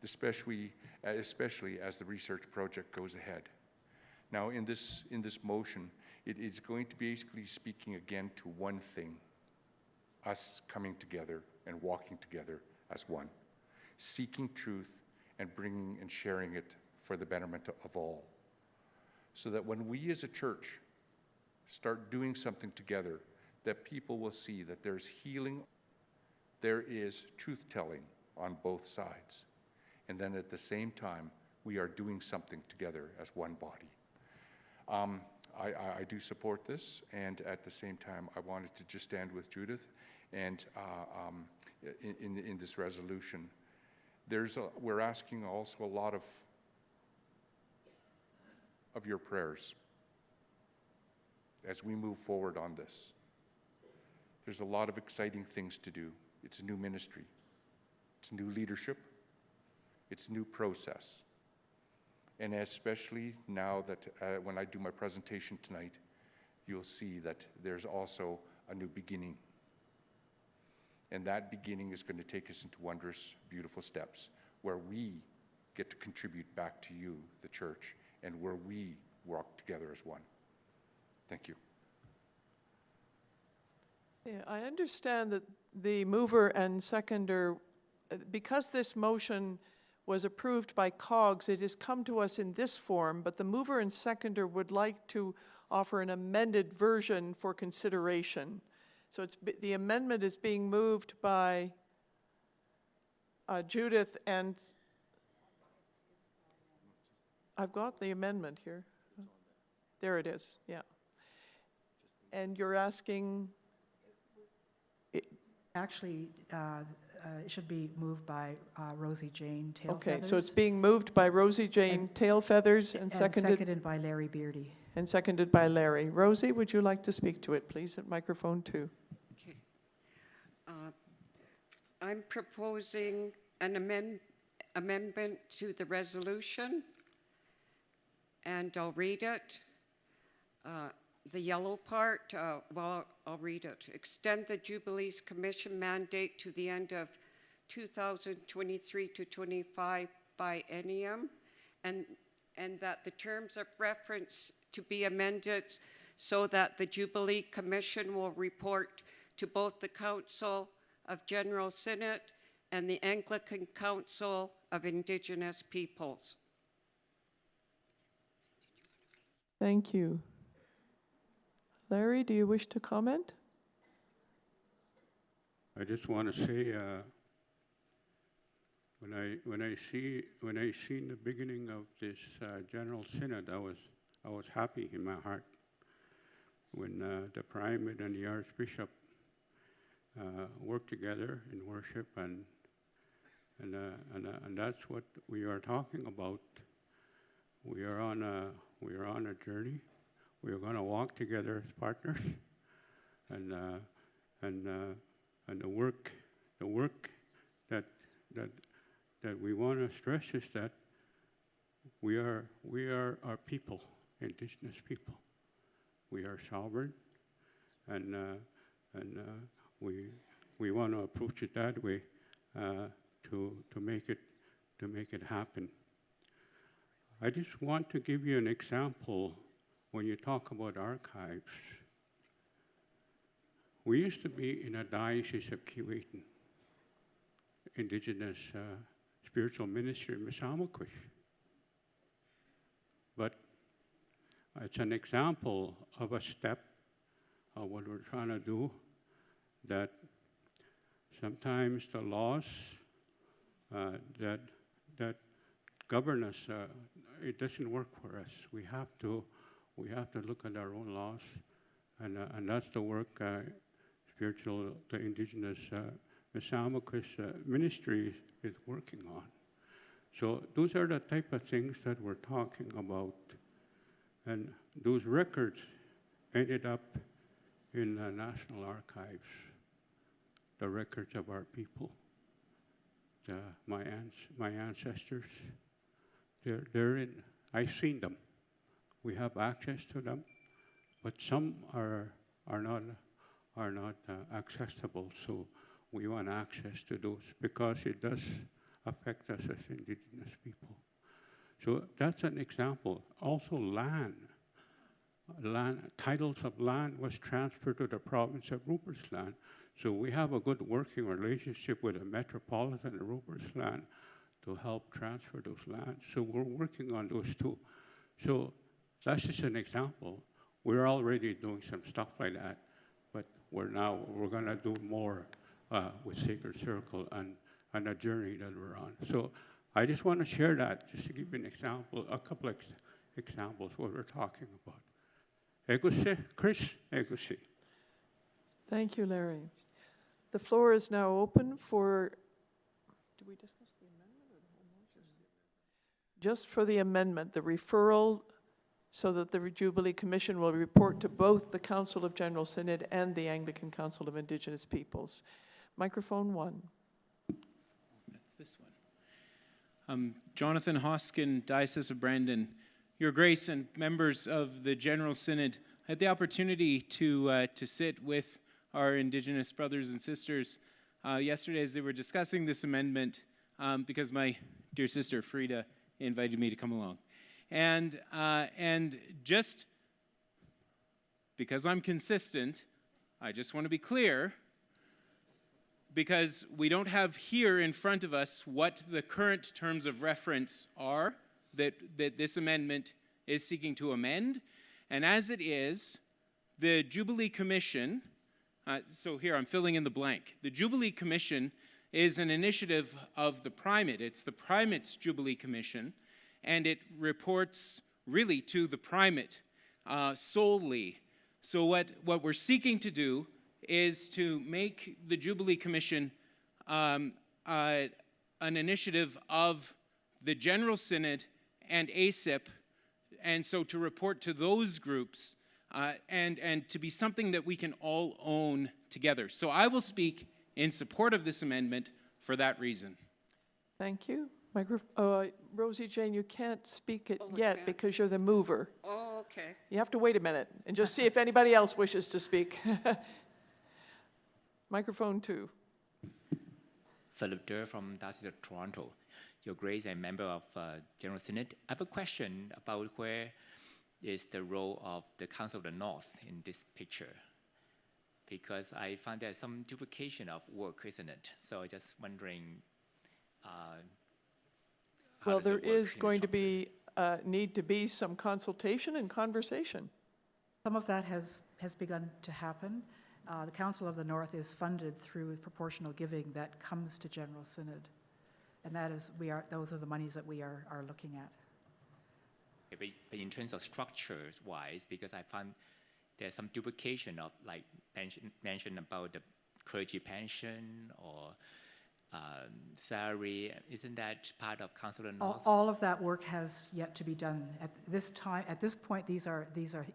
especially as the research project goes ahead. Now, in this motion, it is going to basically speaking again to one thing: us coming together and walking together as one, seeking truth and bringing and sharing it for the betterment of all. So that when we as a church start doing something together, that people will see that there's healing, there is truth-telling on both sides. And then at the same time, we are doing something together as one body. I do support this, and at the same time, I wanted to just stand with Judith and in this resolution. We're asking also a lot of your prayers as we move forward on this. There's a lot of exciting things to do. It's a new ministry. It's new leadership. It's a new process. And especially now that when I do my presentation tonight, you'll see that there's also a new beginning. And that beginning is going to take us into wondrous, beautiful steps where we get to contribute back to you, the church, and where we walk together as one. Thank you. Yeah, I understand that the mover and seconder, because this motion was approved by COGS, it has come to us in this form, but the mover and seconder would like to offer an amended version for consideration. So the amendment is being moved by Judith, and I've got the amendment here. There it is, yeah. And you're asking? Actually, it should be moved by Rosie Jane Tailfeathers. Okay, so it's being moved by Rosie Jane Tailfeathers and seconded by Larry Beardy. And seconded by Larry. Rosie, would you like to speak to it, please, at microphone 2? Okay. I'm proposing an amendment to the resolution, and I'll read it. The yellow part, well, I'll read it. Extend the Jubilee's Commission mandate to the end of 2023 to 25 biennium, and that the terms of reference to be amended so that the Jubilee Commission will report to both the Council of General Synod and the Anglican Council of Indigenous Peoples. Thank you. Larry, do you wish to comment? I just want to say, when I seen the beginning of this General Synod, I was happy in my heart when the primate and the archbishop worked together in worship, and that's what we are talking about. We are on a journey. We are going to walk together as partners, and the work that we want to stress is that we are our people, Indigenous people. We are sovereign, and we want to approach it that way to make it happen. I just want to give you an example. When you talk about archives, we used to be in a diocese of Keewatin, Indigenous spiritual ministry in Misamakush. But it's an example of a step of what we're trying to do, that sometimes the laws that govern us, it doesn't work for us. We have to look at our own laws, and that's the work the Indigenous Misamakush ministry is working on. So those are the type of things that we're talking about, and those records ended up in the National Archives, the records of our people, my ancestors. They're in. I've seen them. We have access to them, but some are not accessible. So we want access to those because it does affect us as Indigenous people. So that's an example. Also, land. Titles of land was transferred to the province of Rupert's Land. So we have a good working relationship with the Metropolitan of Rupert's Land to help transfer those lands. So we're working on those too. So that's just an example. We're already doing some stuff like that, but we're going to do more with Sacred Circle and the journey that we're on. So I just want to share that, just to give you an example, a couple of examples what we're talking about. Egusi, Chris, Egusi. Thank you, Larry. The floor is now open for, do we discuss the amendment or the whole motion? Just for the amendment, the referral, so that the Jubilee Commission will report to both the Council of General Synod and the Anglican Council of Indigenous Peoples. Microphone 1. That's this one. Jonathan Hoskin, Diocese of Brandon. Your Grace and members of the General Synod, I had the opportunity to sit with our Indigenous brothers and sisters yesterday as they were discussing this amendment because my dear sister Frida invited me to come along. And just because I'm consistent, I just want to be clear, because we don't have here in front of us what the current terms of reference are that this amendment is seeking to amend. And as it is, the Jubilee Commission, so here I'm filling in the blank. The Jubilee Commission is an initiative of the Primate. It's the Primate's Jubilee Commission, and it reports really to the Primate solely. So what we're seeking to do is to make the Jubilee Commission an initiative of the General Synod and ASIP, and so to report to those groups and to be something that we can all own together. So I will speak in support of this amendment for that reason. Thank you. Rosie Jane, you can't speak it yet because you're the mover. Oh, okay. You have to wait a minute and just see if anybody else wishes to speak. Microphone 2. Philip Durr from Diocese of Toronto. Your Grace and member of General Synod. I have a question about where is the role of the Council of the North in this picture, because I find there's some duplication of work, isn't it? So I'm just wondering. Well, there is going to be need to be some consultation and conversation. Some of that has begun to happen. The Council of the North is funded through proportional giving that comes to General Synod. And that is, those are the monies that we are looking at. Okay, but in terms of structures-wise, because I found there's some duplication of, like, mention about the clergy pension or salary. Isn't that part of Council of the North? All of that work has yet to be done. At this time, at this point, these are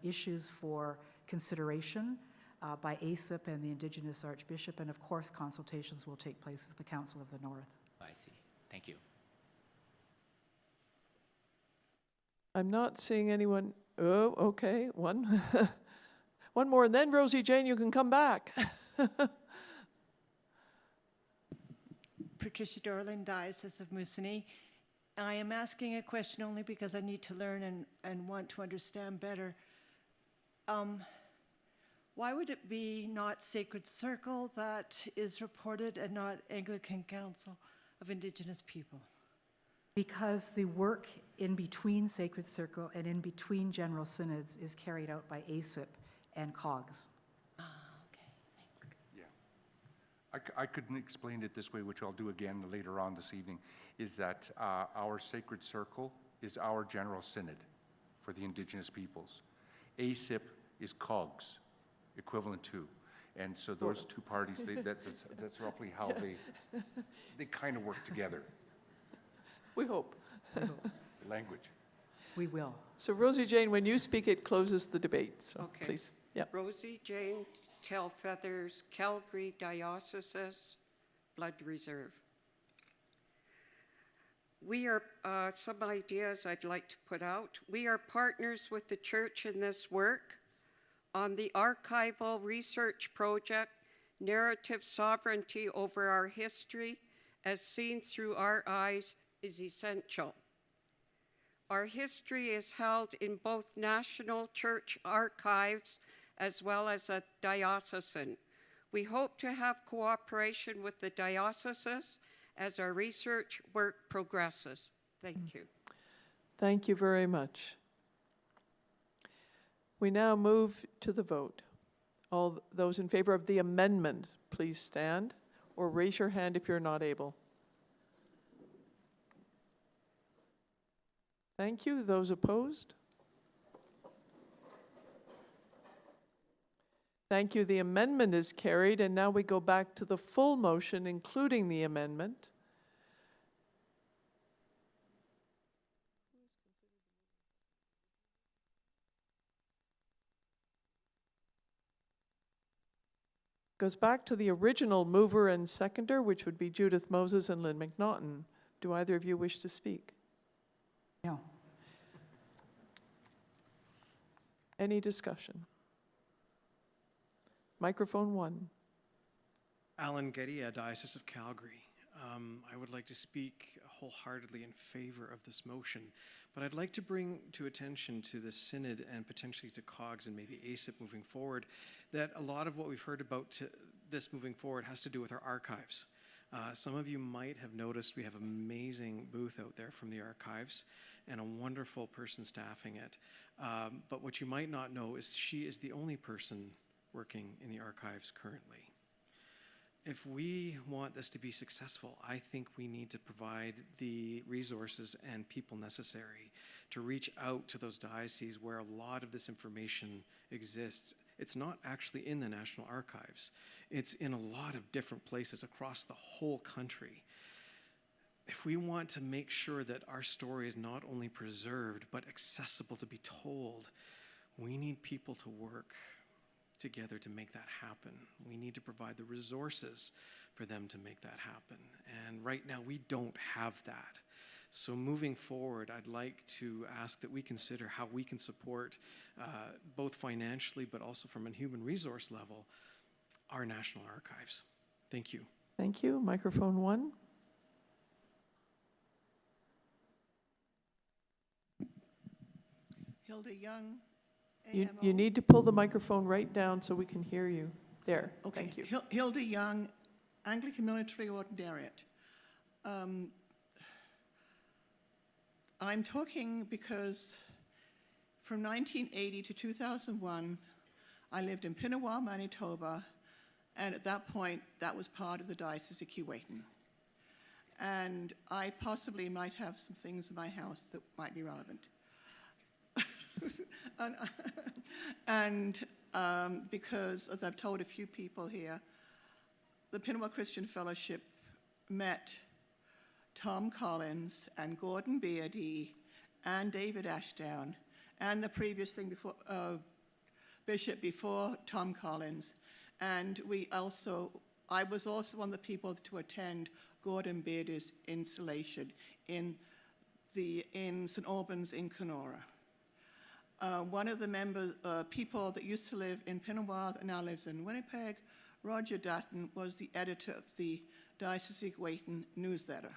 issues for consideration by ASIP and the Indigenous Archbishop, and of course, consultations will take place at the Council of the North. I see. Thank you. I'm not seeing anyone. Oh, okay, one. One more, and then Rosie Jane, you can come back. Patricia Dorland, Diocese of Moosonee. I am asking a question only because I need to learn and want to understand better. Why would it be not Sacred Circle that is reported and not Anglican Council of Indigenous People? Because the work in between Sacred Circle and in between General Synods is carried out by ASIP and COGS. I couldn't explain it this way, which I'll do again later on this evening, is that our Sacred Circle is our General Synod for the Indigenous peoples. ASIP is COGS, equivalent to. And so those two parties, that's roughly how they kind of work together. We hope. Language. We will. So Rosie Jane, when you speak, it closes the debate. So Okay. please. Yeah. Rosie Jane Telfeathers, Calgary Diocese, Blood Reserve. We are, some ideas I'd like to put out. We are partners with the church in this work on the archival research project, Narrative Sovereignty Over Our History as Seen Through Our Eyes is Essential. Our history is held in both national church archives as well as a diocesan. We hope to have cooperation with the dioceses as our research work progresses. Thank you. Thank you very much. We now move to the vote. All those in favor of the amendment, please stand or raise your hand if you're not able. Thank you. Those opposed? Thank you. The amendment is carried, and now we go back to the full motion, including the amendment. Goes back to the original mover and seconder, which would be Judith Moses and Lynn McNaughton. Do either of you wish to speak? No. Any discussion? Microphone 1. Alan Getty, Diocese of Calgary. I would like to speak wholeheartedly in favor of this motion, but I'd like to bring to attention to the Synod and potentially to COGS and maybe ASIP moving forward, that a lot of what we've heard about this moving forward has to do with our archives. Some of you might have noticed we have an amazing booth out there from the archives and a wonderful person staffing it. But what you might not know is she is the only person working in the archives currently. If we want this to be successful, I think we need to provide the resources and people necessary to reach out to those dioceses where a lot of this information exists. It's not actually in the National Archives. It's in a lot of different places across the whole country. If we want to make sure that our story is not only preserved, but accessible to be told, we need people to work together to make that happen. We need to provide the resources for them to make that happen. And right now, we don't have that. So moving forward, I'd like to ask that we consider how we can support, both financially, but also from a human resource level, our National Archives. Thank you. Thank you. Microphone 1. Hilda Young. You need to pull the microphone right down so we can hear you. There. Okay. Thank you. Hilda Young, Anglican Military Ordinariate. I'm talking because from 1980 to 2001, I lived in Pinawa, Manitoba, and at that point, that was part of the Diocese of Keewatin. And I possibly might have some things in my house that might be relevant. Because, as I've told a few people here, the Pinawa Christian Fellowship met Tom Collins and Gordon Beardy and David Ashdown and the previous thing before, bishop before Tom Collins. And I was also one of the people to attend Gordon Beardy's installation in St. Albans in Kenora. One of the people that used to live in Pinawa and now lives in Winnipeg, Roger Dutton, was the editor of the Diocese of Keewatin newsletter.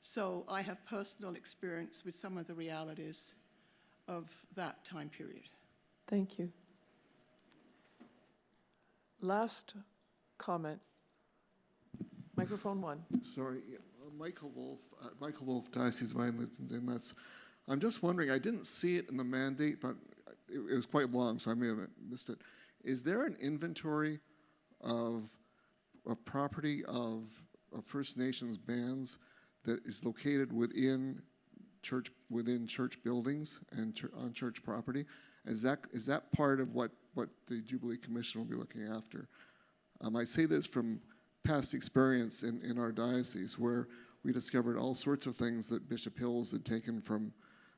So I have personal experience with some of the realities of that time period. Thank you. Last comment. Microphone 1. Sorry, Michael Wolf, Diocese of Islands Inlets. I'm just wondering, I didn't see it in the mandate, but it was quite long, so I may have missed it. Is there an inventory of property of First Nations bands that is located within church buildings and on church property? Is that part of what the Jubilee Commission will be looking after? I say this from past experience in our diocese, where we discovered all sorts of things that Bishop Hills had taken from,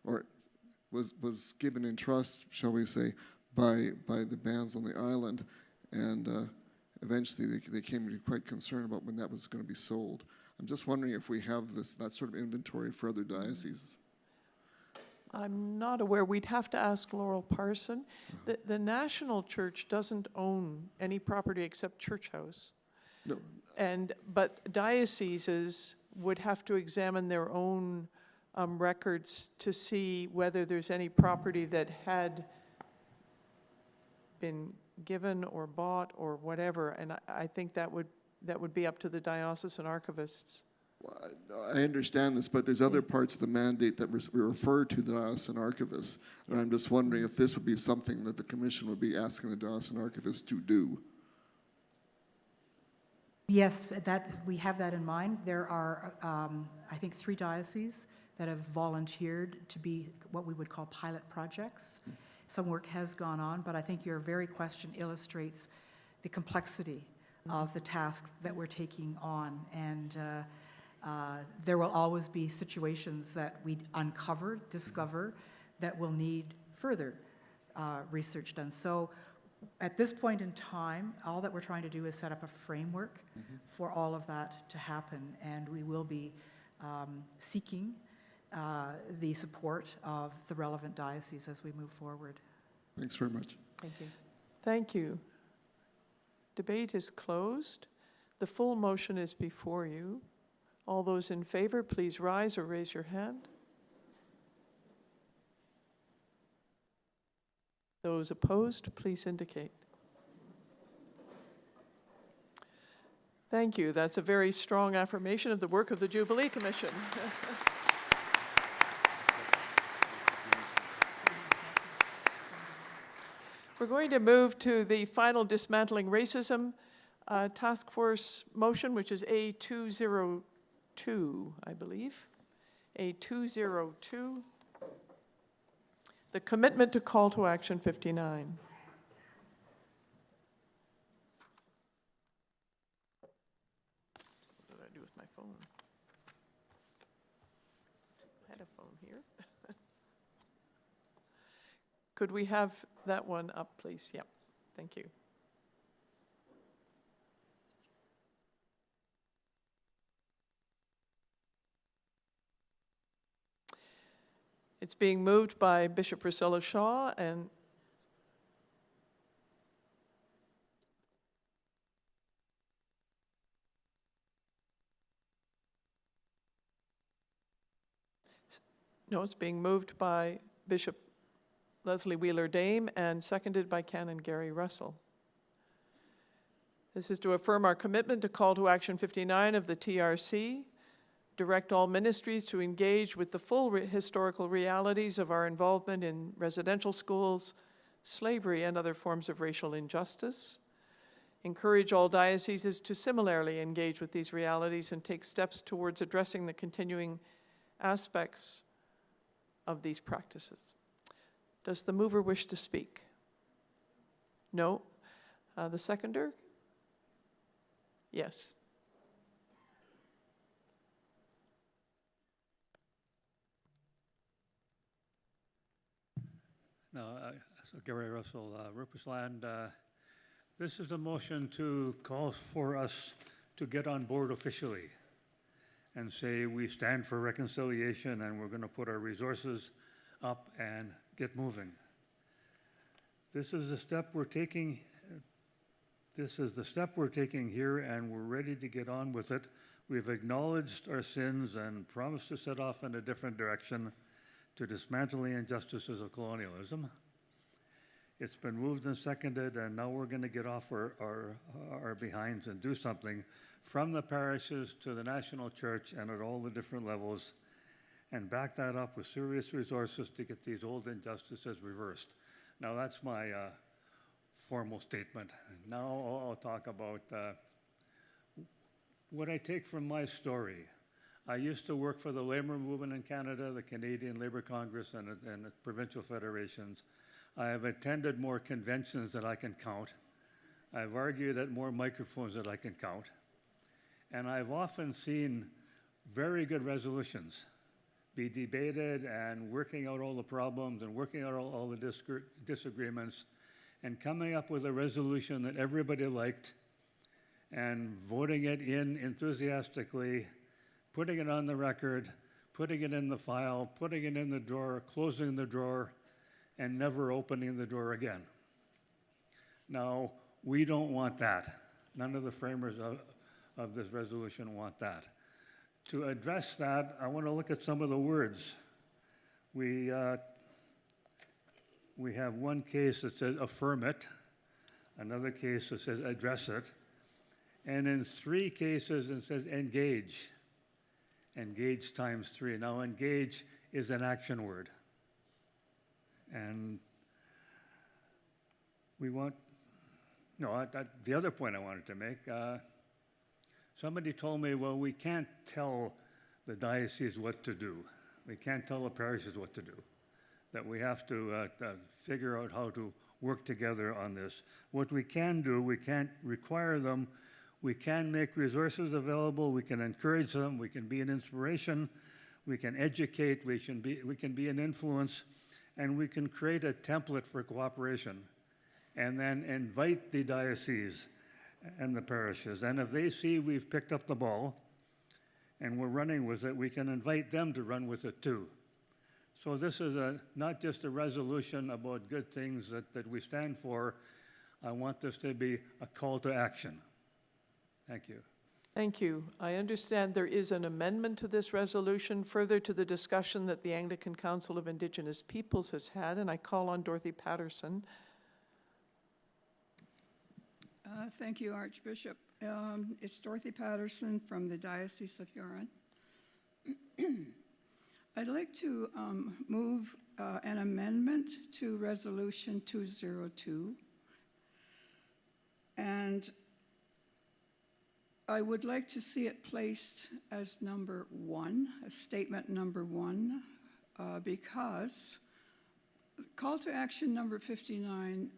or was given in trust, shall we say, by the bands on the island, and eventually they came to be quite concerned about when that was going to be sold. I'm just wondering if we have that sort of inventory for other dioceses. I'm not aware. We'd have to ask Laurel Parson. The National Church doesn't own any property except Church House. No. But dioceses would have to examine their own records to see whether there's any property that had been given or bought or whatever, and I think that would be up to the diocesan archivists. Well, I understand this, but there's other parts of the mandate that we refer to the diocesan archivists, and I'm just wondering if this would be something that the Commission would be asking the diocesan archivists to do. Yes, we have that in mind. There are, I think, 3 dioceses that have volunteered to be what we would call pilot projects. Some work has gone on, but I think your very question illustrates the complexity of the task that we're taking on. And there will always be situations that we discover, that will need further research done. So at this point in time, all that we're trying to do is set up a framework for all of that to happen, and we will be seeking the support of the relevant dioceses as we move forward. Thanks very much. Thank you. Thank you. Debate is closed. The full motion is before you. All those in favor, please rise or raise your hand. Those opposed, please indicate. Thank you. That's a very strong affirmation of the work of the Jubilee Commission. We're going to move to the final Dismantling Racism Task Force motion, which is A202, I believe. A202. The commitment to call to action 59. What did I do with my phone? I had a phone here. Could we have that one up, please? Yep. Thank you. It's being moved by Bishop Priscilla Shaw and it's being moved by Bishop Leslie Wheeler-Dame and seconded by Canon Gary Russell. This is to affirm our commitment to call to action 59 of the TRC, direct all ministries to engage with the full historical realities of our involvement in residential schools, slavery, and other forms of racial injustice. Encourage all dioceses to similarly engage with these realities and take steps towards addressing the continuing aspects of these practices. Does the mover wish to speak? No? The seconder? Yes. No, so Gary Russell, Rupert's Land. This is a motion to call for us to get on board officially and say we stand for reconciliation and we're going to put our resources up and get moving. This is a step we're taking. This is the step we're taking here, and we're ready to get on with it. We've acknowledged our sins and promised to set off in a different direction to dismantle the injustices of colonialism. It's been moved and seconded, and now we're going to get off our behinds and do something from the parishes to the national church and at all the different levels, and back that up with serious resources to get these old injustices reversed. Now that's my formal statement. Now I'll talk about what I take from my story. I used to work for the labor movement in Canada, the Canadian Labour Congress, and the provincial federations. I have attended more conventions than I can count. I've argued at more microphones than I can count. And I've often seen very good resolutions be debated and working out all the problems and working out all the disagreements and coming up with a resolution that everybody liked and voting it in enthusiastically, putting it on the record, putting it in the file, putting it in the drawer, closing the drawer, and never opening the door again. Now, we don't want that. None of the framers of this resolution want that. To address that, I want to look at some of the words. We have one case that says affirm it, another case that says address it, and in 3 cases it says engage. Engage times 3. Now, engage is an action word. And we want, no, the other point I wanted to make, somebody told me, well, we can't tell the diocese what to do. We can't tell the parishes what to do. That we have to figure out how to work together on this. What we can do, we can't require them. We can make resources available. We can encourage them. We can be an inspiration. We can educate. We can be an influence. And we can create a template for cooperation and then invite the diocese and the parishes. And if they see we've picked up the ball and we're running with it, we can invite them to run with it too. So this is not just a resolution about good things that we stand for. I want this to be a call to action. Thank you. Thank you. I understand there is an amendment to this resolution further to the discussion that the Anglican Council of Indigenous Peoples has had, and I call on Dorothy Patterson. Thank you, Archbishop. It's Dorothy Patterson from the Diocese of Huron. I'd like to move an amendment to Resolution 202, and I would like to see it placed as number 1, as statement number 1, because call to action number 59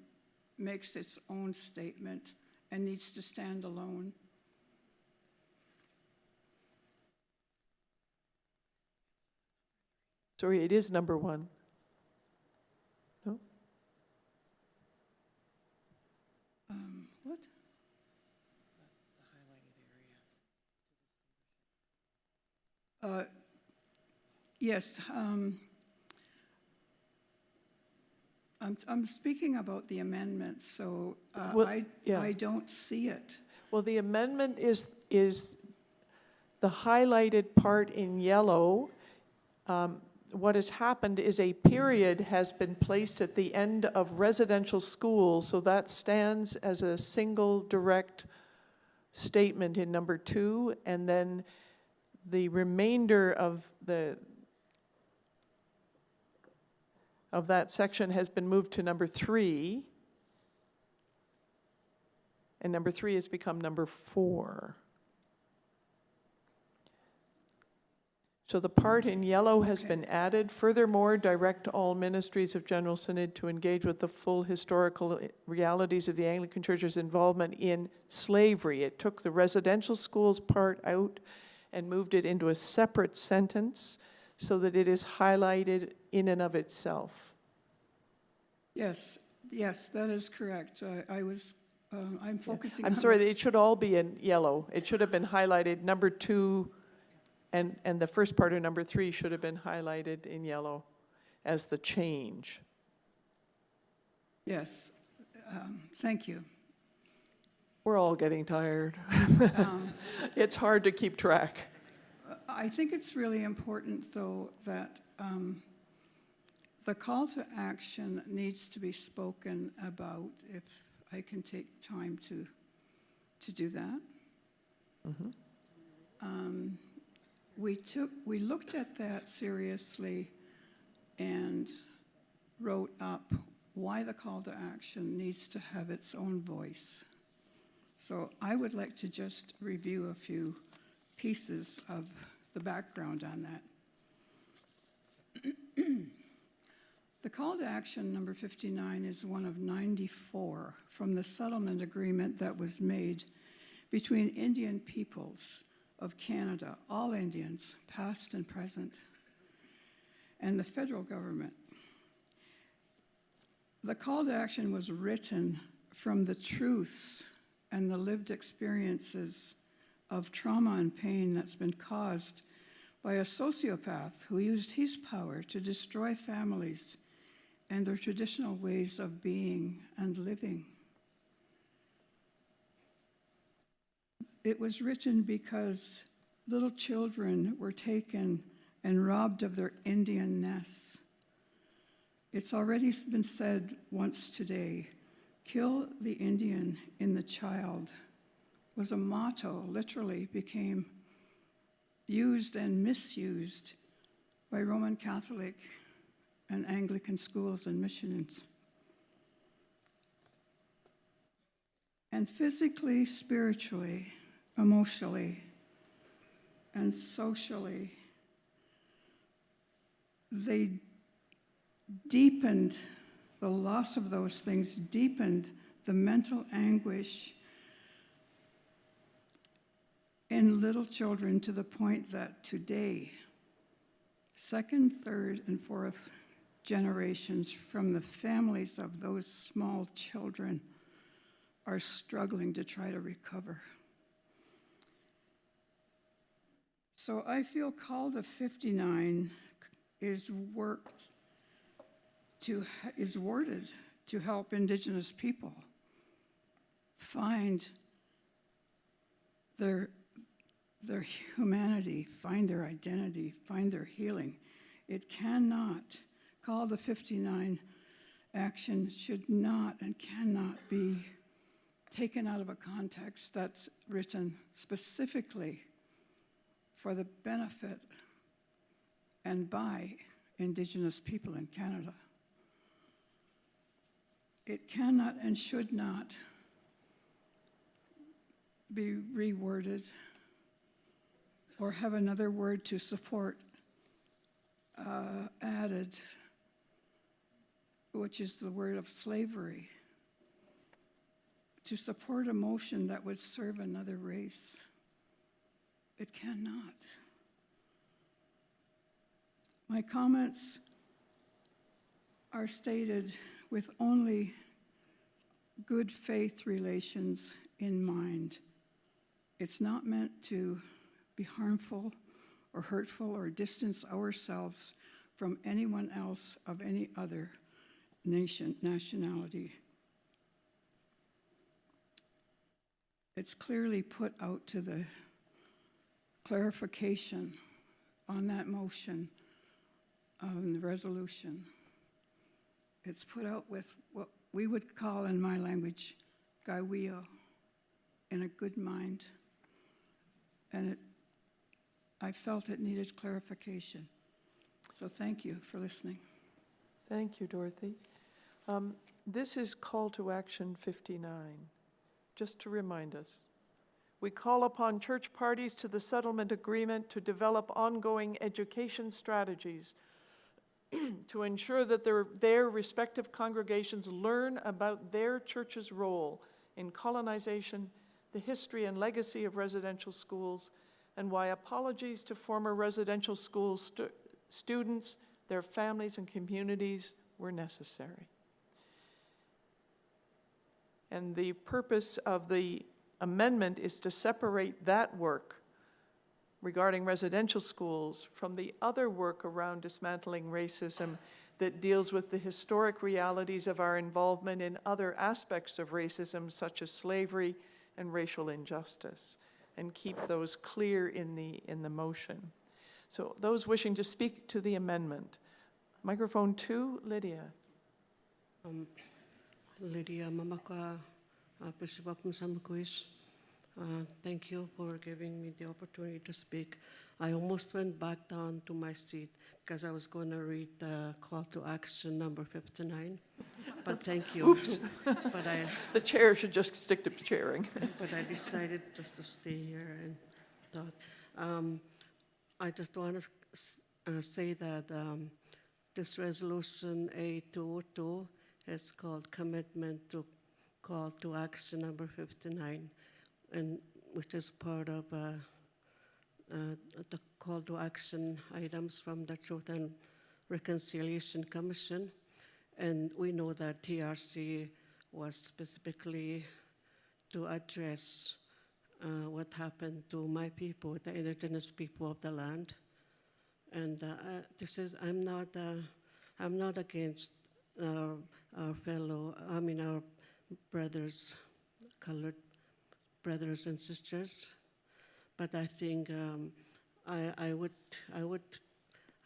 makes its own statement and needs to stand alone. Sorry, it is number 1. No? What? Yes, I'm speaking about the amendment, so Well, yeah. I don't see it. Well, the amendment is the highlighted part in yellow. What has happened is a period has been placed at the end of residential schools, so that stands as a single direct statement in number 2, and then the remainder of that section has been moved to number 3, and number 3 has become number 4. So the part in yellow has been added. Furthermore, direct all ministries of General Synod to engage with the full historical realities of the Anglican Church's involvement in slavery. It took the residential schools part out and moved it into a separate sentence so that it is highlighted in and of itself. Yes, that is correct. I'm focusing I'm on sorry, it should all be in yellow. It should have been highlighted. Number 2 and the first part of number 3 should have been highlighted in yellow as the change. Yes, thank you. We're all getting tired. It's hard to keep track. I think it's really important, though, that the call to action needs to be spoken about, if I can take time to do that. Mm-hmm. We looked at that seriously and wrote up why the call to action needs to have its own voice. So I would like to just review a few pieces of the background on that. The call to action number 59 is one of 94 from the settlement agreement that was made between Indian peoples of Canada, all Indians, past and present, and the federal government. The call to action was written from the truths and the lived experiences of trauma and pain that's been caused by a sociopath who used his power to destroy families and their traditional ways of being and living. It was written because little children were taken and robbed of their Indian-ness. It's already been said once today, kill the Indian in the child was a motto, literally became used and misused by Roman Catholic and Anglican schools and missions. And physically, spiritually, emotionally, and socially, they deepened, the loss of those things deepened the mental anguish in little children to the point that today, second, third, and fourth generations from the families of those small children are struggling to try to recover. So I feel Call to 59 is worded to help Indigenous people find their humanity, find their identity, find their healing. It cannot, Call to 59 action should not and cannot be taken out of a context that's written specifically for the benefit and by Indigenous people in Canada. It cannot and should not be reworded or have another word to support added, which is the word of slavery, to support a motion that would serve another race. It cannot. My comments are stated with only good faith relations in mind. It's not meant to be harmful or hurtful or distance ourselves from anyone else of any other nationality. It's clearly put out to the clarification on that motion of the resolution. It's put out with what we would call in my language, gaiweo, in a good mind. And I felt it needed clarification. So thank you for listening. Thank you, Dorothy. This is Call to Action 59, just to remind us. We call upon church parties to the settlement agreement to develop ongoing education strategies to ensure that their respective congregations learn about their church's role in colonization, the history and legacy of residential schools, and why apologies to former residential school students, their families and communities were necessary. And the purpose of the amendment is to separate that work regarding residential schools from the other work around dismantling racism that deals with the historic realities of our involvement in other aspects of racism, such as slavery and racial injustice, and keep those clear in the motion. So those wishing to speak to the amendment. Microphone 2, Lydia. Lydia Mamaka, Bishop Musamakuis. Thank you for giving me the opportunity to speak. I almost went back down to my seat because I was going to read the call to action number 59, but thank you. Oops. But the chair should just stick to chairing. But I decided just to stay here and talk. I just want to say that this resolution A202 is called Commitment to Call to Action number 59, and which is part of the call to action items from the Truth and Reconciliation Commission. And we know that TRC was specifically to address what happened to my people, the indigenous people of the land. And I'm not against our brothers, colored brothers and sisters, but I think I would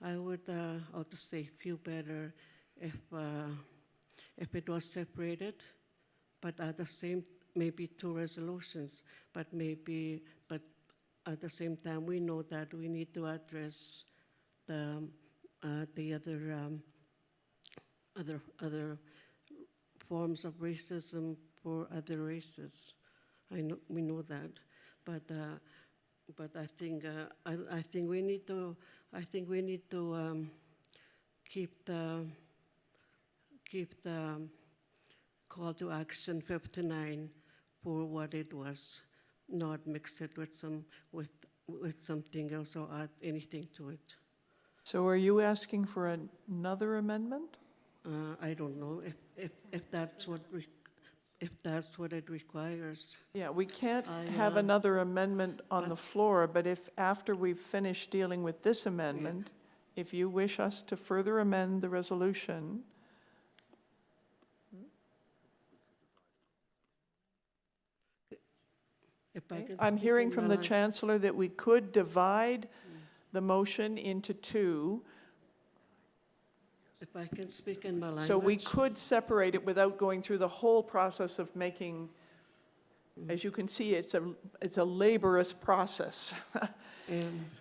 how to say, feel better if it was separated, but at the same, maybe 2 resolutions, but at the same time we know that we need to address the other forms of racism for other races. We know that, but I think we need to keep the call to action 59 for what it was, not mix it with something else or add anything to it. So are you asking for another amendment? I don't know if that's what it requires. Yeah, we can't have another amendment on the floor, but if after we've finished dealing with this amendment, if you wish us to further amend the resolution. I'm hearing from the Chancellor that we could divide the motion into 2. If I can speak in my language. So we could separate it without going through the whole process of making, as you can see, it's a laborious process.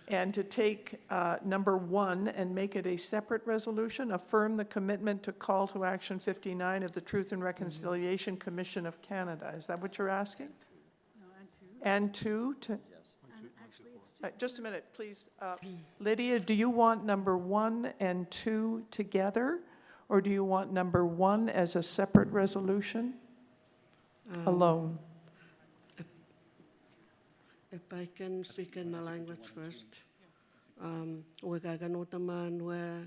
And to take number 1 and make it a separate resolution, affirm the commitment to call to action 59 of the Truth and Reconciliation Commission of Canada. Is that what you're asking? No, and 2. And 2 to? Just a minute, please. Lydia, do you want number 1 and 2 together, or do you want number 1 as a separate resolution alone? If I can speak in my language first. Wagaganotaman we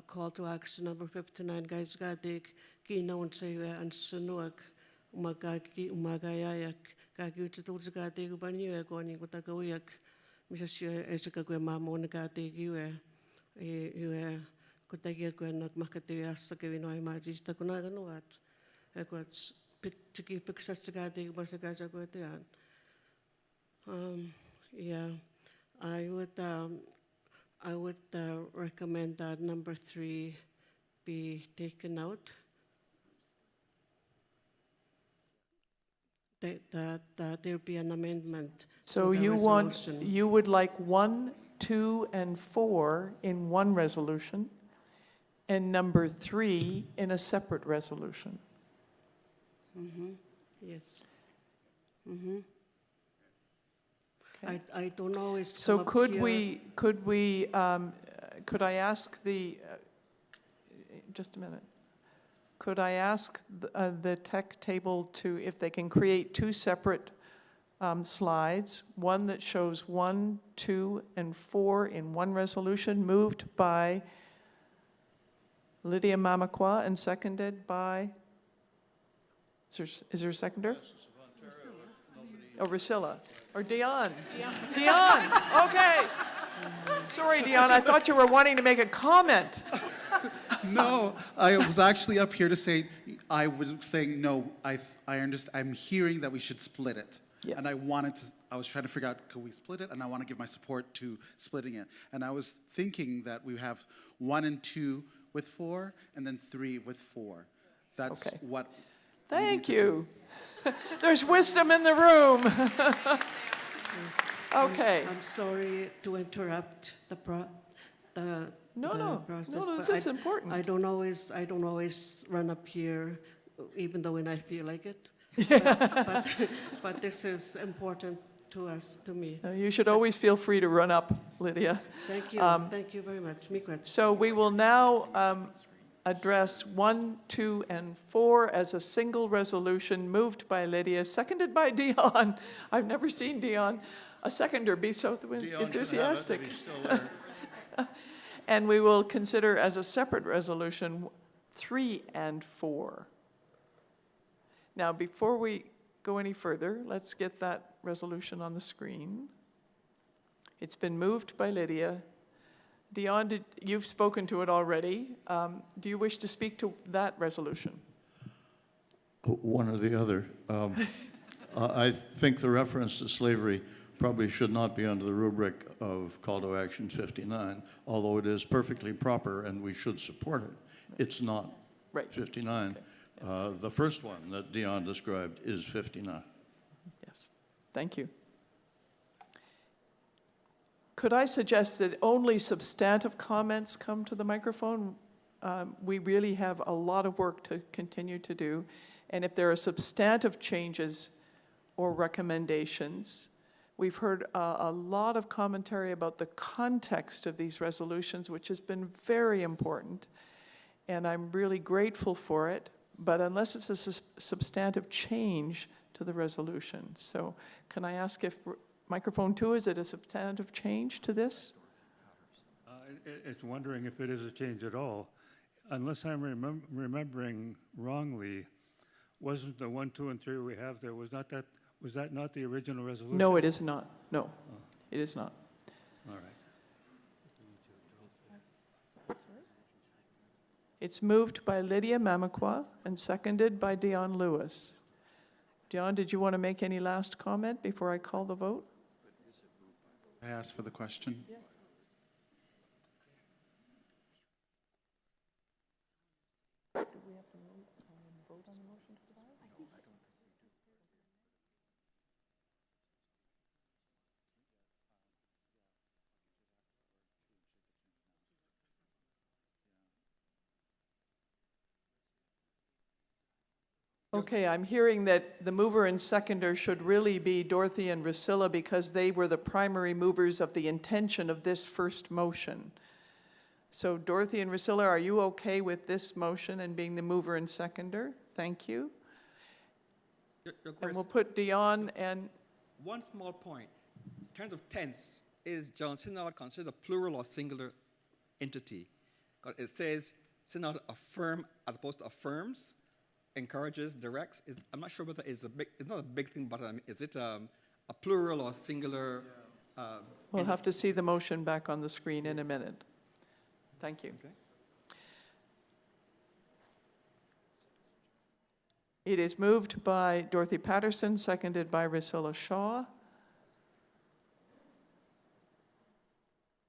call to action number 59 guys gadig ginaon sa and sunuag umagayayak kagiutul gadig banyo goni kutagawiyak misasyo esakagwe mamo nagadig yue kutagia gwen makatiya sa kawinoy majis ta kunaganuat ekwats pictiki picsat gadig basagaja gwetian. Yeah, I would recommend that number 3 be taken out. That there be an amendment So the resolution. you would like 1, 2, and 4 in one resolution, and number 3 in a separate resolution. Yes. I don't always So come up could here. could I ask just a minute. Could I ask the tech table to, if they can create 2 separate slides, one that shows 1, 2, and 4 in one resolution, moved by Lydia Mamakwa and seconded by, is there a seconder? Oh, Rusilla. Or Dion. Dion, okay. Sorry, Dion, I thought you were wanting to make a comment. No, I was actually up here to say, I was saying, no, I understand, I'm hearing that we should split it. Yeah. And I was trying to figure out, could we split it? And I want to give my support to splitting it. And I was thinking that we have 1 and 2 with 4, and then 3 with 4. That's Okay. what. Thank you. There's wisdom in the room. Okay. I'm sorry to interrupt the process. No, this but is important. I don't always run up here, even though when I feel like it. But this is important to me. You should always feel free to run up, Lydia. Thank you. Thank you very much. So we will now address 1, 2, and 4 as a single resolution, moved by Lydia, seconded by Dion. I've never seen Dion, a seconder, be so enthusiastic. And we will consider as a separate resolution 3 and 4. Now, before we go any further, let's get that resolution on the screen. It's been moved by Lydia. Dion, you've spoken to it already. Do you wish to speak to that resolution? One or the other. I think the reference to slavery probably should not be under the rubric of Call to Action 59, although it is perfectly proper and we should support it. It's not 59. Okay. The first one that Dion described is 59. Yes, thank you. Could I suggest that only substantive comments come to the microphone? We really have a lot of work to continue to do, and if there are substantive changes or recommendations, we've heard a lot of commentary about the context of these resolutions, which has been very important, and I'm really grateful for it, but unless it's a substantive change to the resolution. So can I ask if microphone 2, is it a substantive change to this? It's wondering if it is a change at all. Unless I'm remembering wrongly, wasn't the 1, 2, and 3 we have there, was that not the original resolution? No, it is not. No, it is not. All right. It's moved by Lydia Mamakwa and seconded by Dion Lewis. Dion, did you want to make any last comment before I call the vote? I asked for the question. Yeah. Do we have to vote on the motion to divide? Okay, I'm hearing that the mover and seconder should really be Dorothy and Rusilla because they were the primary movers of the intention of this first motion. So Dorothy and Rusilla, are you okay with this motion and being the mover and seconder? Thank you. And we'll put Dion and... One small point. In terms of tense, is General Synod considered a plural or singular entity? Because it says Synod affirm as opposed to affirms, encourages, directs. I'm not sure whether it's not a big thing, but is it a plural or singular? We'll have to see the motion back on the screen in a minute. Thank you. Okay. It is moved by Dorothy Patterson, seconded by Rusilla Shaw,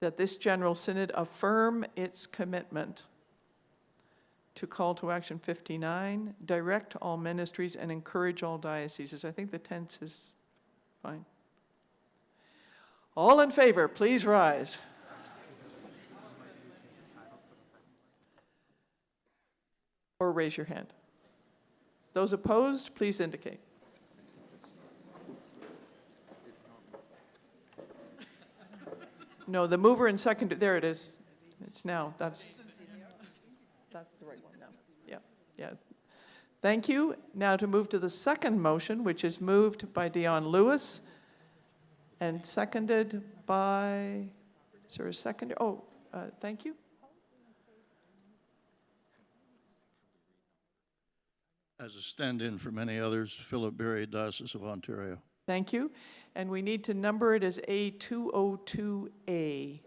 that this General Synod affirm its commitment to Call to Action 59, direct all ministries and encourage all dioceses. I think the tense is fine. All in favor, please rise. Or raise your hand. Those opposed, please indicate. No, the mover and seconder, there it is. It's now, that's the right one now. Yeah, yeah. Thank you. Now to move to the second motion, which is moved by Dion Lewis and seconded by, is there a seconder? Oh, thank you. As a stand-in for many others, Philip Berry, Diocese of Ontario. Thank you. And we need to number it as A202A.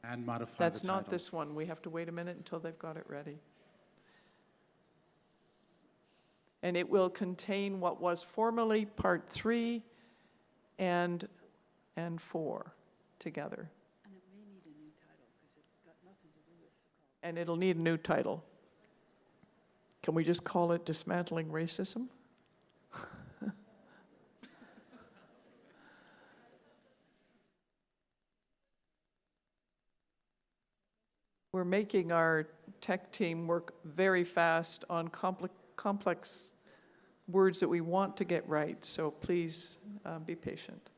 And modify That's the not title. this one. We have to wait a minute until they've got it ready. And it will contain what was formerly Part 3 and 4 together. And it may need a new title because it's got nothing to do with the call. And it'll need a new title. Can we just call it Dismantling Racism? We're making our tech team work very fast on complex words that we want to get right, so please be patient.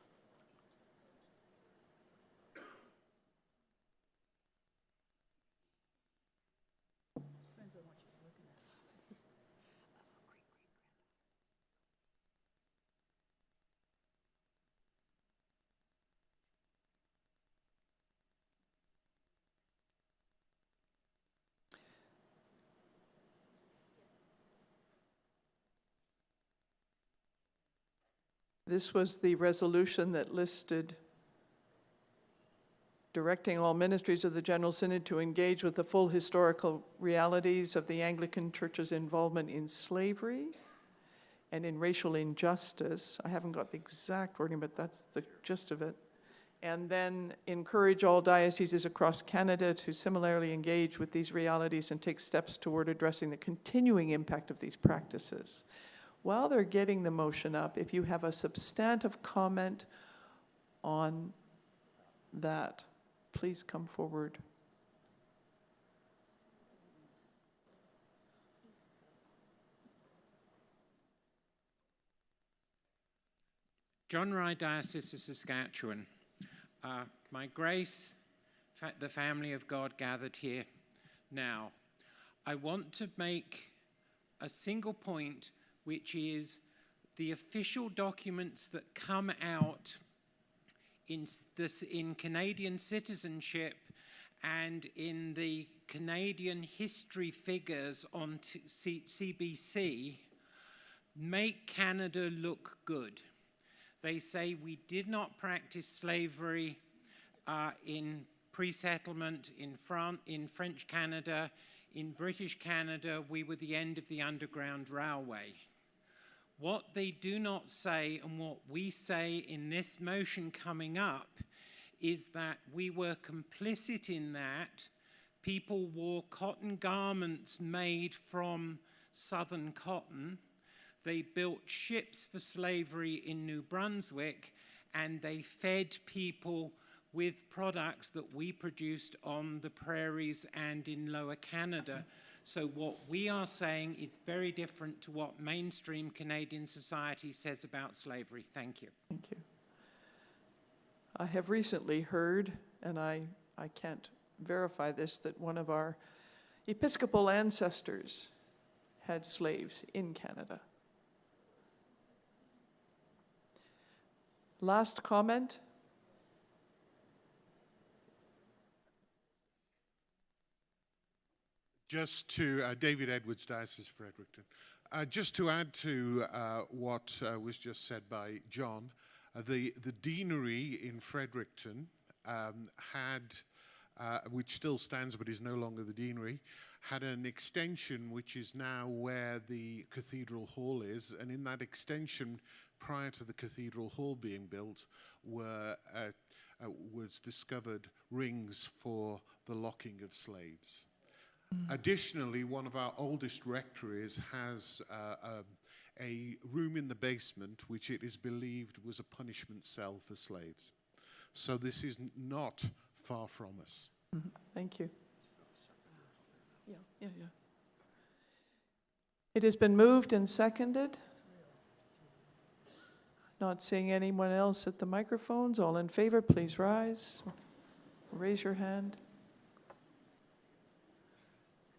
This was the resolution that listed directing all ministries of the General Synod to engage with the full historical realities of the Anglican Church's involvement in slavery and in racial injustice. I haven't got the exact wording, but that's the gist of it. And then encourage all dioceses across Canada to similarly engage with these realities and take steps toward addressing the continuing impact of these practices. While they're getting the motion up, if you have a substantive comment on that, please come forward. John Rye, Diocese of Saskatchewan. My grace, the family of God gathered here now. I want to make a single point, which is the official documents that come out in Canadian citizenship and in the Canadian history figures on CBC make Canada look good. They say we did not practice slavery in pre-settlement in French Canada. In British Canada, we were the end of the Underground Railway. What they do not say, and what we say in this motion coming up, is that we were complicit in that. People wore cotton garments made from southern cotton. They built ships for slavery in New Brunswick, and they fed people with products that we produced on the prairies and in Lower Canada. So what we are saying is very different to what mainstream Canadian society says about slavery. Thank you. Thank you. I have recently heard, and I can't verify this, that one of our Episcopal ancestors had slaves in Canada. Last comment. Just to David Edwards, Diocese of Fredericton. Just to add to what was just said by John, the deanery in Fredericton had, which still stands but is no longer the deanery, had an extension which is now where the cathedral hall is, and in that extension, prior to the cathedral hall being built, was discovered rings for the locking of slaves. Additionally, one of our oldest rectories has a room in the basement which it is believed was a punishment cell for slaves. So this is not far from us. Thank you. Yeah. It has been moved and seconded. Not seeing anyone else at the microphones. All in favor, please rise. Raise your hand.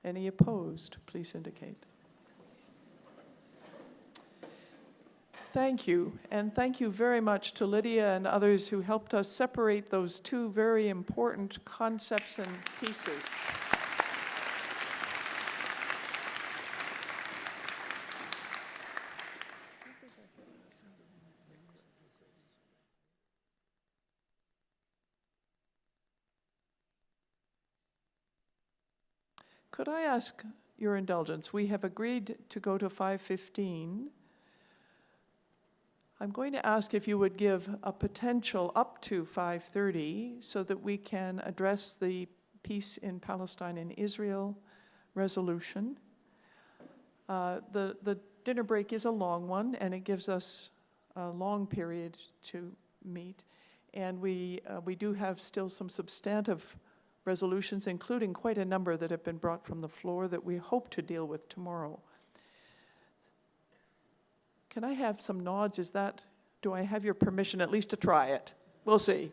Any opposed, please indicate. Thank you, and thank you very much to Lydia and others who helped us separate those two very important concepts and pieces. Could I ask your indulgence? We have agreed to go to 5:15. I'm going to ask if you would give a potential up to 5:30 so that we can address the peace in Palestine and Israel resolution. The dinner break is a long one, and it gives us a long period to meet. And we do have still some substantive resolutions, including quite a number that have been brought from the floor that we hope to deal with tomorrow. Can I have some nods? Do I have your permission at least to try it? We'll see.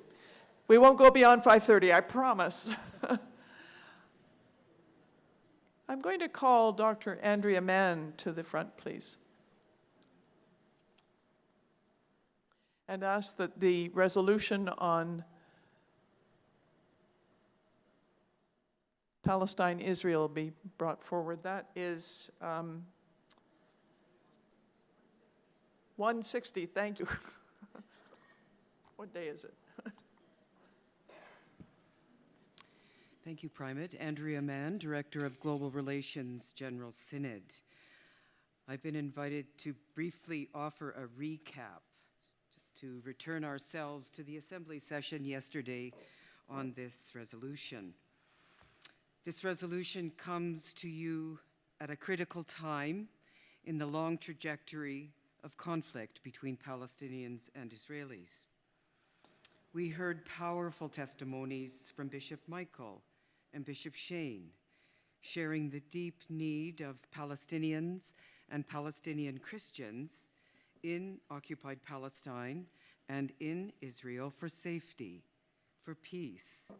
We won't go beyond 5:30, I promise. I'm going to call Dr. Andrea Mann to the front, please. And ask that the resolution on Palestine, Israel be brought forward. That is 160, thank you. What day is it? Thank you, Primate. Andrea Mann, Director of Global Relations, General Synod. I've been invited to briefly offer a recap, just to return ourselves to the Assembly session yesterday on this resolution. This resolution comes to you at a critical time in the long trajectory of conflict between Palestinians and Israelis. We heard powerful testimonies from Bishop Michael and Bishop Shane, sharing the deep need of Palestinians and Palestinian Christians in occupied Palestine and in Israel for safety, for peace,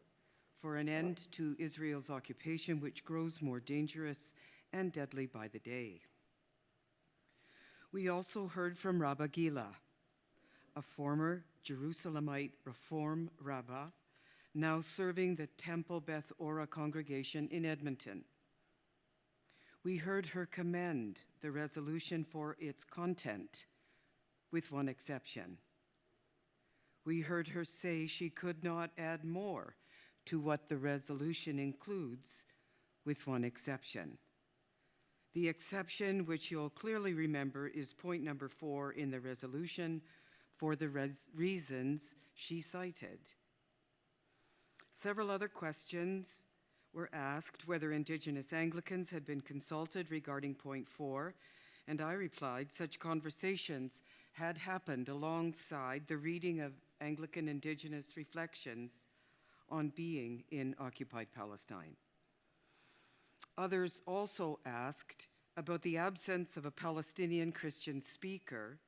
for an end to Israel's occupation, which grows more dangerous and deadly by the day. We also heard from Rabbi Gila, a former Jerusalemite Reform Rabbah, now serving the Temple Beth Ora congregation in Edmonton. We heard her commend the resolution for its content, with one exception. We heard her say she could not add more to what the resolution includes, with one exception. The exception, which you'll clearly remember, is point number 4 in the resolution for the reasons she cited. Several other questions were asked whether Indigenous Anglicans had been consulted regarding point 4, and I replied such conversations had happened alongside the reading of Anglican Indigenous reflections on being in occupied Palestine. Others also asked about the absence of a Palestinian Christian speaker,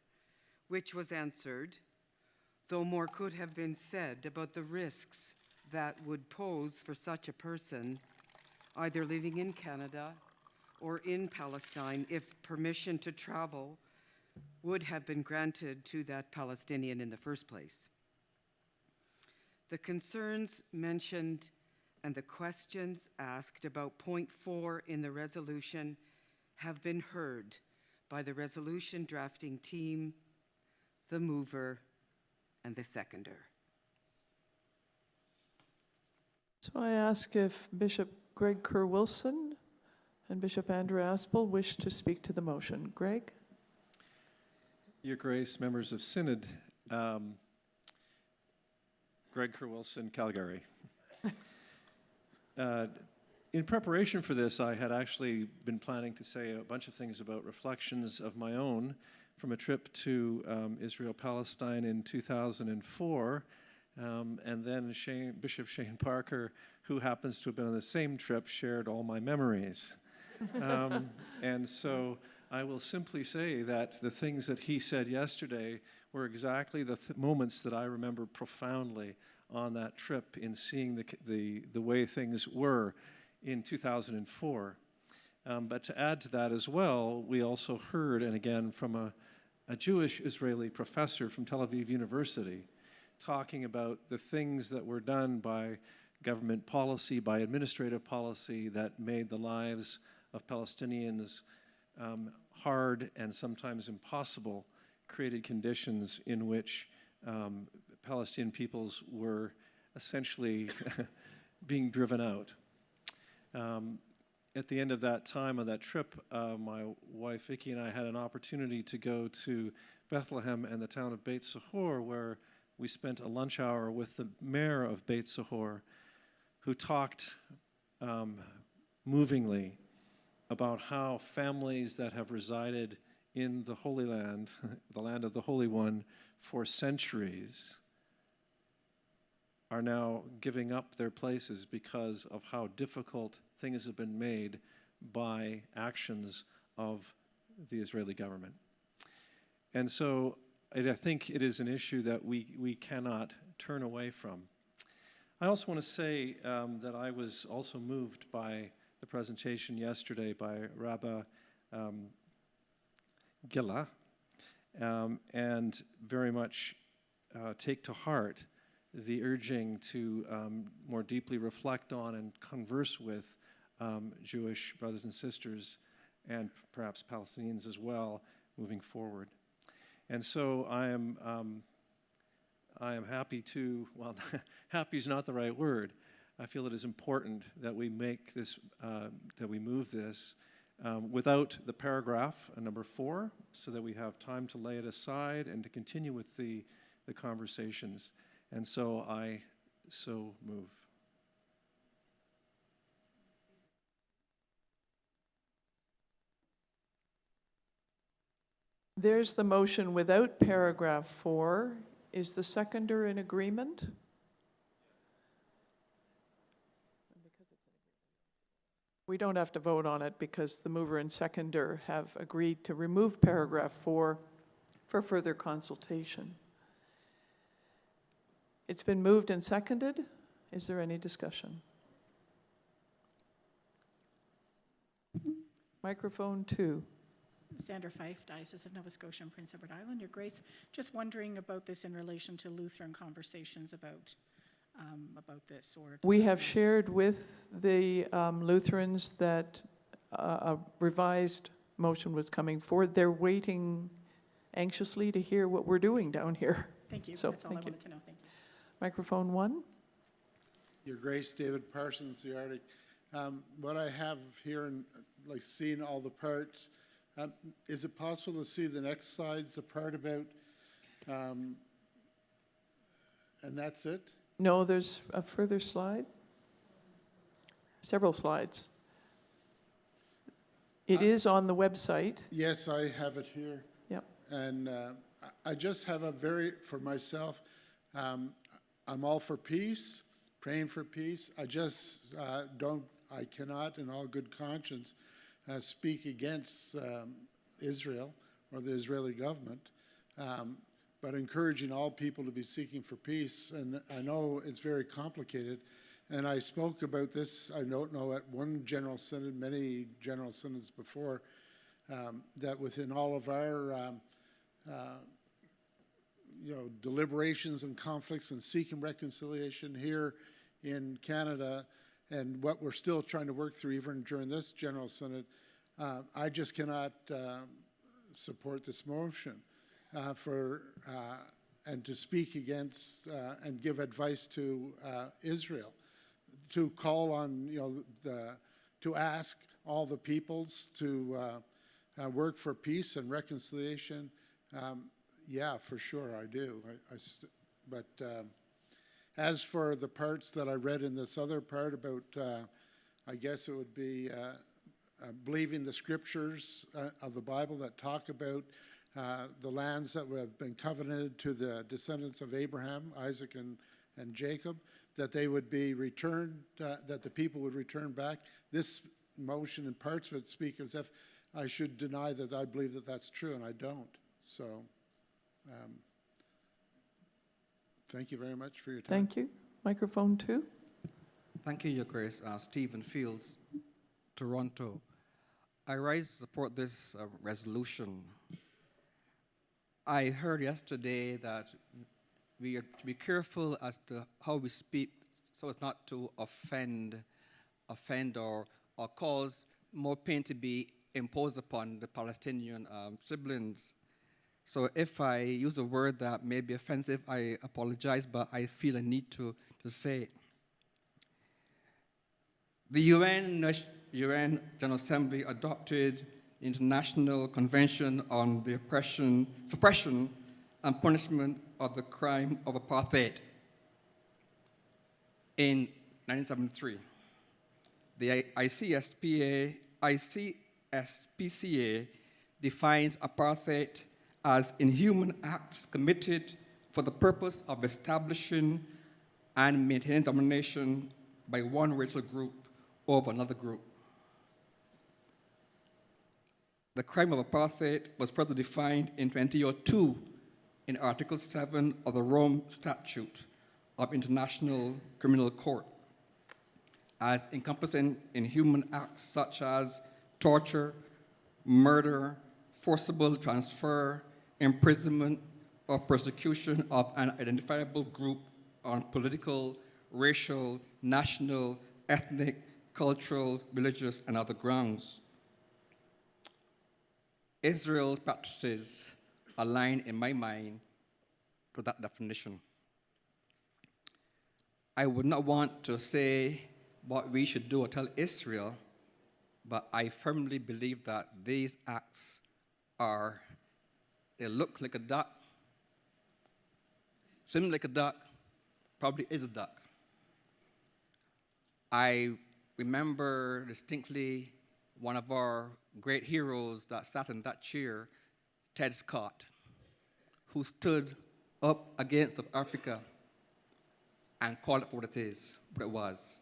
which was answered, though more could have been said about the risks that would pose for such a person, either living in Canada or in Palestine, if permission to travel would have been granted to that Palestinian in the first place. The concerns mentioned and the questions asked about point 4 in the resolution have been heard by the resolution drafting team, the mover, and the seconder. So I ask if Bishop Greg Kerr-Wilson and Bishop Andrew Aspel wish to speak to the motion. Greg? Your Grace, members of Synod, Greg Kerr-Wilson, Calgary. In preparation for this, I had actually been planning to say a bunch of things about reflections of my own from a trip to Israel-Palestine in 2004, And then Bishop Shane Parker, who happens to have been on the same trip, shared all my memories. And so I will simply say that the things that he said yesterday were exactly the moments that I remember profoundly on that trip in seeing the way things were in 2004. But to add to that as well, we also heard, and again from a Jewish Israeli professor from Tel Aviv University, talking about the things that were done by government policy, by administrative policy, that made the lives of Palestinians hard and sometimes impossible, created conditions in which Palestinian peoples were essentially being driven out. At the end of that time, of that trip, my wife Vicky and I had an opportunity to go to Bethlehem and the town of Beit Sahor, where we spent a lunch hour with the mayor of Beit Sahor, who talked movingly about how families that have resided in the Holy Land, the land of the Holy One, for centuries, are now giving up their places because of how difficult things have been made by actions of the Israeli government. And so I think it is an issue that we cannot turn away from. I also want to say that I was also moved by the presentation yesterday by Rabbi Gilla, and very much take to heart the urging to more deeply reflect on and converse with Jewish brothers and sisters, and perhaps Palestinians as well, moving forward. And so I am happy to, well, happy is not the right word. I feel it is important that we make this, that we move this without the paragraph, number 4, so that we have time to lay it aside and to continue with the conversations. And so I so move. There's the motion without paragraph 4. Is the seconder in agreement? We don't have to vote on it because the mover and seconder have agreed to remove paragraph 4 for further consultation. It's been moved and seconded. Is there any discussion? Microphone 2. Sandra Fife, Diocese of Nova Scotia and Prince Edward Island. Your Grace, just wondering about this in relation to Lutheran conversations about this. Or we have shared with the Lutherans that a revised motion was coming forward. They're waiting anxiously to hear what we're doing down here. Thank you. So, that's all I wanted to know. Thank you. Microphone 1. Your Grace, David Parsons, the Arctic. What I have here, and like seeing all the parts, is it possible to see the next slides, the part about, and that's it? No, there's a further slide. Several slides. It is on the website. Yes, I have it here. Yep. And I just have for myself, I'm all for peace, praying for peace. I just I cannot in all good conscience speak against Israel or the Israeli government, but encouraging all people to be seeking for peace. And I know it's very complicated. And I spoke about this, I don't know, at one General Synod, many General Synods before, that within all of our deliberations and conflicts and seeking reconciliation here in Canada, and what we're still trying to work through even during this General Synod, I just cannot support this motion and to speak against and give advice to Israel, to call on to ask all the peoples to work for peace and reconciliation. Yeah, for sure, I do. But as for the parts that I read in this other part about, I guess it would be believing the scriptures of the Bible that talk about the lands that have been covenanted to the descendants of Abraham, Isaac, and Jacob, that they would be returned, that the people would return back. This motion and parts of it speak as if I should deny that I believe that that's true, and I don't. So, thank you very much for your time. Thank you. Microphone 2. Thank you, Your Grace. Stephen Fields, Toronto. I rise to support this resolution. I heard yesterday that we are to be careful as to how we speak so as not to offend or cause more pain to be imposed upon the Palestinian siblings. So if I use a word that may be offensive, I apologize, but I feel a need to say it. The UN General Assembly adopted International Convention on the Suppression and Punishment of the Crime of Apartheid in 1973. The ICSPCA defines apartheid as inhuman acts committed for the purpose of establishing and maintaining domination by one racial group over another group. The crime of apartheid was further defined in 2002 in Article 7 of the Rome Statute of International Criminal Court as encompassing inhuman acts such as torture, murder, forcible transfer, imprisonment, or persecution of an identifiable group on political, racial, national, ethnic, cultural, religious, and other grounds. Israel's practices align, in my mind, to that definition. I would not want to say what we should do or tell Israel, but I firmly believe that these acts they look like a duck, swim like a duck, probably is a duck. I remember distinctly one of our great heroes that sat in that chair, Ted Scott, who stood up against Africa and called it for what it was.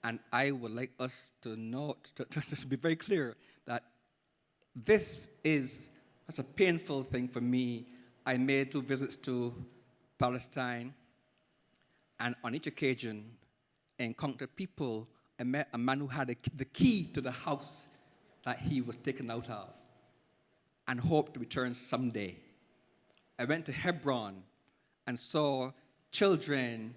And I would like us to note, to be very clear, that this is such a painful thing for me. I made 2 visits to Palestine, and on each occasion, encountered people. I met a man who had the key to the house that he was taken out of and hoped to return someday. I went to Hebron and saw children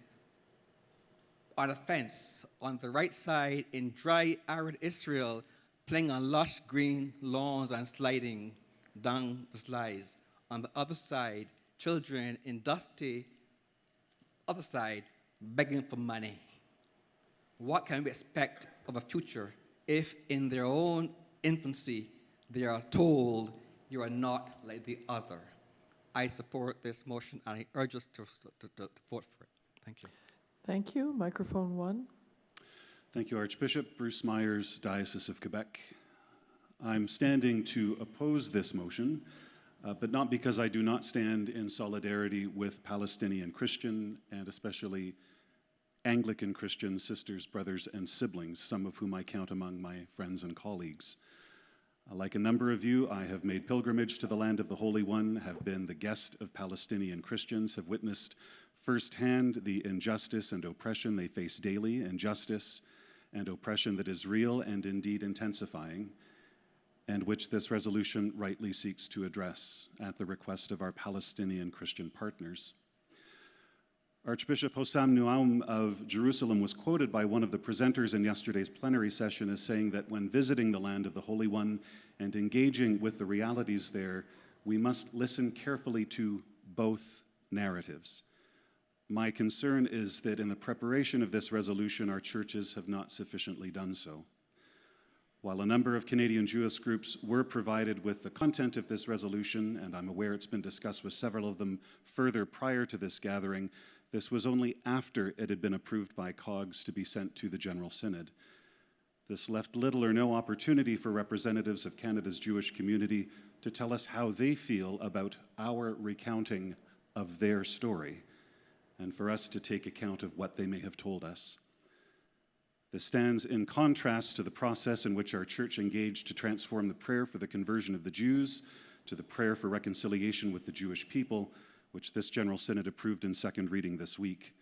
on a fence on the right side in dry, arid Israel, playing on lush green lawns and sliding down the slides. On the other side, children in dusty, other side, begging for money. What can we expect of a future if in their own infancy they are told you are not like the other? I support this motion and I urge us to vote for it. Thank you. Thank you. Microphone 1. Thank you, Archbishop. Bruce Myers, Diocese of Quebec. I'm standing to oppose this motion, but not because I do not stand in solidarity with Palestinian Christian and especially Anglican Christian sisters, brothers, and siblings, some of whom I count among my friends and colleagues. Like a number of you, I have made pilgrimage to the land of the Holy One, have been the guest of Palestinian Christians, have witnessed firsthand the injustice and oppression they face daily, injustice and oppression that is real and indeed intensifying, and which this resolution rightly seeks to address at the request of our Palestinian Christian partners. Archbishop Hossam Nuaim of Jerusalem was quoted by one of the presenters in yesterday's plenary session as saying that when visiting the land of the Holy One and engaging with the realities there, we must listen carefully to both narratives. My concern is that in the preparation of this resolution, our churches have not sufficiently done so. While a number of Canadian Jewish groups were provided with the content of this resolution, and I'm aware it's been discussed with several of them further prior to this gathering, this was only after it had been approved by COGS to be sent to the General Synod. This left little or no opportunity for representatives of Canada's Jewish community to tell us how they feel about our recounting of their story. and for us to take account of what they may have told us. This stands in contrast to the process in which our church engaged to transform the prayer for the conversion of the Jews to the prayer for reconciliation with the Jewish people, which this General Synod approved in second reading this week.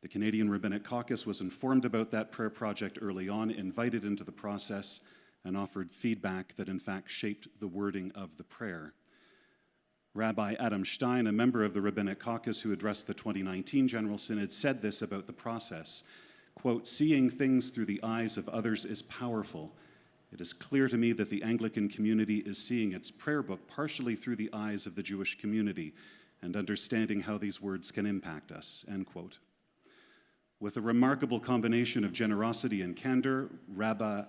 The Canadian Rabbinic Caucus was informed about that prayer project early on, invited into the process, and offered feedback that in fact shaped the wording of the prayer. Rabbi Adam Stein, a member of the Rabbinic Caucus who addressed the 2019 General Synod, said this about the process, quote, "Seeing things through the eyes of others is powerful. It is clear to me that the Anglican community is seeing its prayer book partially through the eyes of the Jewish community and understanding how these words can impact us," end quote. With a remarkable combination of generosity and candor, Rabbi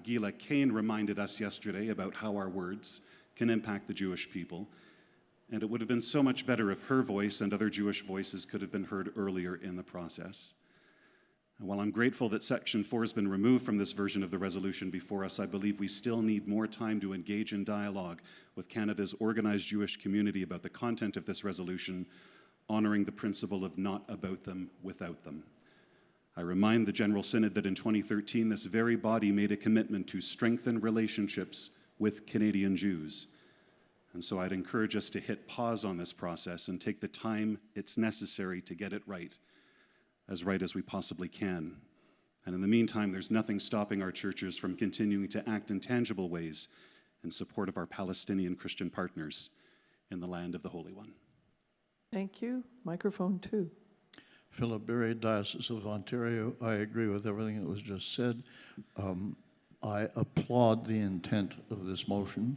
Gila Kane reminded us yesterday about how our words can impact the Jewish people, and it would have been so much better if her voice and other Jewish voices could have been heard earlier in the process. And while I'm grateful that Section 4 has been removed from this version of the resolution before us, I believe we still need more time to engage in dialogue with Canada's organized Jewish community about the content of this resolution, honoring the principle of not about them without them. I remind the General Synod that in 2013, this very body made a commitment to strengthen relationships with Canadian Jews. And so I'd encourage us to hit pause on this process and take the time it's necessary to get it right as we possibly can. And in the meantime, there's nothing stopping our churches from continuing to act in tangible ways in support of our Palestinian Christian partners in the land of the Holy One. Thank you. Microphone 2. Philip Berry, Diocese of Ontario. I agree with everything that was just said. I applaud the intent of this motion.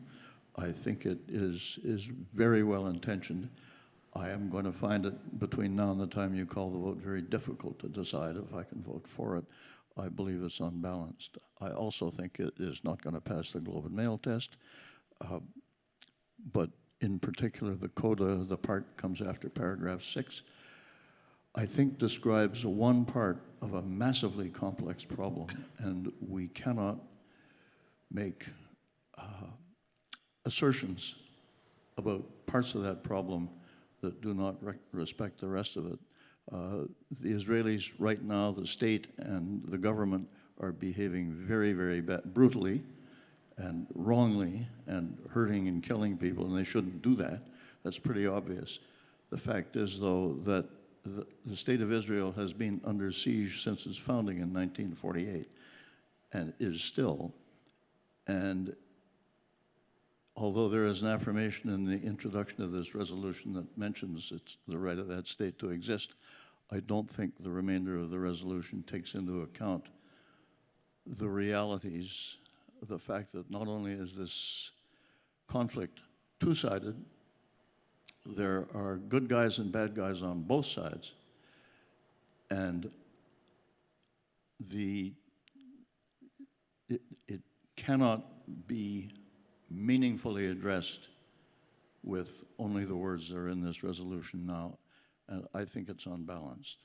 I think it is very well intentioned. I am going to find it between now and the time you call the vote very difficult to decide if I can vote for it. I believe it's unbalanced. I also think it is not going to pass the Globe and Mail test, but in particular the coda, the part comes after paragraph 6, I think describes one part of a massively complex problem, and we cannot make assertions about parts of that problem that do not respect the rest of it. The Israelis right now, the state and the government are behaving very, very brutally and wrongly and hurting and killing people, and they shouldn't do that. That's pretty obvious. The fact is, though, that the state of Israel has been under siege since its founding in 1948 and is still. And although there is an affirmation in the introduction of this resolution that mentions it's the right of that state to exist, I don't think the remainder of the resolution takes into account the realities of the fact that not only is this conflict two-sided, there are good guys and bad guys on both sides, and it cannot be meaningfully addressed with only the words that are in this resolution now. And I think it's unbalanced.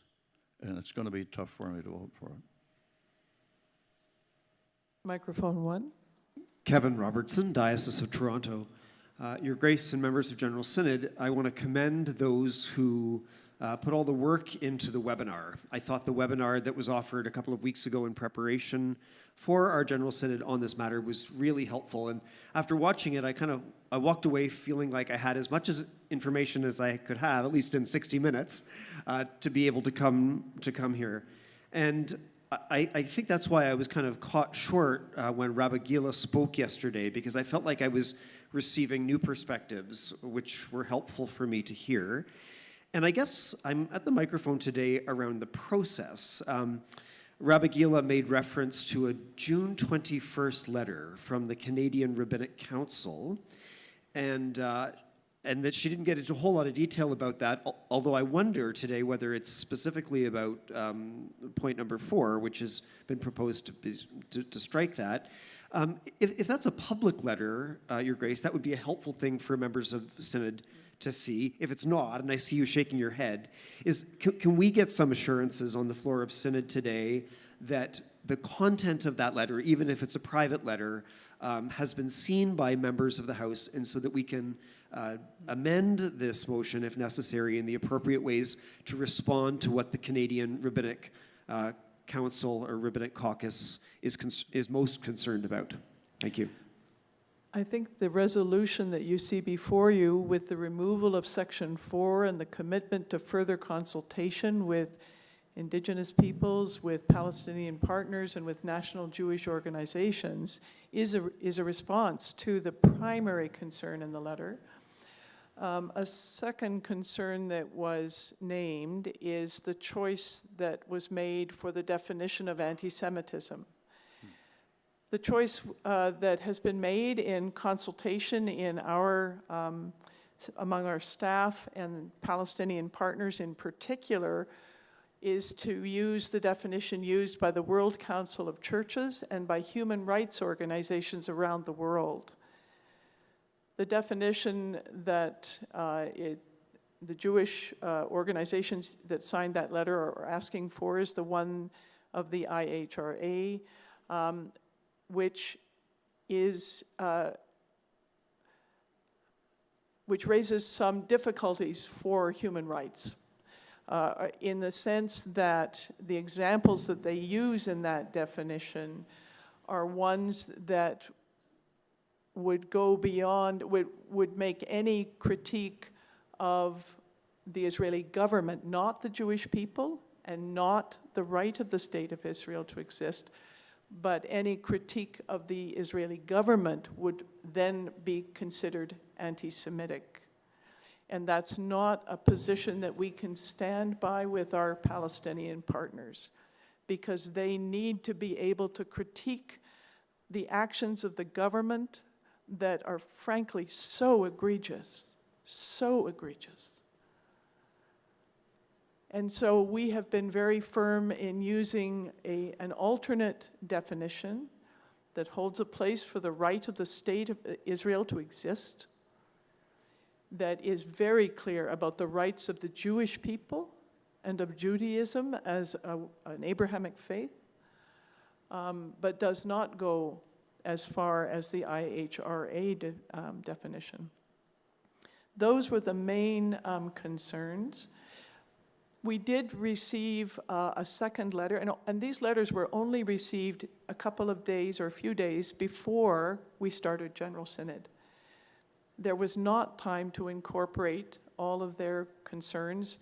And it's going to be tough for me to vote for it. Microphone 1. Kevin Robertson, Diocese of Toronto. Your Grace and members of General Synod, I want to commend those who put all the work into the webinar. I thought the webinar that was offered a couple of weeks ago in preparation for our General Synod on this matter was really helpful. And after watching it, I walked away feeling like I had as much information as I could have, at least in 60 minutes, to be able to come here. And I think that's why I was kind of caught short when Rabbi Gila spoke yesterday, because I felt like I was receiving new perspectives, which were helpful for me to hear. And I guess I'm at the microphone today around the process. Rabbi Gila made reference to a June 21st letter from the Canadian Rabbinic Council, and that she didn't get into a whole lot of detail about that, although I wonder today whether it's specifically about point number 4, which has been proposed to strike that. If that's a public letter, Your Grace, that would be a helpful thing for members of Synod to see. If it's not, and I see you shaking your head, can we get some assurances on the floor of Synod today that the content of that letter, even if it's a private letter, has been seen by members of the House, and so that we can amend this motion if necessary in the appropriate ways to respond to what the Canadian Rabbinic Council or Rabbinic Caucus is most concerned about. Thank you. I think the resolution that you see before you with the removal of Section 4 and the commitment to further consultation with Indigenous peoples, with Palestinian partners, and with national Jewish organizations is a response to the primary concern in the letter. A second concern that was named is the choice that was made for the definition of anti-Semitism. The choice that has been made in consultation in among our staff and Palestinian partners in particular is to use the definition used by the World Council of Churches and by human rights organizations around the world. The definition that the Jewish organizations that signed that letter are asking for is the one of the IHRA, which raises some difficulties for human rights. In the sense that the examples that they use in that definition are ones that would go beyond, would make any critique of the Israeli government, not the Jewish people, and not the right of the State of Israel to exist, but any critique of the Israeli government would then be considered anti-Semitic. And that's not a position that we can stand by with our Palestinian partners, because they need to be able to critique the actions of the government that are frankly so egregious, so egregious. And so we have been very firm in using an alternate definition that holds a place for the right of the State of Israel to exist, that is very clear about the rights of the Jewish people and of Judaism as an Abrahamic faith, but does not go as far as the IHRA definition. Those were the main concerns. We did receive a second letter, and these letters were only received a couple of days or a few days before we started General Synod. There was not time to incorporate all of their concerns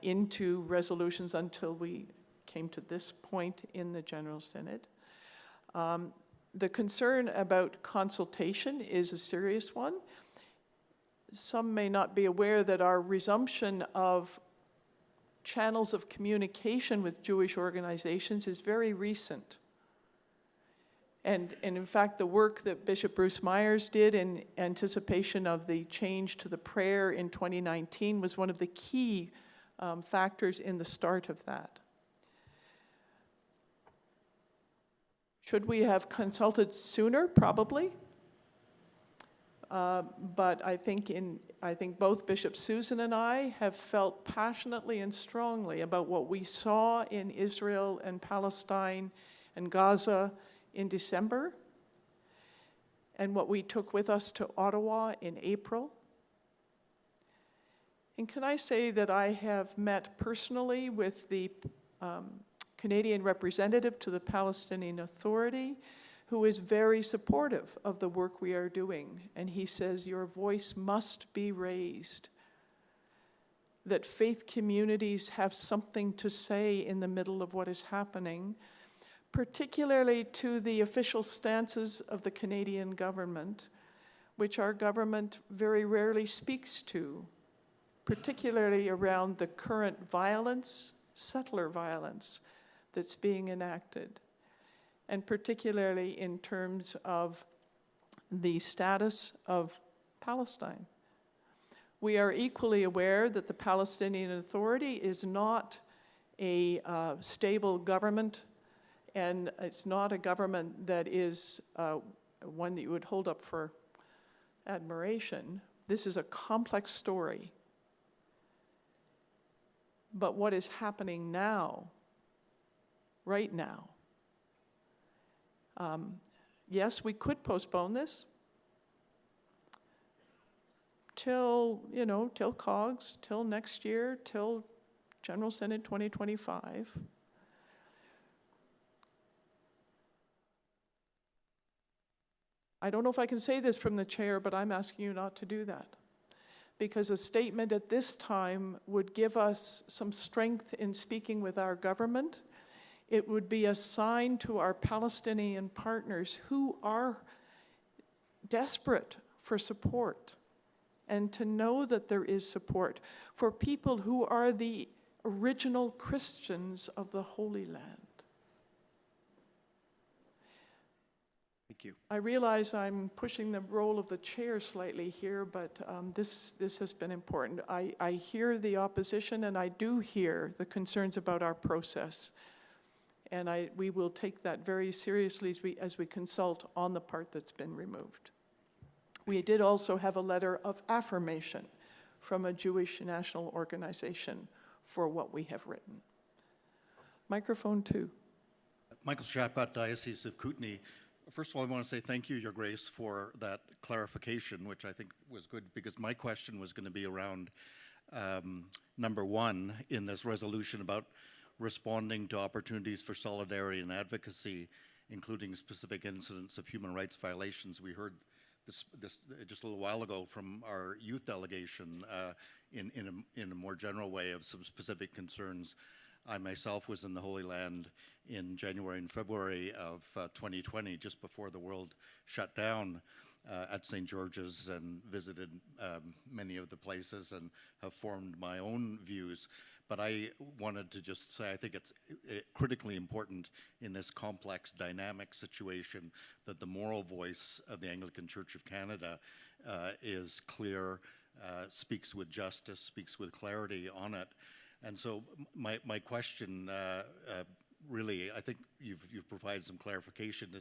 into resolutions until we came to this point in the General Synod. The concern about consultation is a serious one. Some may not be aware that our resumption of channels of communication with Jewish organizations is very recent. And in fact, the work that Bishop Bruce Myers did in anticipation of the change to the prayer in 2019 was one of the key factors in the start of that. Should we have consulted sooner? Probably. But I think both Bishop Susan and I have felt passionately and strongly about what we saw in Israel and Palestine and Gaza in December, and what we took with us to Ottawa in April. And can I say that I have met personally with the Canadian representative to the Palestinian Authority, who is very supportive of the work we are doing. And he says, your voice must be raised, that faith communities have something to say in the middle of what is happening, particularly to the official stances of the Canadian government, which our government very rarely speaks to, particularly around the current violence, settler violence, that's being enacted, and particularly in terms of the status of Palestine. We are equally aware that the Palestinian Authority is not a stable government, and it's not a government that is one that you would hold up for admiration. This is a complex story. But what is happening now, right now, Yes, we could postpone this till, till COGS, till next year, till General Synod 2025. I don't know if I can say this from the chair, but I'm asking you not to do that. Because a statement at this time would give us some strength in speaking with our government. It would be a sign to our Palestinian partners who are desperate for support, and to know that there is support for people who are the original Christians of the Holy Land. Thank you. I realize I'm pushing the role of the chair slightly here, but this has been important. I hear the opposition, and I do hear the concerns about our process. And we will take that very seriously as we consult on the part that's been removed. We did also have a letter of affirmation from a Jewish national organization for what we have written. Microphone 2. Michael Shapcott, Diocese of Kootenay. First of all, I want to say thank you, Your Grace, for that clarification, which I think was good, because my question was going to be around number 1 in this resolution about responding to opportunities for solidarity and advocacy, including specific incidents of human rights violations. We heard this just a little while ago from our youth delegation in a more general way of some specific concerns. I myself was in the Holy Land in January and February of 2020, just before the world shut down, at St. George's, and visited many of the places and have formed my own views. But I wanted to just say I think it's critically important in this complex, dynamic situation that the moral voice of the Anglican Church of Canada is clear, speaks with justice, speaks with clarity on it. And so my question, really, I think you've provided some clarification.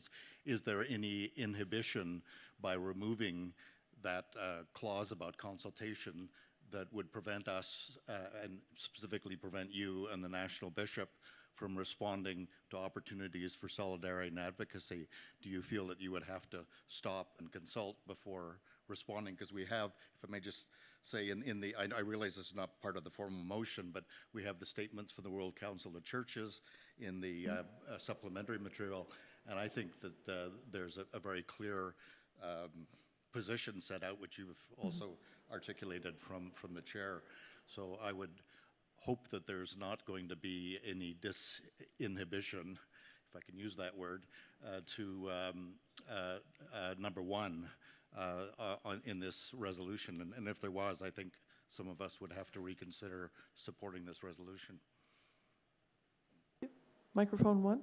Is there any inhibition by removing that clause about consultation that would prevent us, and specifically prevent you and the National Bishop, from responding to opportunities for solidarity and advocacy? Do you feel that you would have to stop and consult before responding? Because we have, if I may just say, I realize it's not part of the formal motion, but we have the statements for the World Council of Churches in the supplementary material, and I think that there's a very clear position set out, which you've also articulated from the chair. So I would hope that there's not going to be any disinhibition, if I can use that word, to number 1 in this resolution. And if there was, I think some of us would have to reconsider supporting this resolution. Microphone 1.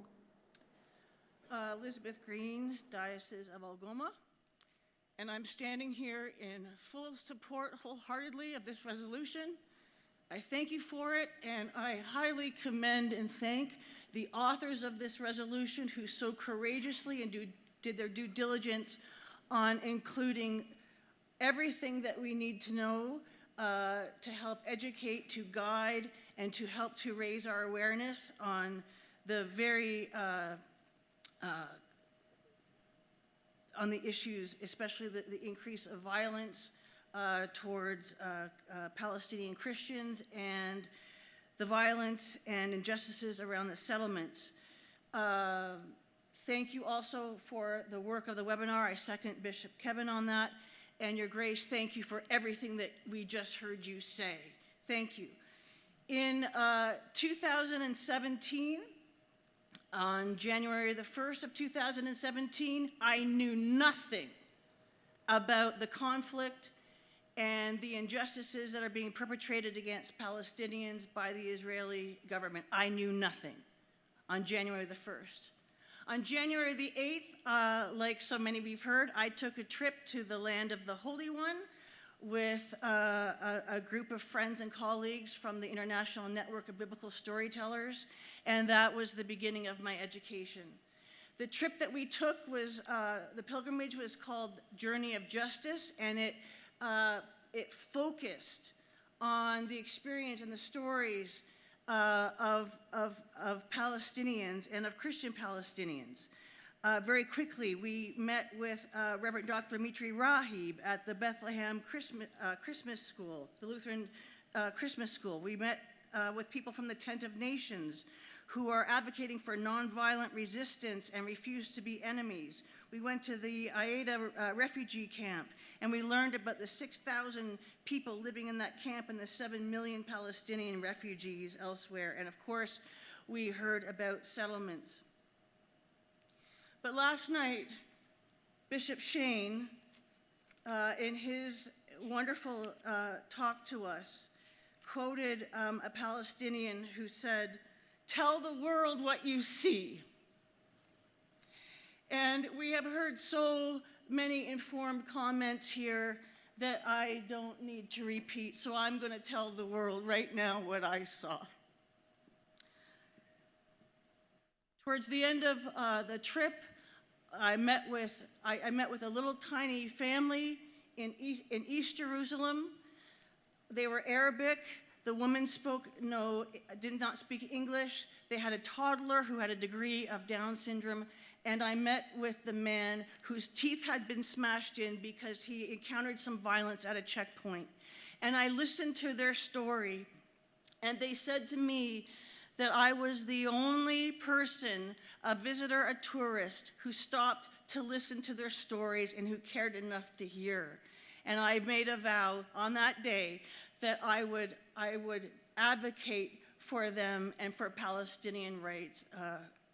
Elizabeth Green, Diocese of Algoma. And I'm standing here in full support wholeheartedly of this resolution. I thank you for it, and I highly commend and thank the authors of this resolution who so courageously and did their due diligence on including everything that we need to know to help educate, to guide, and to help to raise our awareness on the very on the issues, especially the increase of violence towards Palestinian Christians and the violence and injustices around the settlements. Thank you also for the work of the webinar. I second Bishop Kevin on that. And Your Grace, thank you for everything that we just heard you say. Thank you. In 2017, on January the 1st of 2017, I knew nothing about the conflict and the injustices that are being perpetrated against Palestinians by the Israeli government. I knew nothing on January the 1st. On January the 8th, like so many we've heard, I took a trip to the land of the Holy One with a group of friends and colleagues from the International Network of Biblical Storytellers, and that was the beginning of my education. The trip that we took was, the pilgrimage was called Journey of Justice, and it focused on the experience and the stories of Palestinians and of Christian Palestinians. Very quickly, we met with Reverend Dr. Mitri Rahib at the Bethlehem Christmas School, the Lutheran Christmas School. We met with people from the Tent of Nations who are advocating for nonviolent resistance and refuse to be enemies. We went to the Aida refugee camp, and we learned about the 6,000 people living in that camp and the 7 million Palestinian refugees elsewhere. And of course, we heard about settlements. But last night, Bishop Shane, in his wonderful talk to us, quoted a Palestinian who said, "Tell the world what you see." And we have heard so many informed comments here that I don't need to repeat, so I'm going to tell the world right now what I saw. Towards the end of the trip, I met with a little tiny family in East Jerusalem. They were Arabic. The woman did not speak English. They had a toddler who had a degree of Down syndrome. And I met with the man whose teeth had been smashed in because he encountered some violence at a checkpoint. And I listened to their story, and they said to me that I was the only person, a visitor, a tourist, who stopped to listen to their stories and who cared enough to hear. And I made a vow on that day that I would advocate for them and for Palestinian rights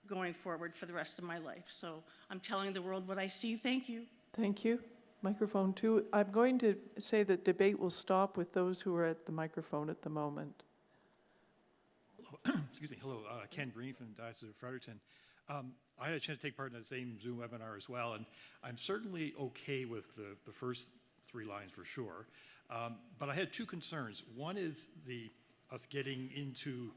going forward for the rest of my life. So I'm telling the world what I see. Thank you. Thank you. Microphone 2. I'm going to say that debate will stop with those who are at the microphone at the moment. Excuse me. Hello, Ken Breen from the Diocese of Fredericton. I had a chance to take part in the same Zoom webinar as well, and I'm certainly okay with the first 3 lines for sure. But I had 2 concerns. One is us getting into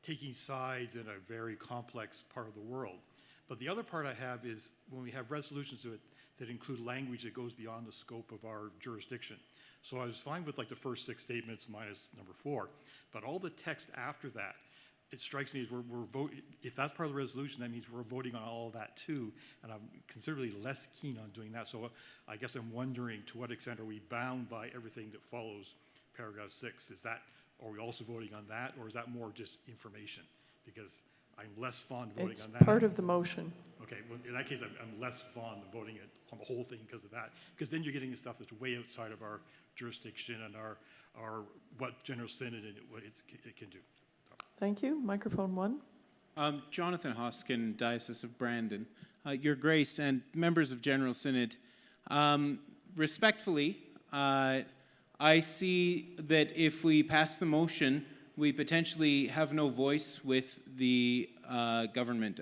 taking sides in a very complex part of the world. But the other part I have is when we have resolutions to it that include language that goes beyond the scope of our jurisdiction. So I was fine with like the first 6 statements minus number 4, but all the text after that, it strikes me as we're voting, if that's part of the resolution, that means we're voting on all of that too, and I'm considerably less keen on doing that. So I guess I'm wondering to what extent are we bound by everything that follows paragraph 6? Are we also voting on that, or is that more just information? Because I'm less fond of voting on that. It's part of the motion. Okay, well, in that case, I'm less fond of voting it on the whole thing because of that. Because then you're getting the stuff that's way outside of our jurisdiction and our what General Synod and what it can do. Thank you. Microphone 1. Jonathan Hoskin, Diocese of Brandon. Your Grace and members of General Synod, respectfully, I see that if we pass the motion, we potentially have no voice with the government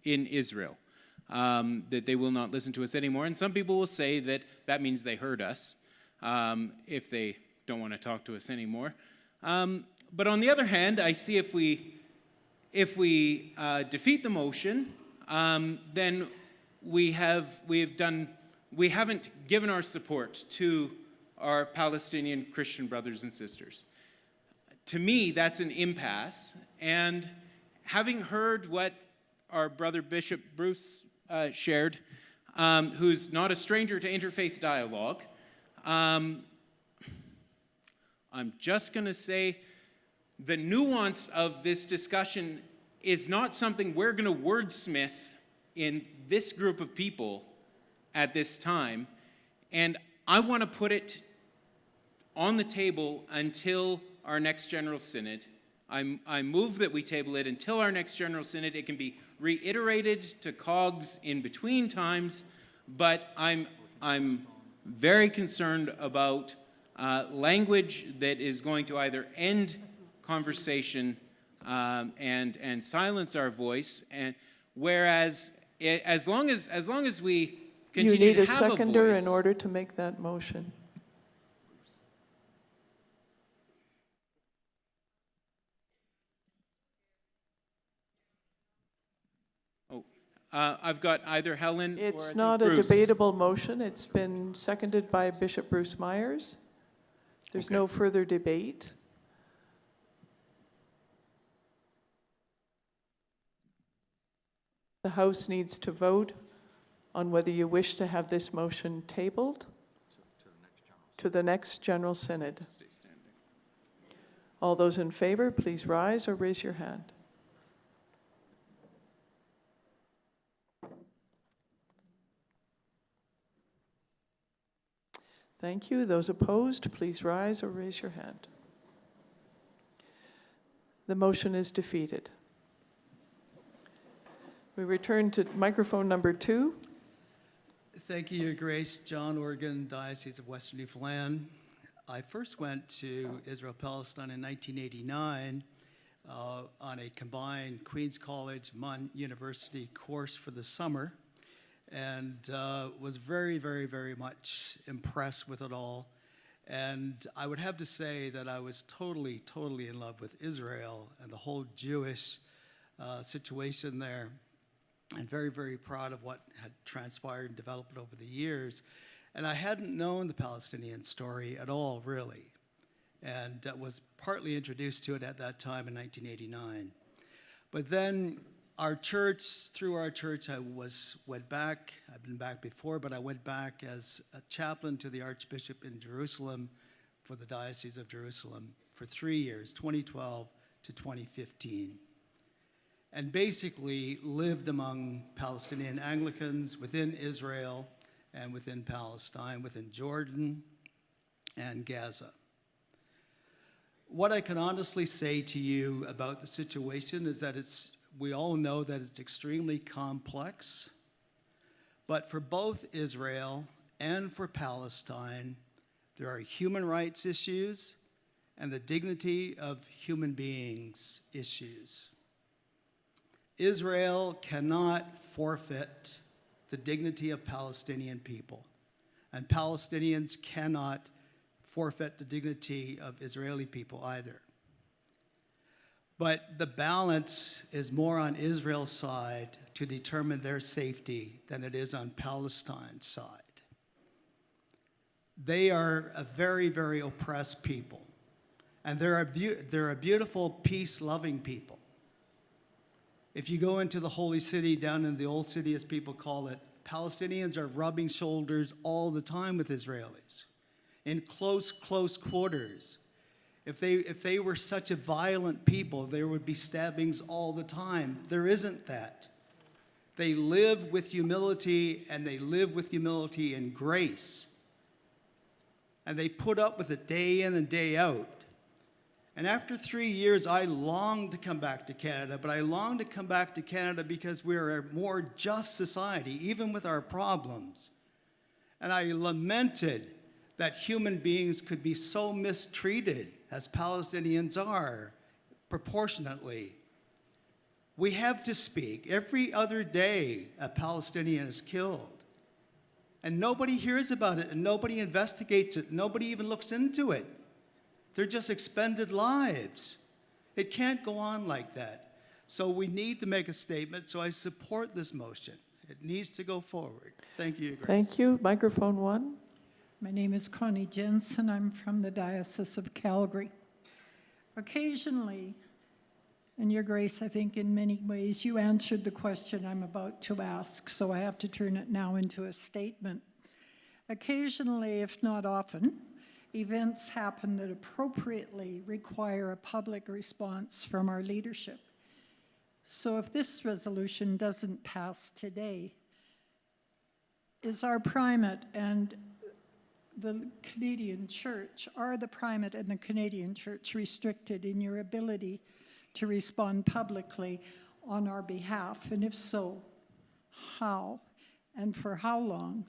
in Israel, that they will not listen to us anymore. And some people will say that that means they heard us if they don't want to talk to us anymore. But on the other hand, I see if we defeat the motion, then we haven't given our support to our Palestinian Christian brothers and sisters. To me, that's an impasse. And having heard what our brother Bishop Bruce shared, who's not a stranger to interfaith dialogue, I'm just going to say the nuance of this discussion is not something we're going to wordsmith in this group of people at this time. And I want to put it on the table until our next General Synod. I move that we table it until our next General Synod. It can be reiterated to COGS in between times, but I'm very concerned about language that is going to either end conversation and silence our voice, and whereas as long as we continue to have a voice. You need a seconder in order to make that motion. I've got either Helen or I It's think not a Bruce. debatable motion. It's been seconded by Bishop Bruce Myers. There's Okay. no further debate. The House needs to vote on whether you wish to have this motion tabled to the next General Synod. All those in favor, please rise or raise your hand. Thank you. Those opposed, please rise or raise your hand. The motion is defeated. We return to microphone number 2. Thank you, Your Grace. John Organ, Diocese of Western Newfoundland. I first went to Israel, Palestine in 1989 on a combined Queen's College, MUN University course for the summer, and was very, very, very much impressed with it all. And I would have to say that I was totally, totally in love with Israel and the whole Jewish situation there, and very, very proud of what had transpired and developed over the years. And I hadn't known the Palestinian story at all, really, and was partly introduced to it at that time in 1989. But then our church, through our church, went back. I've been back before, but I went back as a chaplain to the Archbishop in Jerusalem for the Diocese of Jerusalem for 3 years, 2012 to 2015. And basically lived among Palestinian Anglicans within Israel and within Palestine, within Jordan and Gaza. What I can honestly say to you about the situation is that we all know that it's extremely complex, but for both Israel and for Palestine, there are human rights issues and the dignity of human beings issues. Israel cannot forfeit the dignity of Palestinian people, and Palestinians cannot forfeit the dignity of Israeli people either. But the balance is more on Israel's side to determine their safety than it is on Palestine's side. They are a very, very oppressed people, and they're a beautiful, peace-loving people. If you go into the holy city, down in the old city as people call it, Palestinians are rubbing shoulders all the time with Israelis in close quarters. If they were such a violent people, there would be stabbings all the time. There isn't that. They live with humility, and they live with humility and grace. And they put up with it day in and day out. And after 3 years, I longed to come back to Canada, but I longed to come back to Canada because we're a more just society, even with our problems. And I lamented that human beings could be so mistreated as Palestinians are, proportionately. We have to speak. Every other day, a Palestinian is killed. And nobody hears about it, and nobody investigates it, nobody even looks into it. They're just expended lives. It can't go on like that. So we need to make a statement, so I support this motion. It needs to go forward. Thank you, Your Grace. Thank you. Microphone 1. My name is Connie Jensen. I'm from the Diocese of Calgary. Occasionally, and Your Grace, I think in many ways, you answered the question I'm about to ask, so I have to turn it now into a statement. Occasionally, if not often, events happen that appropriately require a public response from our leadership. So if this resolution doesn't pass today, is our primate and the Canadian Church, are the primate and the Canadian Church restricted in your ability to respond publicly on our behalf? And if so, how and for how long?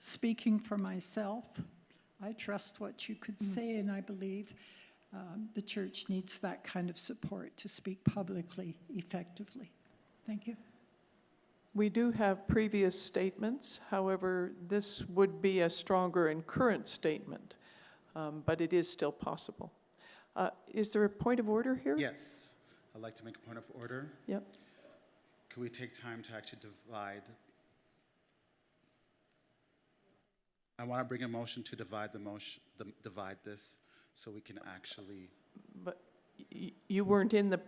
Speaking for myself, I trust what you could say, and I believe the church needs that kind of support to speak publicly effectively. Thank you. We do have previous statements. However, this would be a stronger and current statement, but it is still possible. Is there a point of order here? Yes. I'd like to make a point of order. Yep. Could we take time to actually divide? I want to bring a motion to divide divide this, so we can actually. But you weren't in the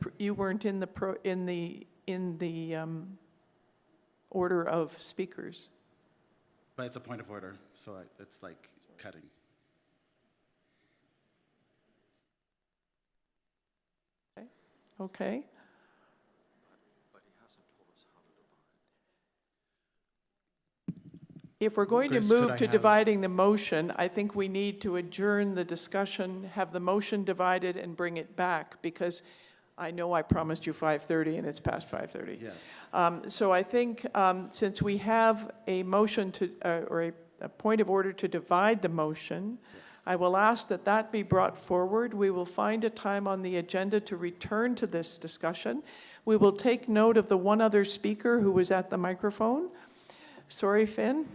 order of speakers. But it's a point of order, so it's like cutting. Okay. If we're going to Grace, could move I to have- dividing the motion, I think we need to adjourn the discussion, have the motion divided, and bring it back, because I know I promised you 5:30 and it's past 5:30. Yes. So I think since we have a motion to, or a point of order to divide the motion, I will ask that that be brought forward. We will find a time on the agenda to return to this discussion. We will take note of the one other speaker who was at the microphone. Sorry, Finn.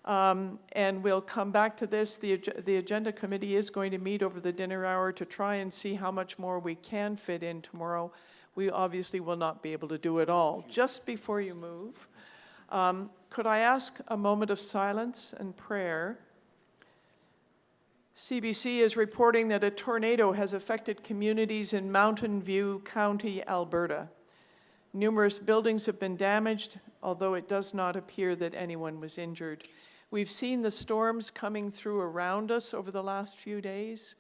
And we'll come back to this. The agenda committee is going to meet over the dinner hour to try and see how much more we can fit in tomorrow. We obviously will not be able to do it all. Just before you move, could I ask a moment of silence and prayer? CBC is reporting that a tornado has affected communities in Mountain View County, Alberta. Numerous buildings have been damaged, although it does not appear that anyone was injured. We've seen the storms coming through around us over the last few days.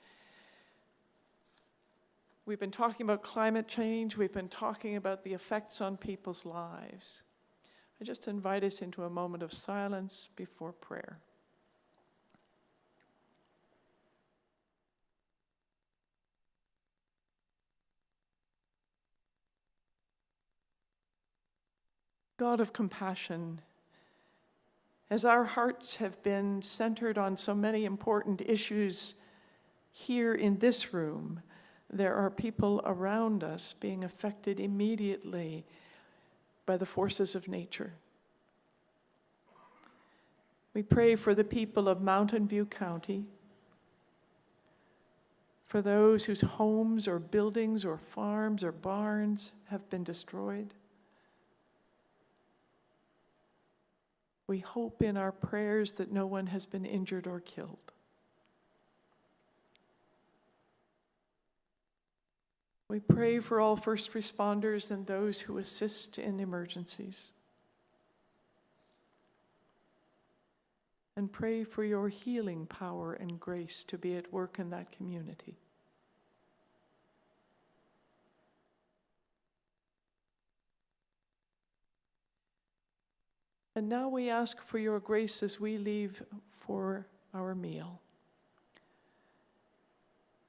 We've been talking about climate change. We've been talking about the effects on people's lives. I just invite us into a moment of silence before prayer. God of compassion, as our hearts have been centered on so many important issues here in this room, there are people around us being affected immediately by the forces of nature. We pray for the people of Mountain View County, for those whose homes or buildings or farms or barns have been destroyed. We hope in our prayers that no one has been injured or killed. We pray for all first responders and those who assist in emergencies. And pray for your healing power and grace to be at work in that community. And now we ask for your grace as we leave for our meal.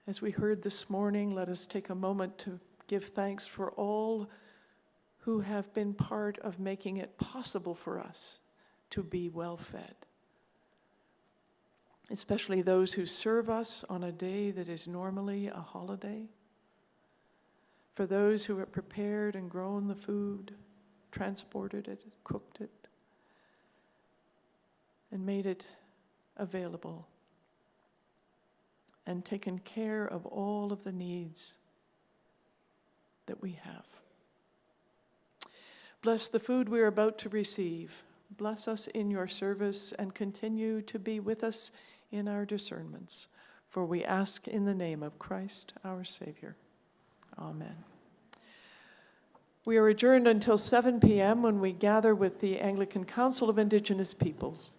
As we heard this morning, let us take a moment to give thanks for all who have been part of making it possible for us to be well fed. Especially those who serve us on a day that is normally a holiday. For those who have prepared and grown the food, transported it, cooked it, and made it available, and taken care of all of the needs that we have. Bless the food we are about to receive. Bless us in your service and continue to be with us in our discernments. For we ask in the name of Christ our Savior. Amen. We are adjourned until 7 p.m. when we gather with the Anglican Council of Indigenous Peoples.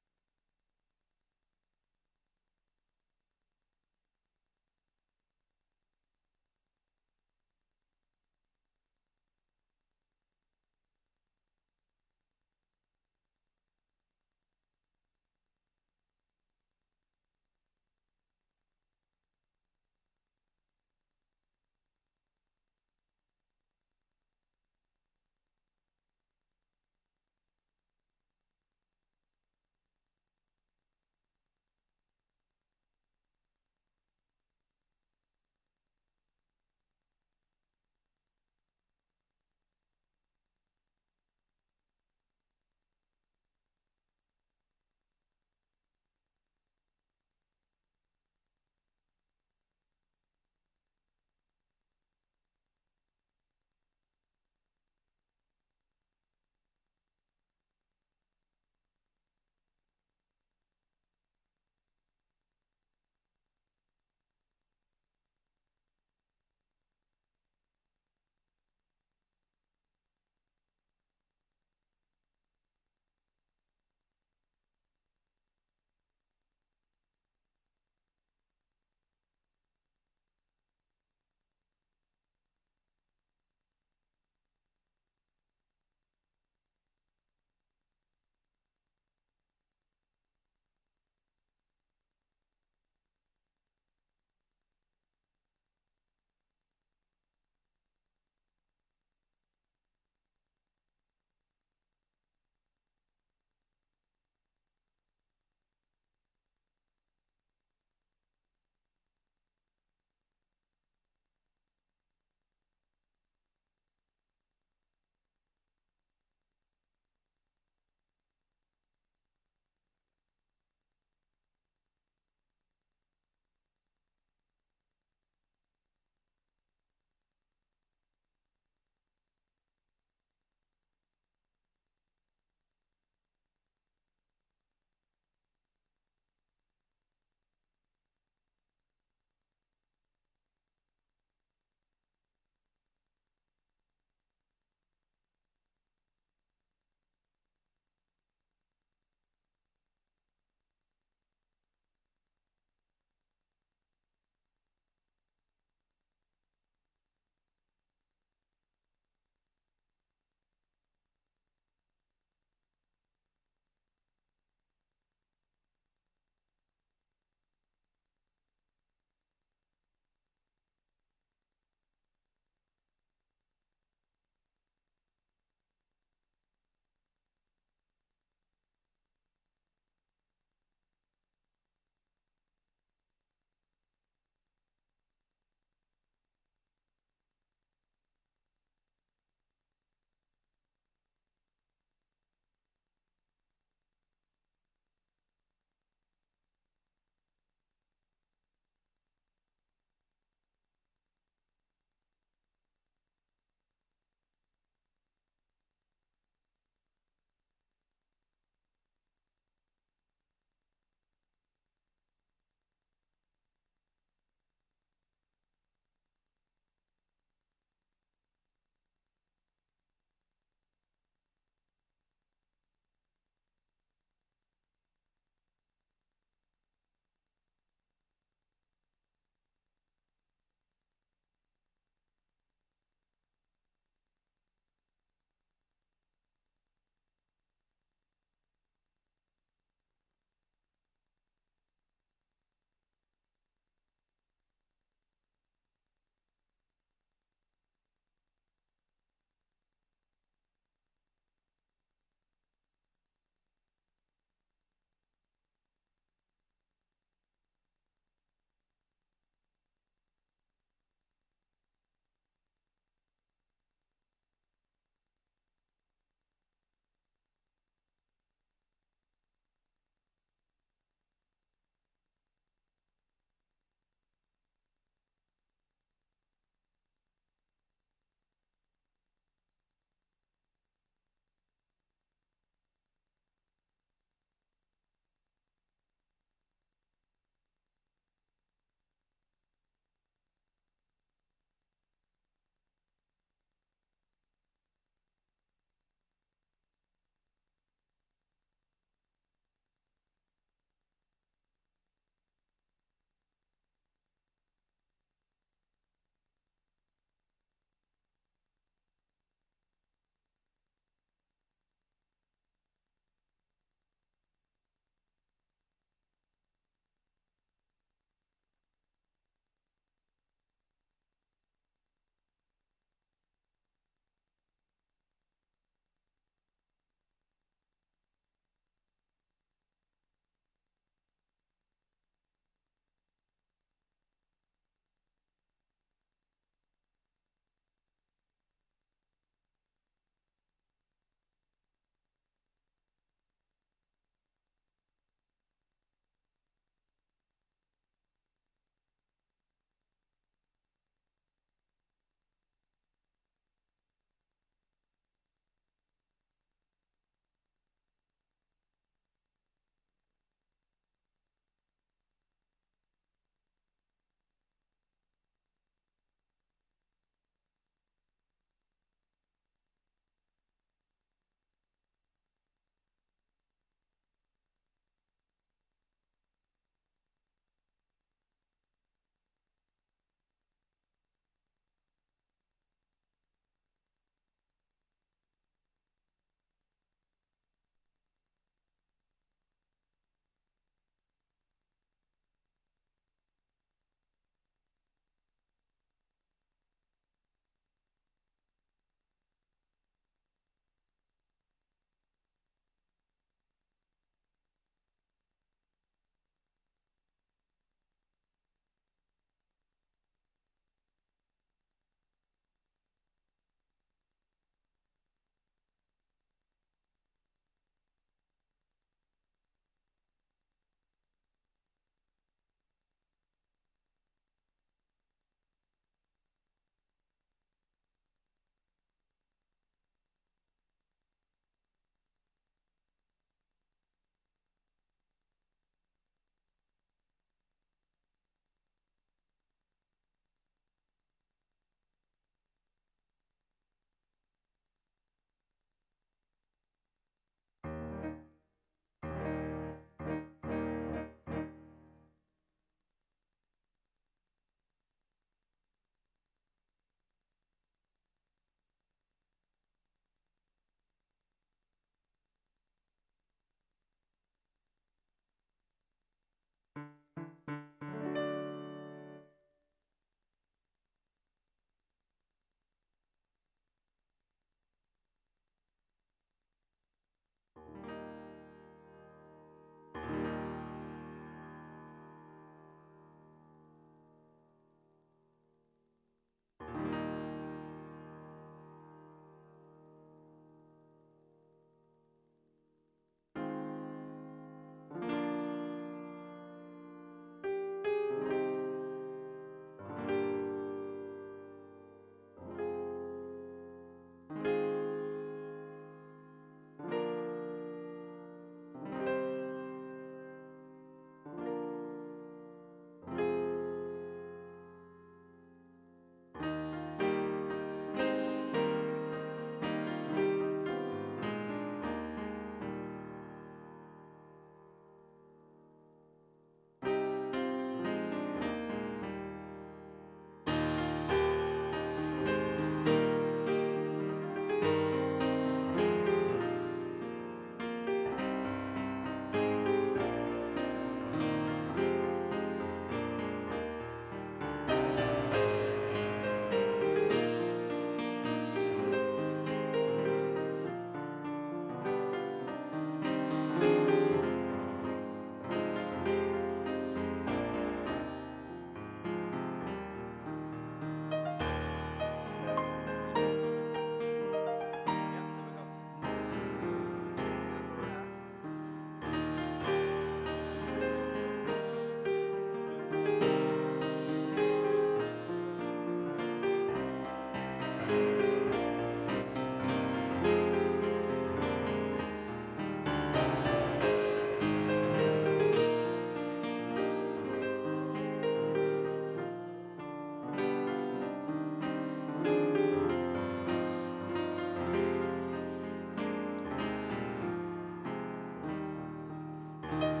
you.